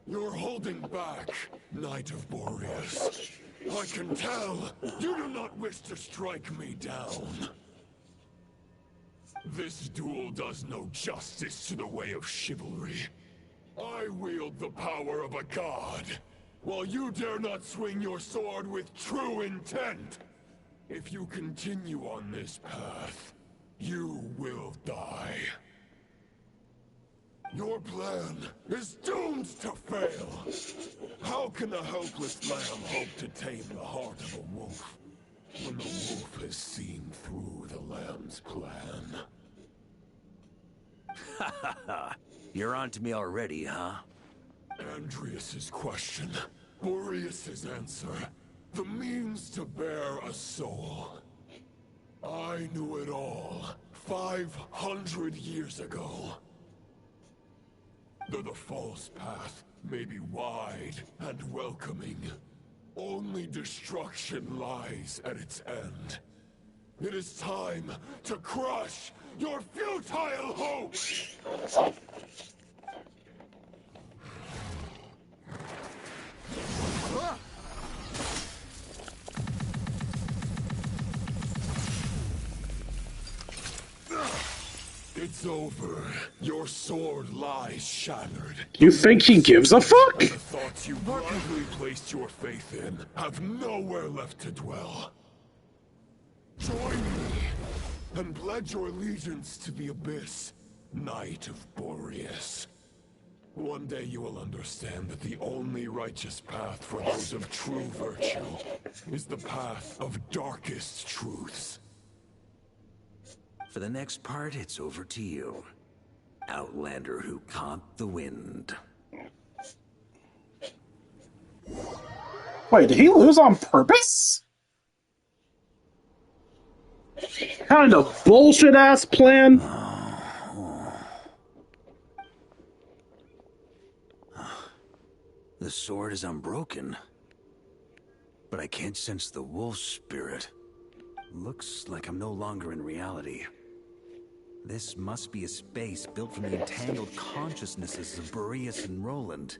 You're holding back, Knight of Boreas. I can tell you do not wish to strike me down. This duel does no justice to the way of chivalry. I wield the power of a god, while you dare not swing your sword with true intent. If you continue on this path, you will die. Your plan is doomed to fail. How can a helpless lamb hope to tame the heart of a wolf, when the wolf has seen through the lamb's plan? Ha ha ha! You're on to me already, huh? Andreas's question, Boreas's answer, the means to bear a soul. I knew it all 500 years ago. Though the false path may be wide and welcoming, only destruction lies at its end. It is time to crush your futile hopes! It's over. Your sword lies shattered. You think he gives a fuck? And the thoughts you blindly placed your faith in have nowhere left to dwell. Join me, and pledge your allegiance to the Abyss, Knight of Boreas. One day you will understand that the only righteous path for those of true virtue is the path of darkest truths. For the next part, it's over to you. Outlander who caught the wind. Wait, did he lose on purpose? Kind of bullshit ass plan. The sword is unbroken, but I can't sense the wolf spirit. Looks like I'm no longer in reality. This must be a space built from the entangled consciousnesses of Boreas and Roland.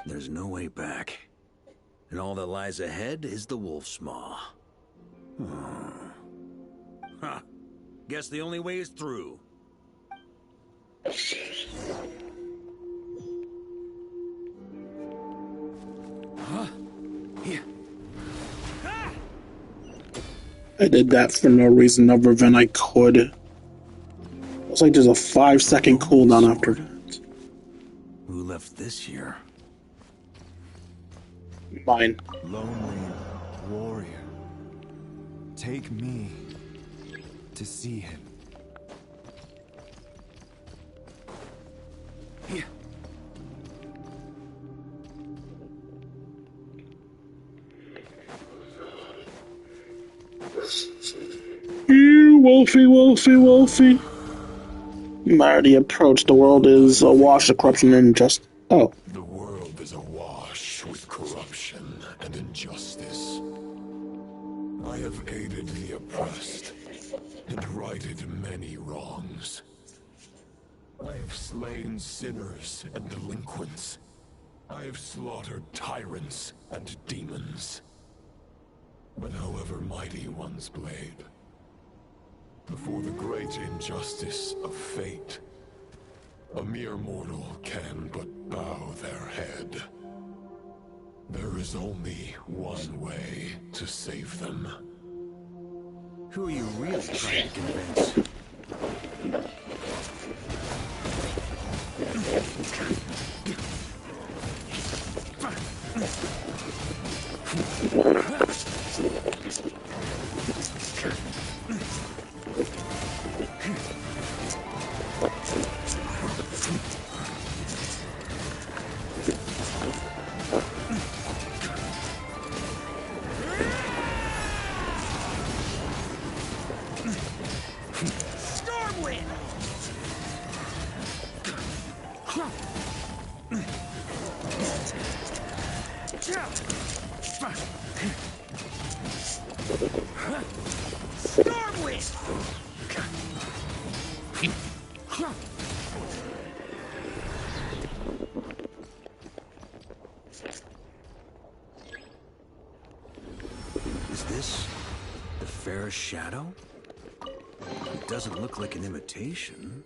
There's no way back. And all that lies ahead is the Wolf's Maw. Huh. Guess the only way is through. Huh? Here. I did that for no reason other than I could. It's like there's a 5-second cooldown after that. Who left this here? Mine. Lonely warrior. Take me to see him. Here. You Wolfie, Wolfie, Wolfie. Mighty approach. The world is awash with corruption and injustice. Oh. The world is awash with corruption and injustice. I have aided the oppressed and righted many wrongs. I have slain sinners and delinquents. I have slaughtered tyrants and demons. But however mighty one's blade, before the great injustice of fate, a mere mortal can but bow their head. There is only one way to save them. Who are you really trying to convince? Is this the fairest shadow? It doesn't look like an imitation.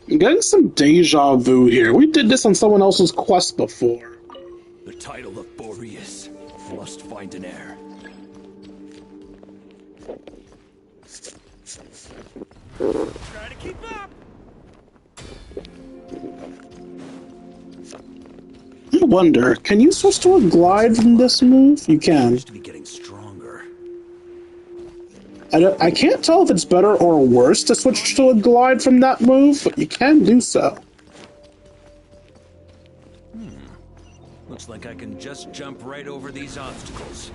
I'm getting some deja vu here. We did this on someone else's quest before. The title of Boreas must find an heir. Try to keep up. I wonder, can you switch to a glide from this move? You can. To be getting stronger. I can't tell if it's better or worse to switch to a glide from that move, but you can do so. Looks like I can just jump right over these obstacles.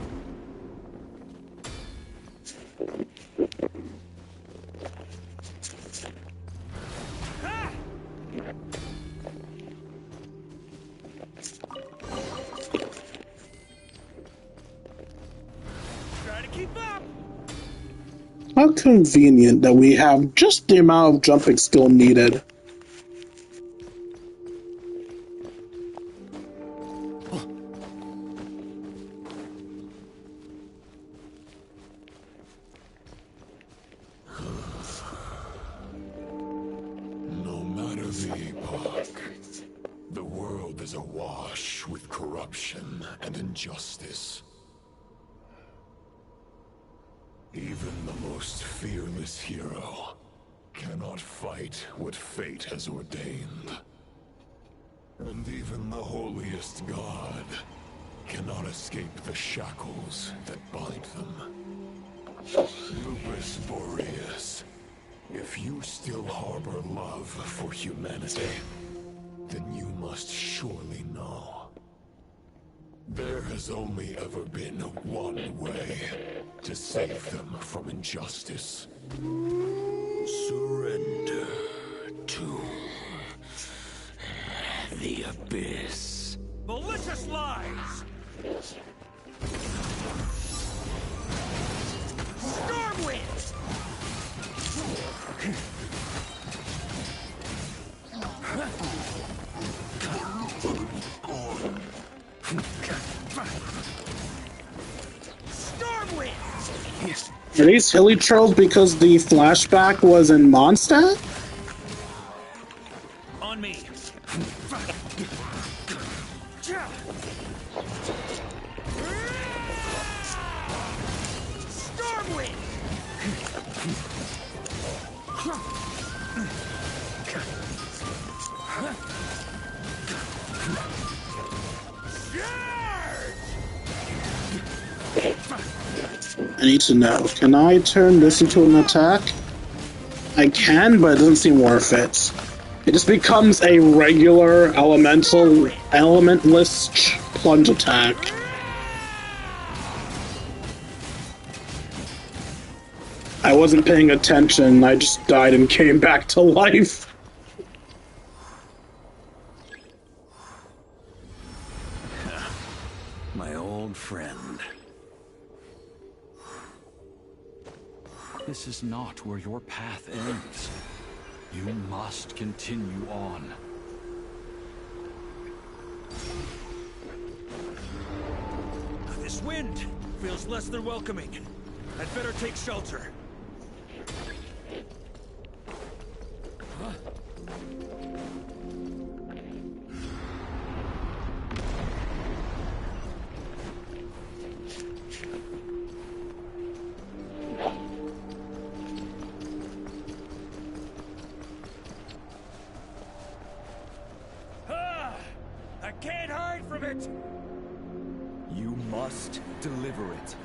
Try to keep up. How convenient that we have just the amount of jumping skill needed. No matter the epoch, the world is awash with corruption and injustice. Even the most fearless hero cannot fight what fate has ordained. And even the holiest god cannot escape the shackles that bind them. Lupus Boreas, if you still harbor love for humanity, then you must surely know. There has only ever been one way to save them from injustice. Surrender to the abyss. Malicious lies. Are these hilly trolls because the flashback was in Mondstadt? On me. Stormwind. I need to know, can I turn this into an attack? I can, but it doesn't seem worth it. It just becomes a regular elementless plunge attack. I wasn't paying attention, I just died and came back to life. My old friend. This is not where your path ends. You must continue on. This wind feels less than welcoming. I'd better take shelter. I can't hide from it! You must deliver it.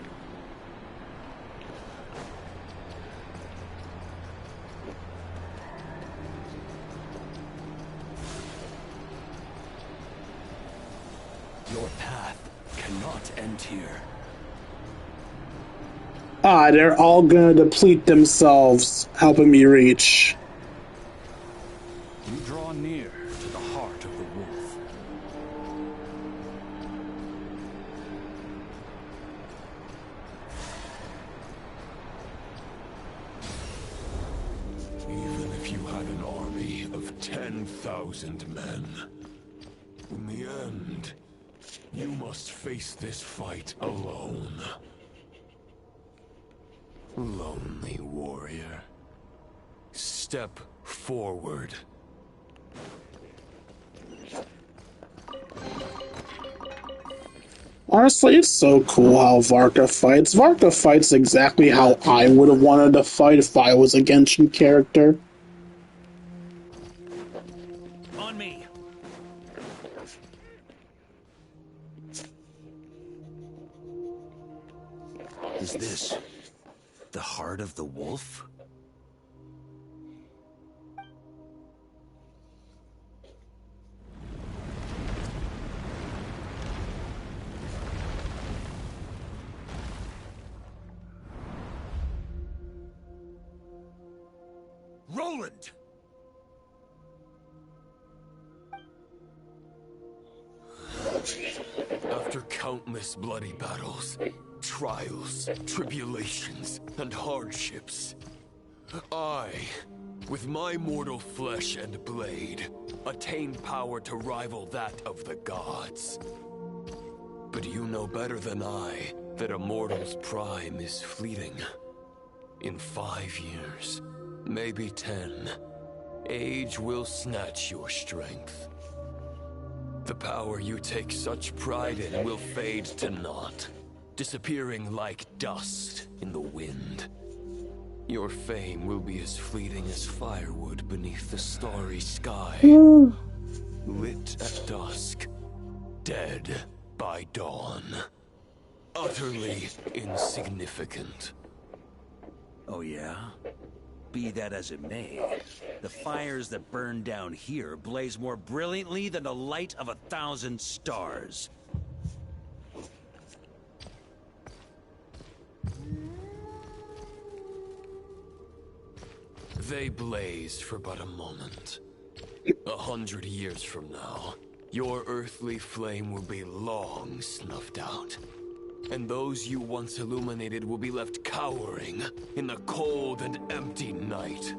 Your path cannot end here. Ah, they're all gonna deplete themselves, helping me reach. You draw near to the heart of the wolf. Even if you had an army of 10,000 men, in the end, you must face this fight alone. Lonely warrior. Step forward. Honestly, it's so cool how Varka fights. Varka fights exactly how I would have wanted to fight if I was a Genshin character. On me. Is this the heart of the wolf? Roland! After countless bloody battles, trials, tribulations, and hardships, I, with my mortal flesh and blade, attained power to rival that of the gods. But you know better than I that a mortal's prime is fleeting. In 5 years, maybe 10, age will snatch your strength. The power you take such pride in will fade to naught, disappearing like dust in the wind. Your fame will be as fleeting as firewood beneath the starry sky. Lit at dusk, dead by dawn. Utterly insignificant. Oh yeah? Be that as it may, the fires that burn down here blaze more brilliantly than the light of 1,000 stars. They blaze for but a moment. 100 years from now, your earthly flame will be long snuffed out. And those you once illuminated will be left cowering in the cold and empty night.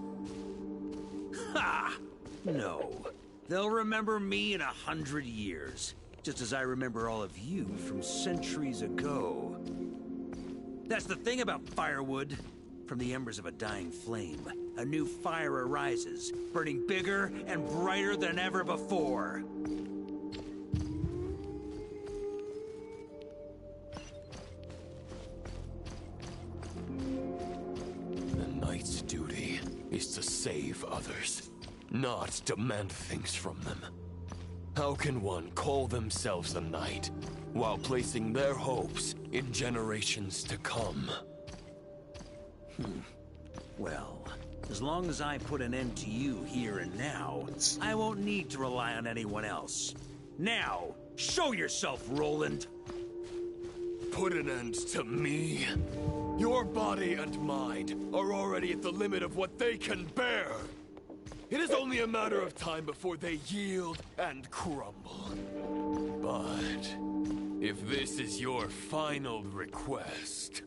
Ha! No. They'll remember me in 100 years, just as I remember all of you from centuries ago. That's the thing about firewood. From the embers of a dying flame, a new fire arises, burning bigger and brighter than ever before. The knight's duty is to save others, not demand things from them. How can one call themselves a knight while placing their hopes in generations to come? Well, as long as I put an end to you here and now, I won't need to rely on anyone else. Now, show yourself, Roland! Put an end to me? Your body and mind are already at the limit of what they can bear. It is only a matter of time before they yield and crumble. But if this is your final request...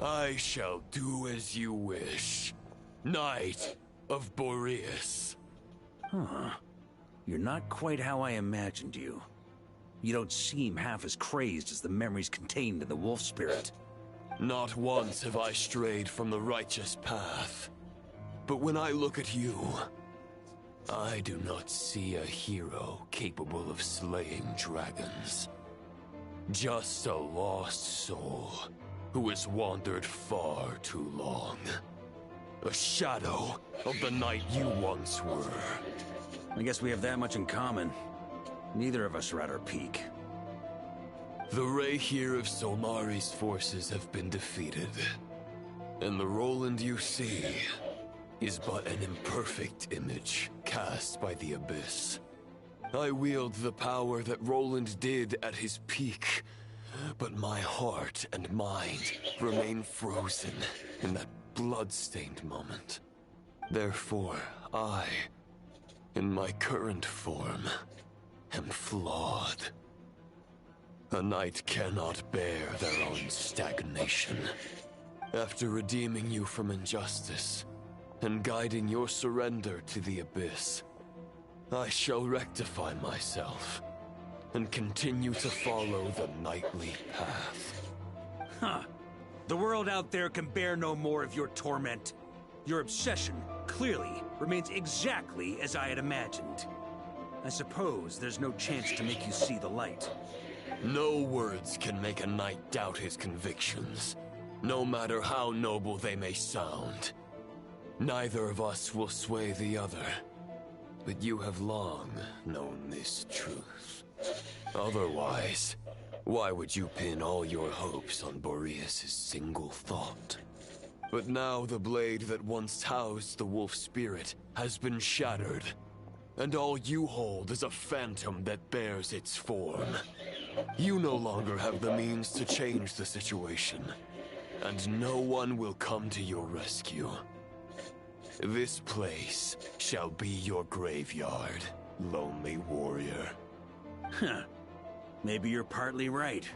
I shall do as you wish, Knight of Boreas. Huh. You're not quite how I imagined you. You don't seem half as crazed as the memories contained in the wolf spirit. Not once have I strayed from the righteous path. But when I look at you, I do not see a hero capable of slaying dragons. Just a lost soul who has wandered far too long. A shadow of the knight you once were. I guess we have that much in common. Neither of us are at our peak. The Rayhir of Solmari's forces have been defeated. And the Roland you see is but an imperfect image cast by the Abyss. I wield the power that Roland did at his peak, but my heart and mind remain frozen in that blood-stained moment. Therefore, I, in my current form, am flawed. A knight cannot bear their own stagnation. After redeeming you from injustice, and guiding your surrender to the Abyss, I shall rectify myself, and continue to follow the knightly path. Huh. The world out there can bear no more of your torment. Your obsession, clearly, remains exactly as I had imagined. I suppose there's no chance to make you see the light. No words can make a knight doubt his convictions, no matter how noble they may sound. Neither of us will sway the other, but you have long known this truth. Otherwise, why would you pin all your hopes on Boreas' single thought? But now the blade that once housed the wolf spirit has been shattered, and all you hold is a phantom that bears its form. You no longer have the means to change the situation, and no one will come to your rescue. This place shall be your graveyard, lonely warrior. Huh. Maybe you're partly right.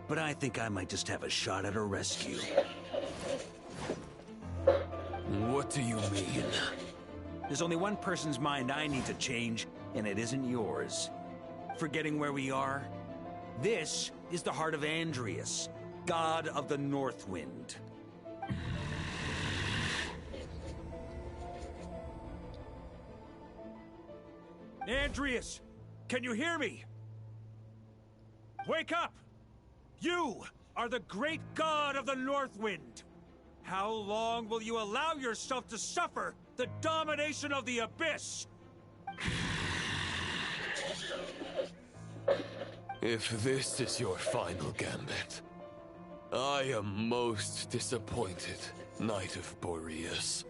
But I think I might just have a shot at a rescue. What do you mean? There's only one person's mind I need to change, and it isn't yours. Forgetting where we are? This is the heart of Andrias, god of the North Wind. Andrias! Can you hear me? Wake up! You are the great god of the North Wind! How long will you allow yourself to suffer the domination of the Abyss? If this is your final gambit, I am most disappointed, Knight of Boreas.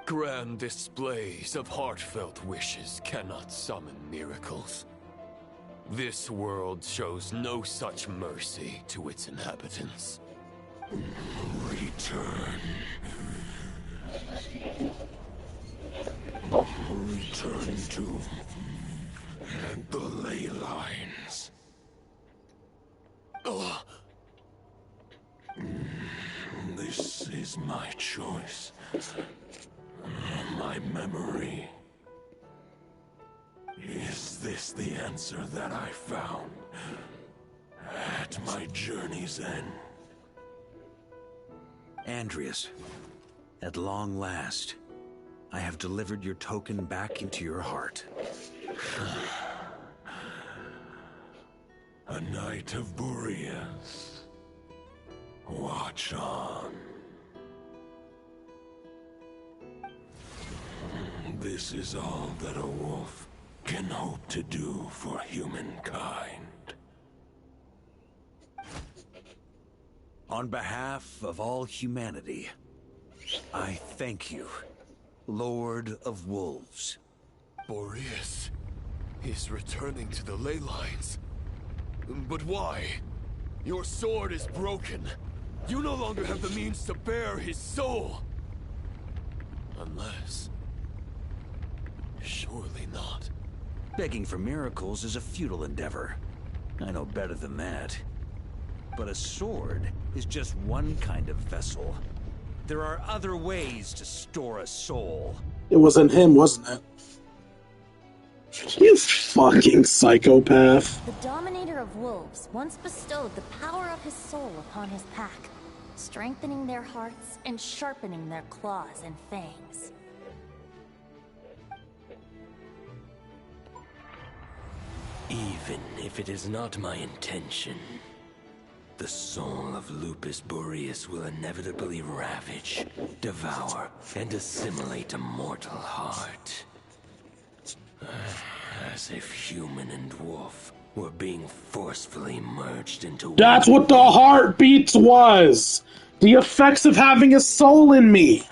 Grand displays of heartfelt wishes cannot summon miracles. This world shows no such mercy to its inhabitants. Return. Return to the ley lines. This is my choice. My memory. Is this the answer that I found at my journey's end? Andreas, at long last, I have delivered your token back into your heart. A Knight of Boreas. Watch on. This is all that a wolf can hope to do for humankind. On behalf of all humanity, I thank you, Lord of Wolves. Boreas is returning to the ley lines. But why? Your sword is broken. You no longer have the means to bear his soul. Unless... surely not. Begging for miracles is a futile endeavor. I know better than that. But a sword is just one kind of vessel. There are other ways to store a soul. It wasn't him, wasn't it? You fucking psychopath. The Dominator of Wolves once bestowed the power of his soul upon his pack, strengthening their hearts and sharpening their claws and fangs. Even if it is not my intention, the soul of Lupus Boreas will inevitably ravage, devour, and assimilate a mortal heart. As if human and wolf were being forcefully merged into one. That's what the heartbeats was! The effects of having a soul in me!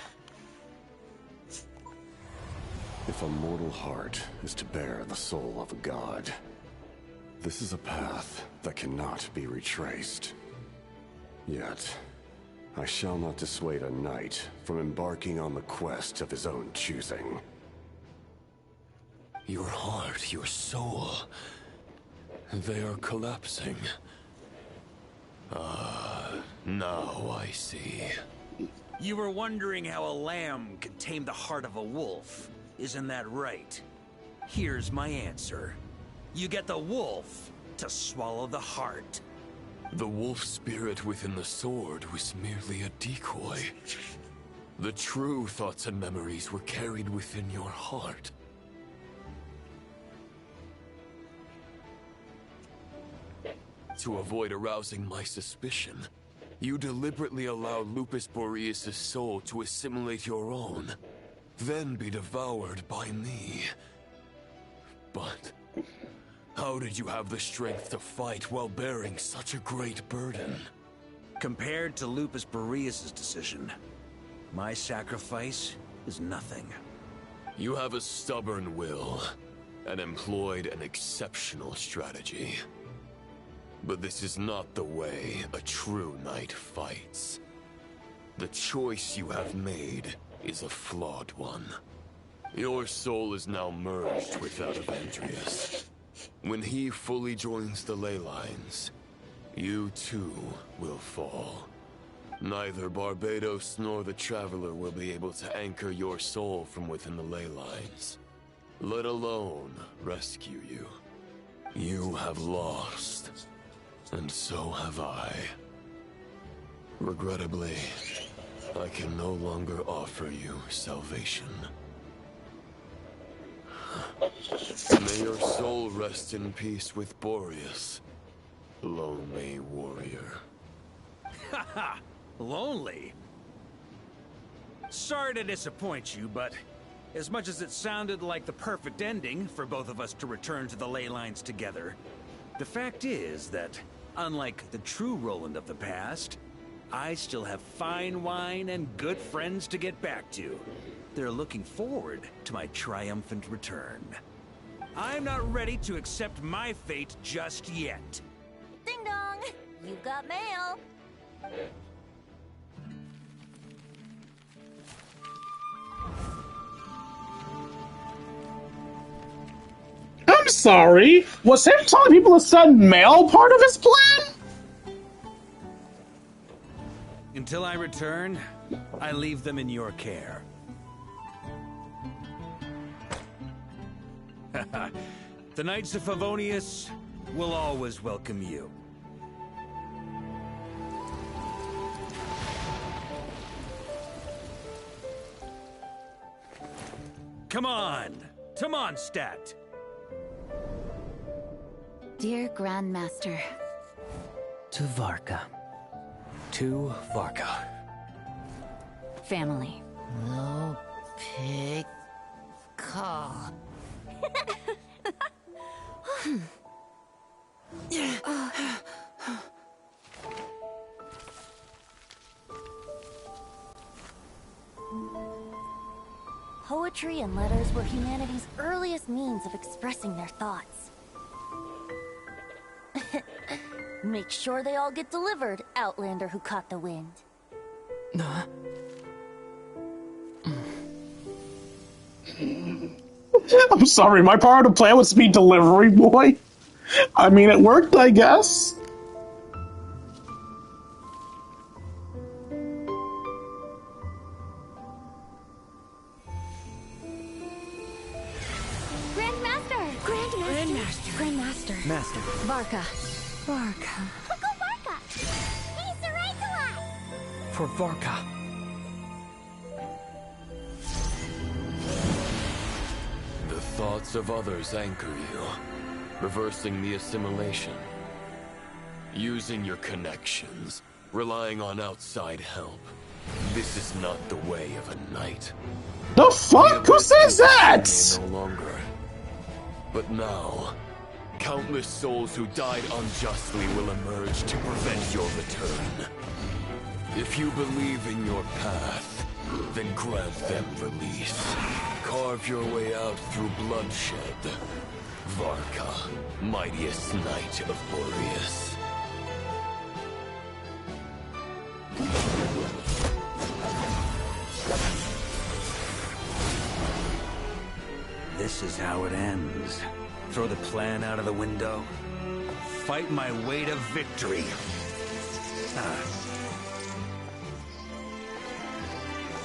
If a mortal heart is to bear the soul of a god, this is a path that cannot be retraced. Yet, I shall not dissuade a knight from embarking on the quest of his own choosing. Your heart, your soul... they are collapsing. Now I see. You were wondering how a lamb could tame the heart of a wolf. Isn't that right? Here's my answer. You get the wolf to swallow the heart. The wolf spirit within the sword was merely a decoy. The true thoughts and memories were carried within your heart. To avoid arousing my suspicion, you deliberately allowed Lupus Boreas' soul to assimilate your own, then be devoured by me. But how did you have the strength to fight while bearing such a great burden? Compared to Lupus Boreas' decision, my sacrifice is nothing. You have a stubborn will, and employed an exceptional strategy. But this is not the way a true knight fights. The choice you have made is a flawed one. Your soul is now merged with that of Andreas. When he fully joins the ley lines, you too will fall. Neither Barbados nor the Traveler will be able to anchor your soul from within the ley lines, let alone rescue you. You have lost. And so have I. Regrettably, I can no longer offer you salvation. May your soul rest in peace with Boreas, lonely warrior. Haha! Lonely? Sorry to disappoint you, but as much as it sounded like the perfect ending for both of us to return to the ley lines together, the fact is that, unlike the true Roland of the past, I still have fine wine and good friends to get back to. They're looking forward to my triumphant return. I'm not ready to accept my fate just yet. Ding dong! You've got mail! I'm sorry. Was him telling people to send mail part of his plan? Until I return, I leave them in your care. The Knights of Favonius will always welcome you. Come on! To Mondstadt! Dear Grandmaster. To Varka. To Varka. Family. No pig call. Poetry and letters were humanity's earliest means of expressing their thoughts. Make sure they all get delivered, Outlander who caught the wind. I'm sorry, my part of the plan was to be delivery boy. I mean, it worked, I guess. Grandmaster. Master. Varka. Uncle Varka! He's the right to us! For Varka. The thoughts of others anchor you, reversing the assimilation. Using your connections, relying on outside help. This is not the way of a knight. The fuck? Who says that? No longer. But now, countless souls who died unjustly will emerge to prevent your return. If you believe in your path, then grant them release. Carve your way out through bloodshed. Varka, mightiest knight of Boreas. This is how it ends. Throw the plan out of the window. Fight my way to victory.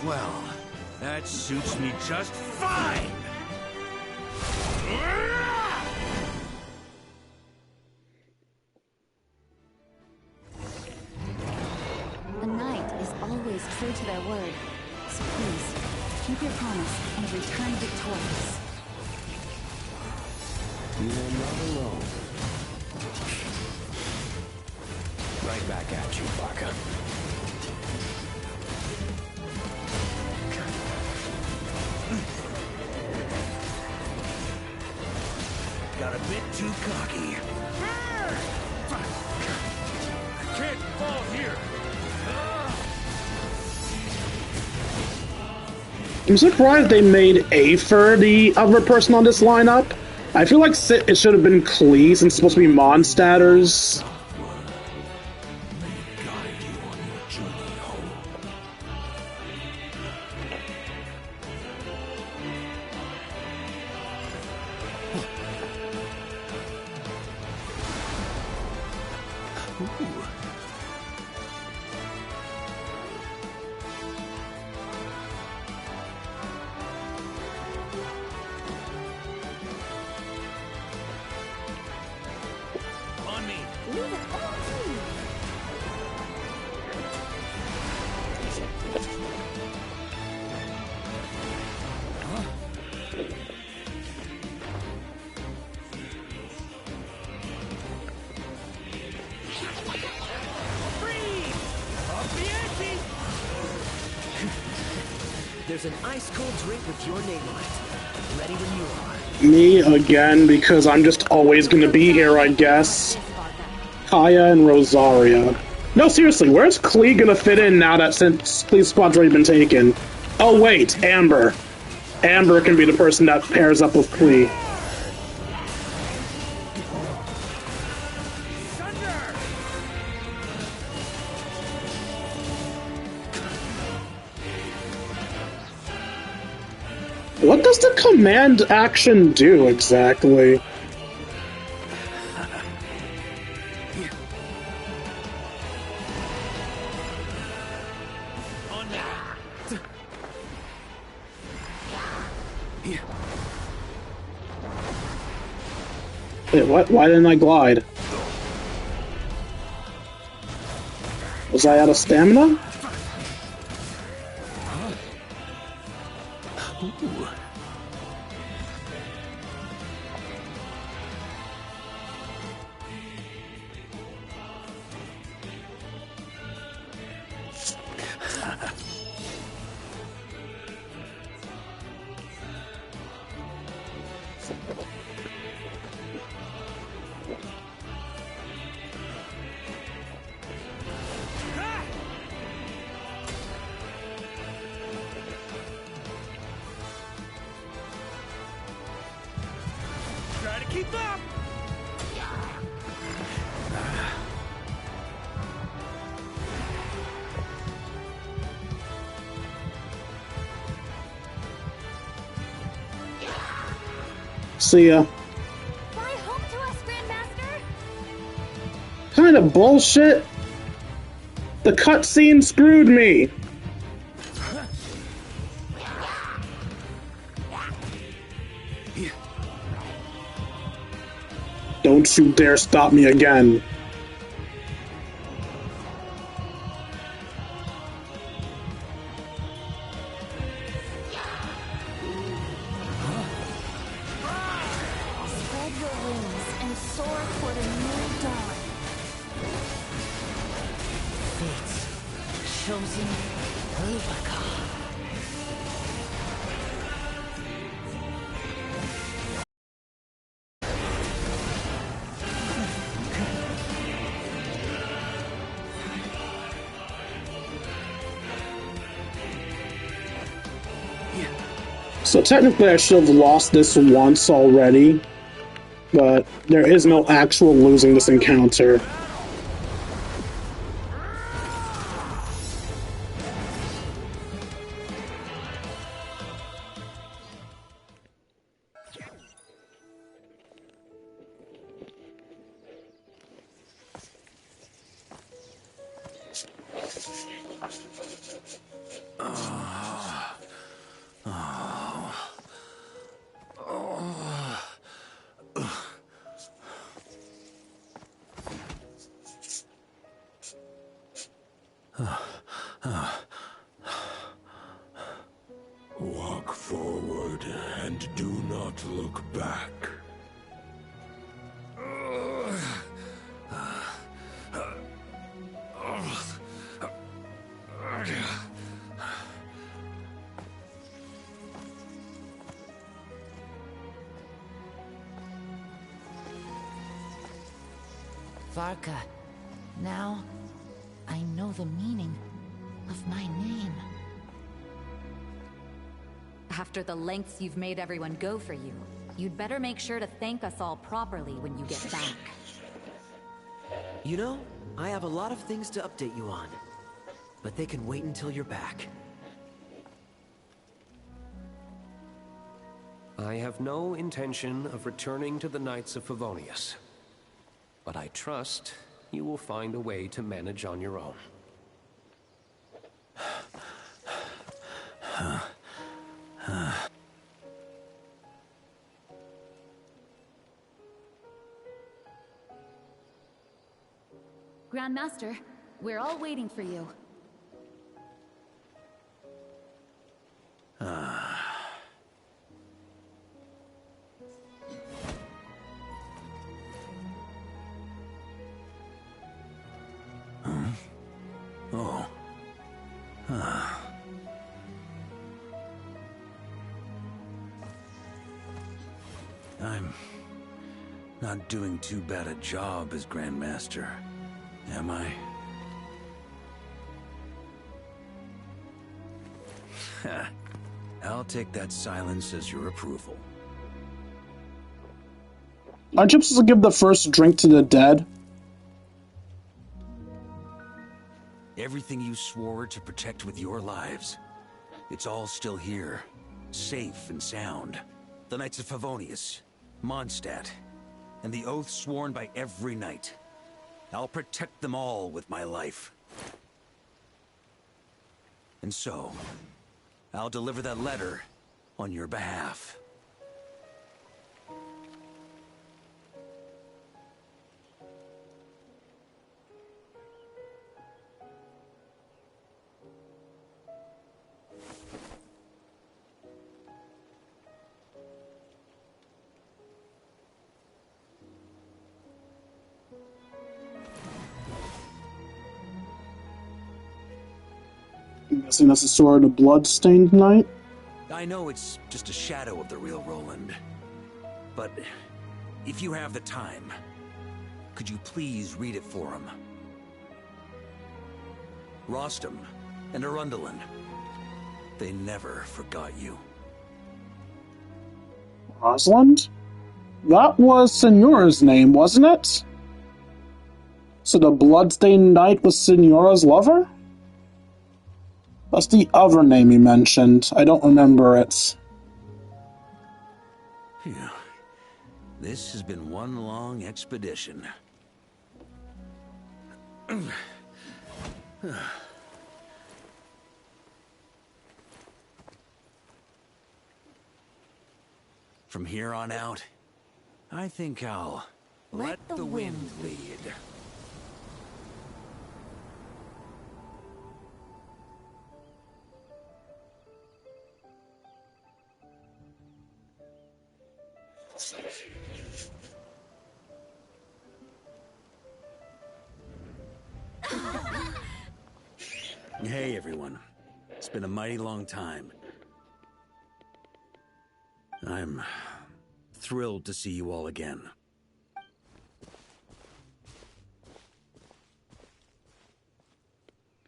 Well, that suits me just fine! A knight is always true to their word. So please, keep your promise and return victorious. You are not alone. Right back at you, Varka. Got a bit too cocky. I can't fall here. I'm surprised they made Aether the other person on this lineup. I feel like it should have been Klee, since it's supposed to be Mondstadters. There's an ice-cold drink with your name on it. Ready when you are. Me again, because I'm just always gonna be here, I guess. Kaya and Rosaria. No, seriously, where's Klee gonna fit in now that since Klee's spot's already been taken? Oh wait, Amber. Amber can be the person that pairs up with Klee. What does the command action do exactly? Wait, what? Why didn't I glide? Was I out of stamina? Ooh. Try to keep up! See ya. Fly home to us, Grandmaster! Kind of bullshit. The cutscene screwed me. Don't you dare stop me again. Spread your wings and soar toward a new dawn. Fate's chosen Varka. So technically I should have lost this once already, but there is no actual losing this encounter. Walk forward and do not look back. Varka, now I know the meaning of my name. After the lengths you've made everyone go for you, you'd better make sure to thank us all properly when you get back. You know, I have a lot of things to update you on, but they can wait until you're back. I have no intention of returning to the Knights of Favonius, but I trust you will find a way to manage on your own. Grandmaster, we're all waiting for you. Oh. I'm not doing too bad a job as Grandmaster, am I? I'll take that silence as your approval. Aren't you supposed to give the first drink to the dead? Everything you swore to protect with your lives, it's all still here, safe and sound. The Knights of Favonius, Mondstadt, and the oath sworn by every knight. I'll protect them all with my life. And so, I'll deliver that letter on your behalf. I'm guessing that's the sword of Bloodstained Knight. I know it's just a shadow of the real Roland, but if you have the time, could you please read it for him? Rostam and Arundelen, they never forgot you. Rosalind? That was Signora's name, wasn't it? So the Bloodstained Knight was Signora's lover? That's the other name you mentioned. I don't remember it. Phew. This has been one long expedition. From here on out, I think I'll let the wind lead. Hey everyone, it's been a mighty long time. I'm thrilled to see you all again.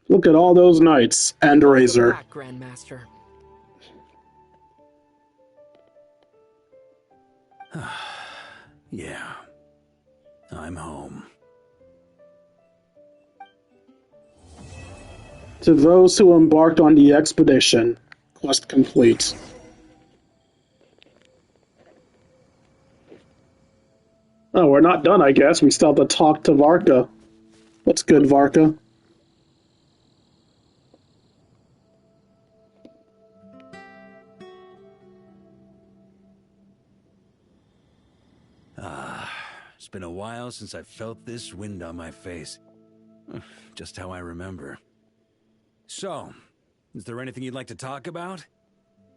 Look at all those knights and Razor. Back, Grandmaster. Yeah, I'm home. To those who embarked on the expedition, quest complete. Oh, we're not done, I guess. We still have to talk to Varka. What's good, Varka? It's been a while since I felt this wind on my face. Just how I remember. So, is there anything you'd like to talk about?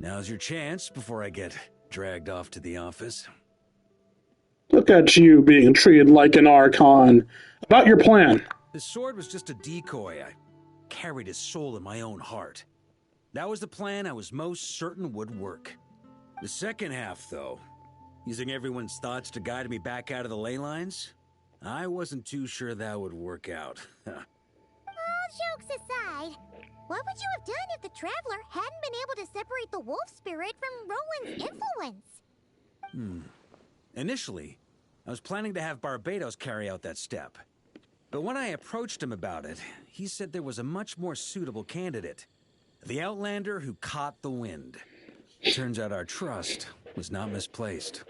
Now's your chance before I get dragged off to the office. Look at you being treated like an Archon. About your plan. The sword was just a decoy. I carried his soul in my own heart. That was the plan I was most certain would work. The second half, though, using everyone's thoughts to guide me back out of the ley lines, I wasn't too sure that would work out. All jokes aside, what would you have done if the Traveler hadn't been able to separate the wolf spirit from Roland's influence? Initially, I was planning to have Barbados carry out that step. But when I approached him about it, he said there was a much more suitable candidate. The Outlander who caught the wind. Turns out our trust was not misplaced.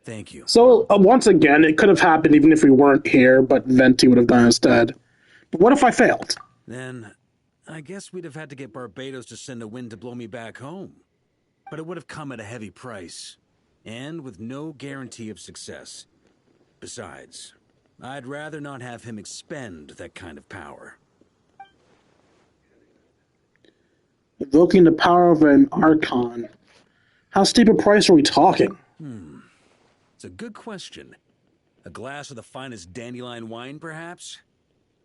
Thank you. So, once again, it could have happened even if we weren't here, but Venti would have done instead. But what if I failed? Then, I guess we'd have had to get Barbados to send a wind to blow me back home. But it would have come at a heavy price, and with no guarantee of success. Besides, I'd rather not have him expend that kind of power. Evoking the power of an Archon. How steep a price are we talking? It's a good question. A glass of the finest dandelion wine, perhaps?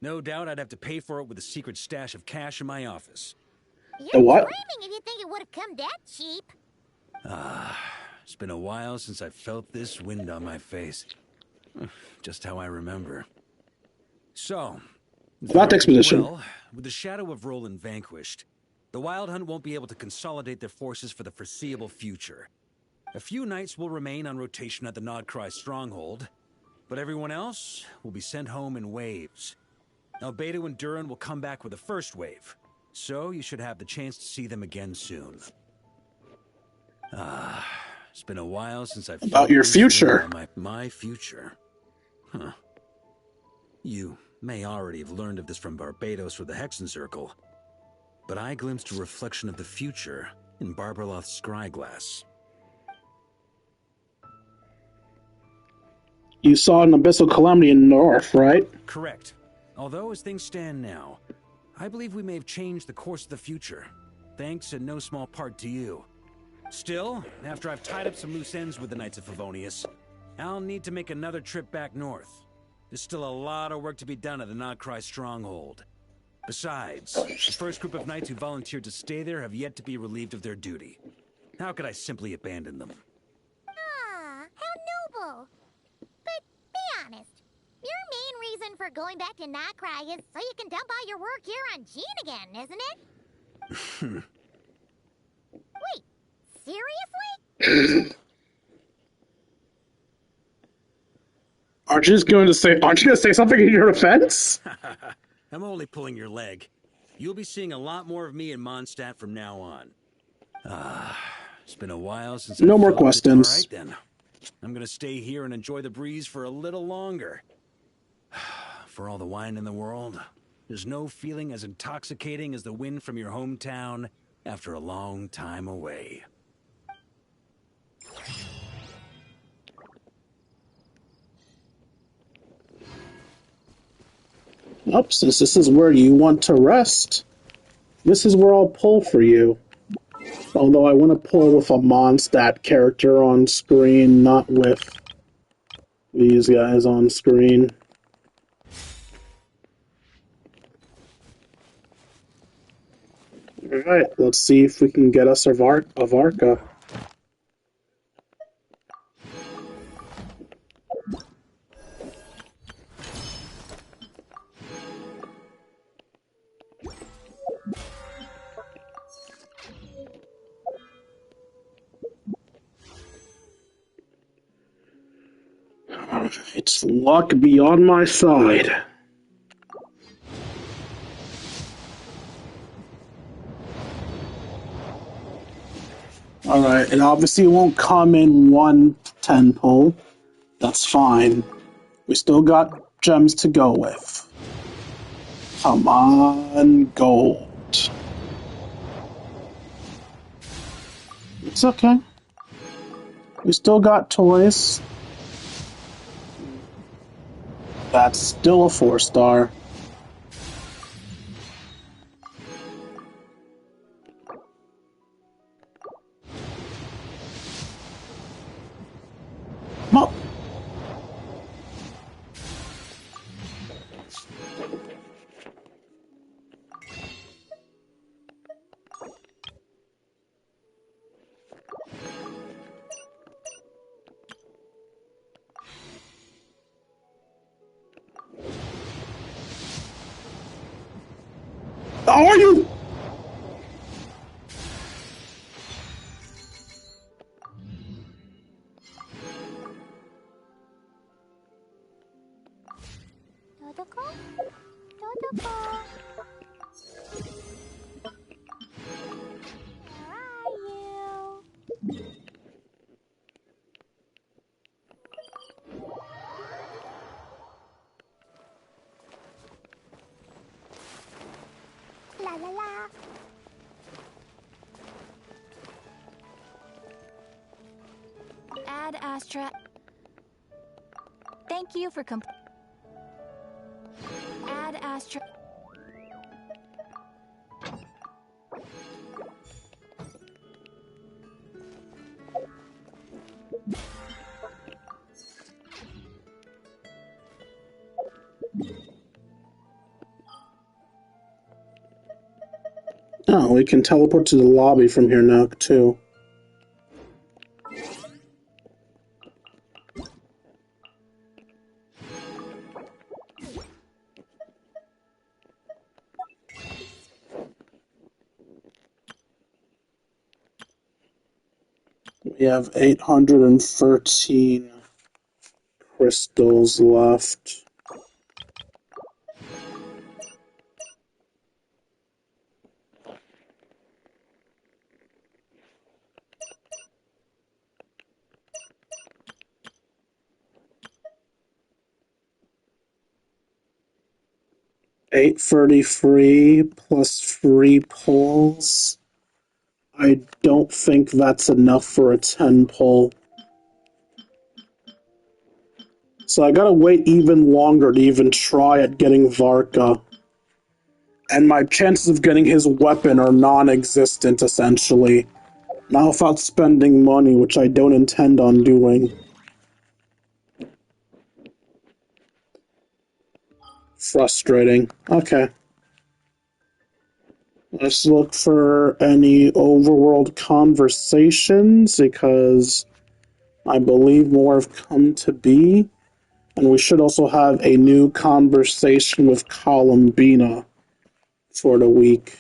No doubt I'd have to pay for it with a secret stash of cash in my office. You're what? dreaming if you think it would have come that cheap. It's been a while since I felt this wind on my face. Just how I remember. So, That expedition. well, with the shadow of Roland vanquished, the Wild Hunt won't be able to consolidate their forces for the foreseeable future. A few knights will remain on rotation at the Nodcry stronghold, but everyone else will be sent home in waves. Albedo and Durin will come back with the first wave, so you should have the chance to see them again soon. It's been a while since I've About your future. My future. Huh. You may already have learned of this from Barbados or the Hexen Circle, but I glimpsed a reflection of the future in Barbarloth's scryglass. You saw an abyssal calamity in the north, right? Correct. Although, as things stand now, I believe we may have changed the course of the future, thanks in no small part to you. Still, after I've tied up some loose ends with the Knights of Favonius, I'll need to make another trip back north. There's still a lot of work to be done at the Nodcry stronghold. Besides, the first group of knights who volunteered to stay there have yet to be relieved of their duty. How could I simply abandon them? Ah, how noble. But be honest, your main reason for going back to Notcry is so you can dump all your work here on Jean again, isn't it? Wait, seriously? Aren't you going to say something in your defense? I'm only pulling your leg. You'll be seeing a lot more of me in Mondstadt from now on. It's been a while since No I more felt questions. All right, then. I'm gonna stay here and enjoy the breeze for a little longer. For all the wine in the world, there's no feeling as intoxicating as the wind from your hometown after a long time away. Nope, since this is where you want to rest, this is where I'll pull for you. Although I want to pull with a Mondstadt character on screen, not with these guys on screen. Alright, let's see if we can get us a Varka. It's luck be on my side. Alright, it obviously won't come in one 10 pull. That's fine. We still got gems to go with. Come on, gold. It's okay. We still got toys. That's still a 4-star. Well, how are you? Dodoko? Dodoko? Where are you? La la la. Add Astra. Thank you for Add Astra. Oh, we can teleport to the lobby from here now, too. We have 813 crystals left. $833 plus free pulls. I don't think that's enough for a 10 pull. So I gotta wait even longer to even try at getting Varka. And my chances of getting his weapon are non-existent, essentially. Not without spending money, which I don't intend on doing. Frustrating. Okay. Let's look for any overworld conversations, because I believe more have come to be. And we should also have a new conversation with Columbina for the week.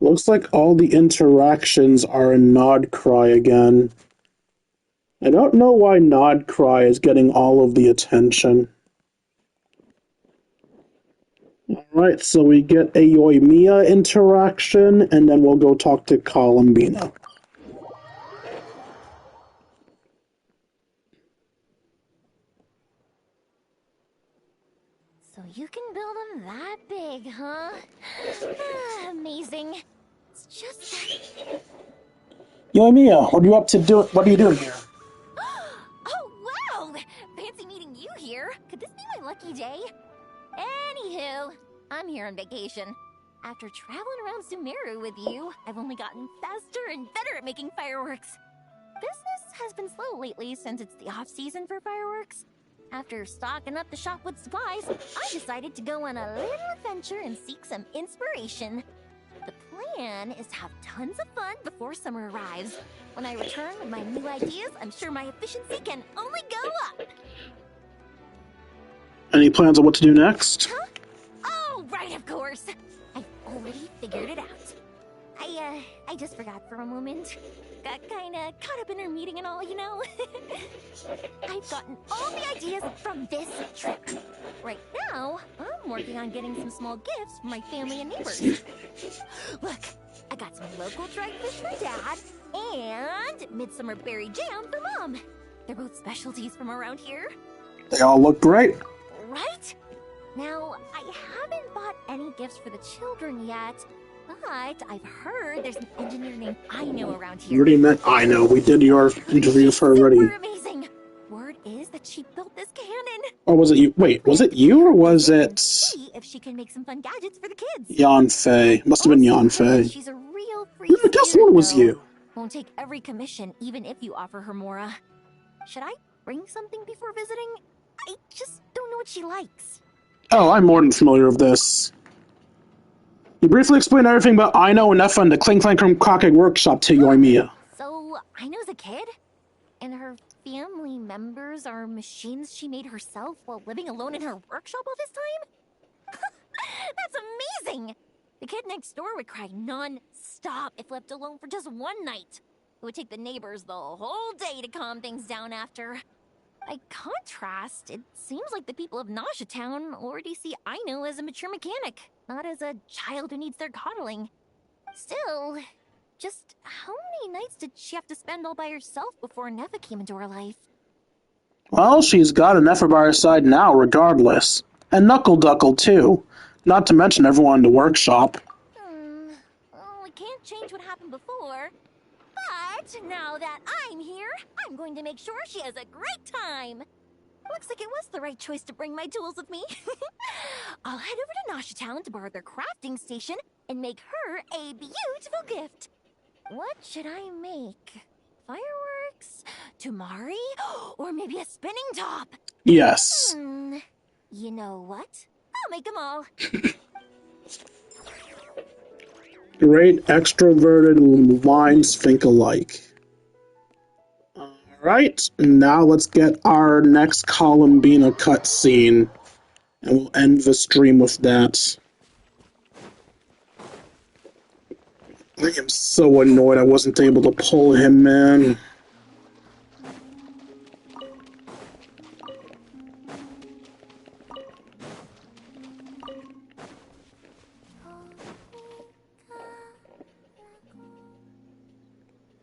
Looks like all the interactions are in Nod Cry again. I don't know why Nod Cry is getting all of the attention. Alright, so we get a Yoimiya interaction, and then we'll go talk to Columbina. So you can build them that big, huh? Amazing. It's just that... Yoimiya, what are you up to do? What are you doing here? Oh, wow! Fancy meeting you here. Could this be my lucky day? Anywho, I'm here on vacation. After traveling around Sumeru with you, I've only gotten faster and better at making fireworks. Business has been slow lately since it's the off-season for fireworks. After stocking up the shop with supplies, I decided to go on a little adventure and seek some inspiration. The plan is to have tons of fun before summer arrives. When I return with my new ideas, I'm sure my efficiency can only go up. Any plans on what to do next? Huh? Oh, right, of course. I've already figured it out. I just forgot for a moment. Got kinda caught up in our meeting and all, you know? I've gotten all the ideas from this trip. Right now, I'm working on getting some small gifts for my family and neighbors. Look, I got some local dried fish for Dad and midsummer berry jam for Mom. They're both specialties from around here. They all look great. Right? Now, I haven't bought any gifts for the children yet, but I've heard there's an engineer named Aino around here. You already met Aino. We did your interview with her already. Super amazing. Word is that she built this cannon. Or was it you? Wait, was it you or was it... See if she can make some fun gadgets for the kids. Yanfei. Must have been Yanfei. She's a real free No, I guess one was you. Won't take every commission, even if you offer her Mora. Should I bring something before visiting? I just don't know what she likes. Oh, I'm more than familiar with this. You briefly explained everything about Aino and Effa in the Clink Clank from Crockett Workshop to Yoimiya. So, Aino's a kid? And her family members are machines she made herself while living alone in her workshop all this time? That's amazing! The kid next door would cry non-stop if left alone for just one night. It would take the neighbors the whole day to calm things down after. By contrast, it seems like the people of Nausea Town already see Aino as a mature mechanic, not as a child who needs their coddling. Still, just how many nights did she have to spend all by herself before Neffa came into her life? Well, she's got an Effa by her side now, regardless. And Knuckle Duckle, too. Not to mention everyone in the workshop. Well, we can't change what happened before. But now that I'm here, I'm going to make sure she has a great time. Looks like it was the right choice to bring my tools with me. I'll head over to Nausea Town to borrow their crafting station and make her a beautiful gift. What should I make? Fireworks? Tumari? Or maybe a spinning top? Yes. You know what? I'll make them all. Great extroverted minds think alike. Alright, now let's get our next Columbina cutscene. And we'll end the stream with that. I am so annoyed I wasn't able to pull him, man.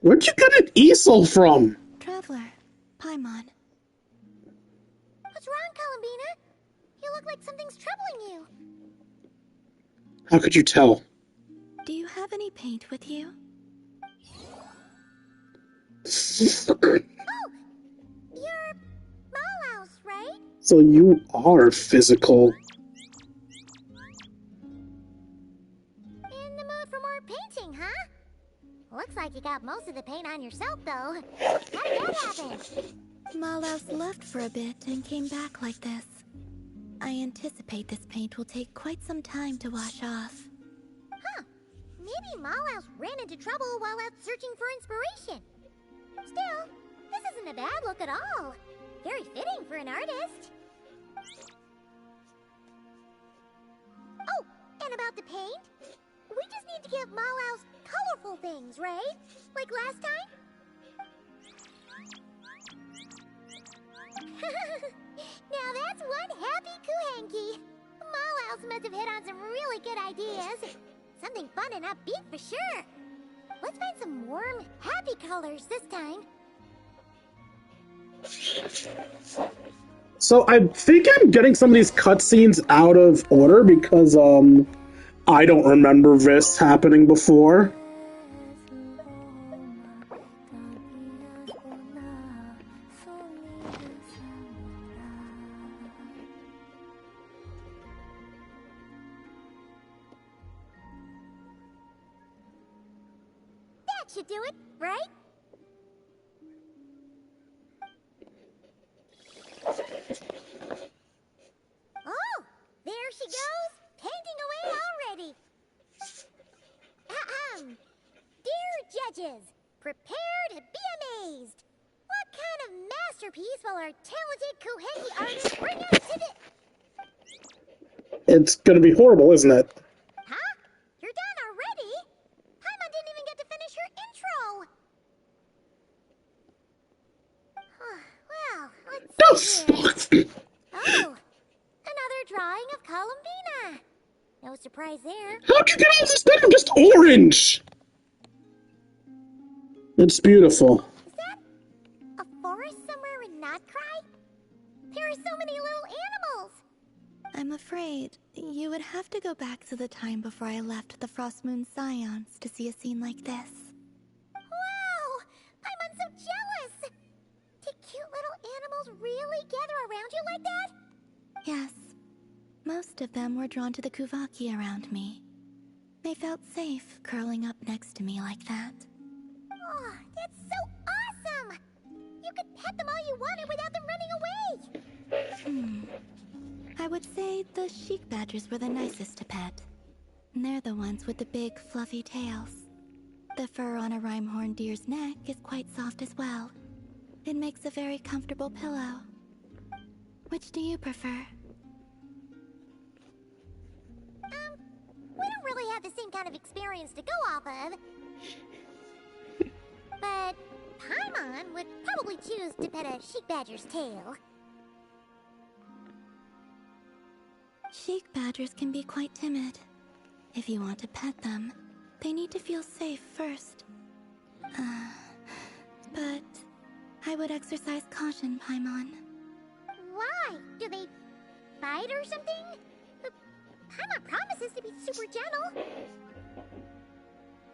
Where'd you get an easel from? Traveler, Paimon. What's wrong, Columbina? You look like something's troubling you. How could you tell? Do you have any paint with you? Oh! You're Mouse, right? So you are physical. In the mood for more painting, huh? Looks like you got most of the paint on yourself, though. How did that happen? Malaus left for a bit and came back like this. I anticipate this paint will take quite some time to wash off. Huh. Maybe Malaus ran into trouble while out searching for inspiration. Still, this isn't a bad look at all. Very fitting for an artist. Oh, and about the paint? We just need to give Malaus colorful things, right? Like last time? Now that's one happy Kuhenki. Malaus must have hit on some really good ideas. Something fun and upbeat for sure. Let's find some warm, happy colors this time. So I think I'm getting some of these cutscenes out of order because I don't remember this happening before. That should do it, right? Oh, there she goes, painting away already. Ahem. Dear judges, prepare to be amazed. What kind of masterpiece will our talented Kuhenki artist bring us to the... It's gonna be horrible, isn't it? Huh? You're done already? Paimon didn't even get to finish her intro. Well, let's see here. Oh, another drawing of Columbina. No surprise there. How'd you get all this thing just orange? It's beautiful. Is that a forest somewhere in Notcry? There are so many little animals. I'm afraid you would have to go back to the time before I left the Frostmoon Scions to see a scene like this. Wow! I'm so jealous! Did cute little animals really gather around you like that? Yes. Most of them were drawn to the Kuvaki around me. They felt safe curling up next to me like that. Oh, that's so awesome! You could pet them all you wanted without them running away! I would say the sheik badgers were the nicest to pet. They're the ones with the big, fluffy tails. The fur on a rhyme-horned deer's neck is quite soft as well. It makes a very comfortable pillow. Which do you prefer? We don't really have the same kind of experience to go off of. But Paimon would probably choose to pet a sheik badger's tail. Sheik badgers can be quite timid. If you want to pet them, they need to feel safe first. But I would exercise caution, Paimon. Why? Do they fight or something? Paimon promises to be super gentle.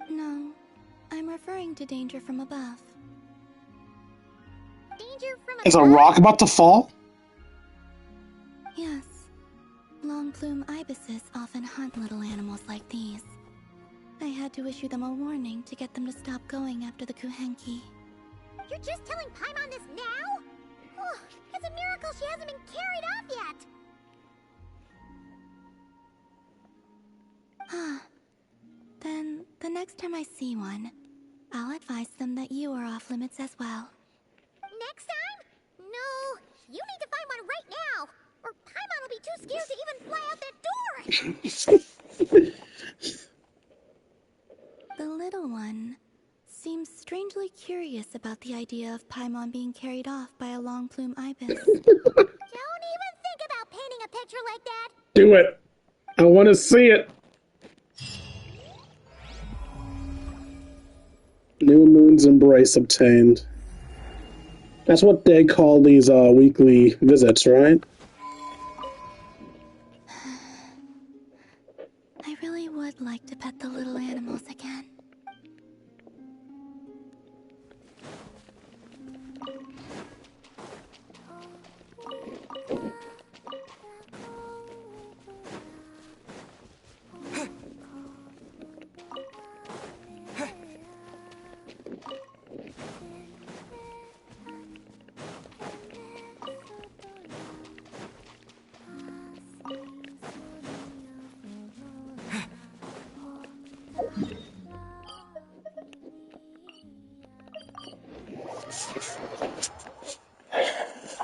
No, I'm referring to danger from above. Danger from above? Is a rock about to fall? Yes. Long-plume ibises often hunt little animals like these. I had to issue them a warning to get them to stop going after the Kuhenki. You're just telling Paimon this now? Oh, it's a miracle she hasn't been carried off yet. Then, the next time I see one, I'll advise them that you are off limits as well. Next time? No, you need to find one right now, or Paimon will be too scared to even fly out that door. The little one seems strangely curious about the idea of Paimon being carried off by a long-plume ibis. Don't even think about painting a picture like that. Do it. I want to see it. New Moon's Embrace obtained. That's what they call these weekly visits, right? I really would like to pet the little animals again.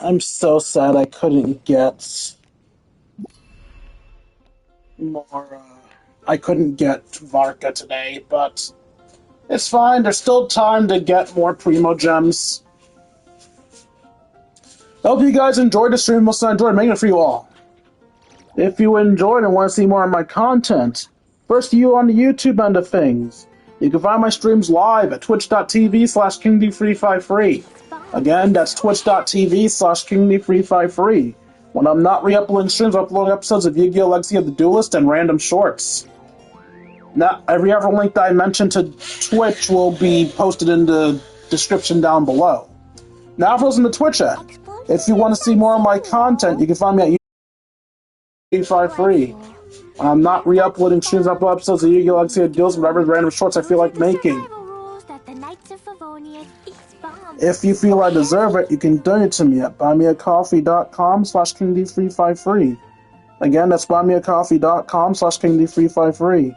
I'm so sad I couldn't get more, I couldn't get Varka today, but it's fine. There's still time to get more Primo Gems. I hope you guys enjoyed the stream. Most I enjoyed making it for you all. If you enjoyed and want to see more of my content, first you on the YouTube end of things. You can find my streams live at twitch.tv/KingD353. Again, that's twitch.tv/KingD353. When I'm not re-uploading streams, I'm uploading episodes of Yu-Gi-Oh! Legacy of the Duelist and random shorts. Now, every other link that I mentioned to Twitch will be posted in the description down below. Now for those in the Twitch end, if you want to see more of my content, you can find me at KingD353. When I'm not re-uploading streams, I upload episodes of Yu-Gi-Oh! Legacy of the Duelist and whatever random shorts I feel like making. If you feel I deserve it, you can donate to me at buymeacoffee.com/KingD353. Again, that's buymeacoffee.com/KingD353.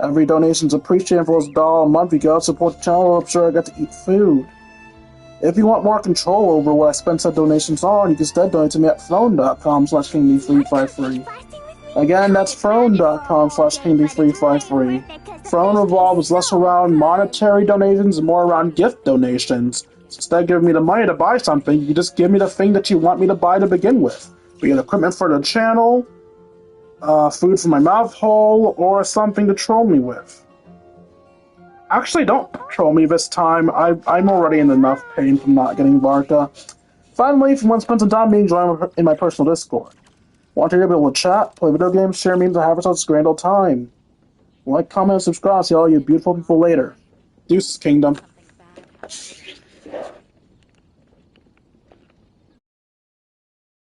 Every donation is appreciated. For $1 a month, you can help support the channel. I'm sure I get to eat food. If you want more control over what I spend said donations on, you can instead donate to me at throne.com/KingD353. Again, that's throne.com/KingD353. Throne revolves less around monetary donations and more around gift donations. So instead of giving me the money to buy something, you just give me the thing that you want me to buy to begin with. Be it equipment for the channel, food for my mouth hole, or something to troll me with. Actually, don't troll me this time. I'm already in enough pain from not getting Varka. Finally, if you want to spend some time, me join in my personal Discord. Want to be able to chat, play video games, share memes, and have ourselves a grand old time. Like, comment, and subscribe. See all you beautiful people later. Deuces, Kingdom.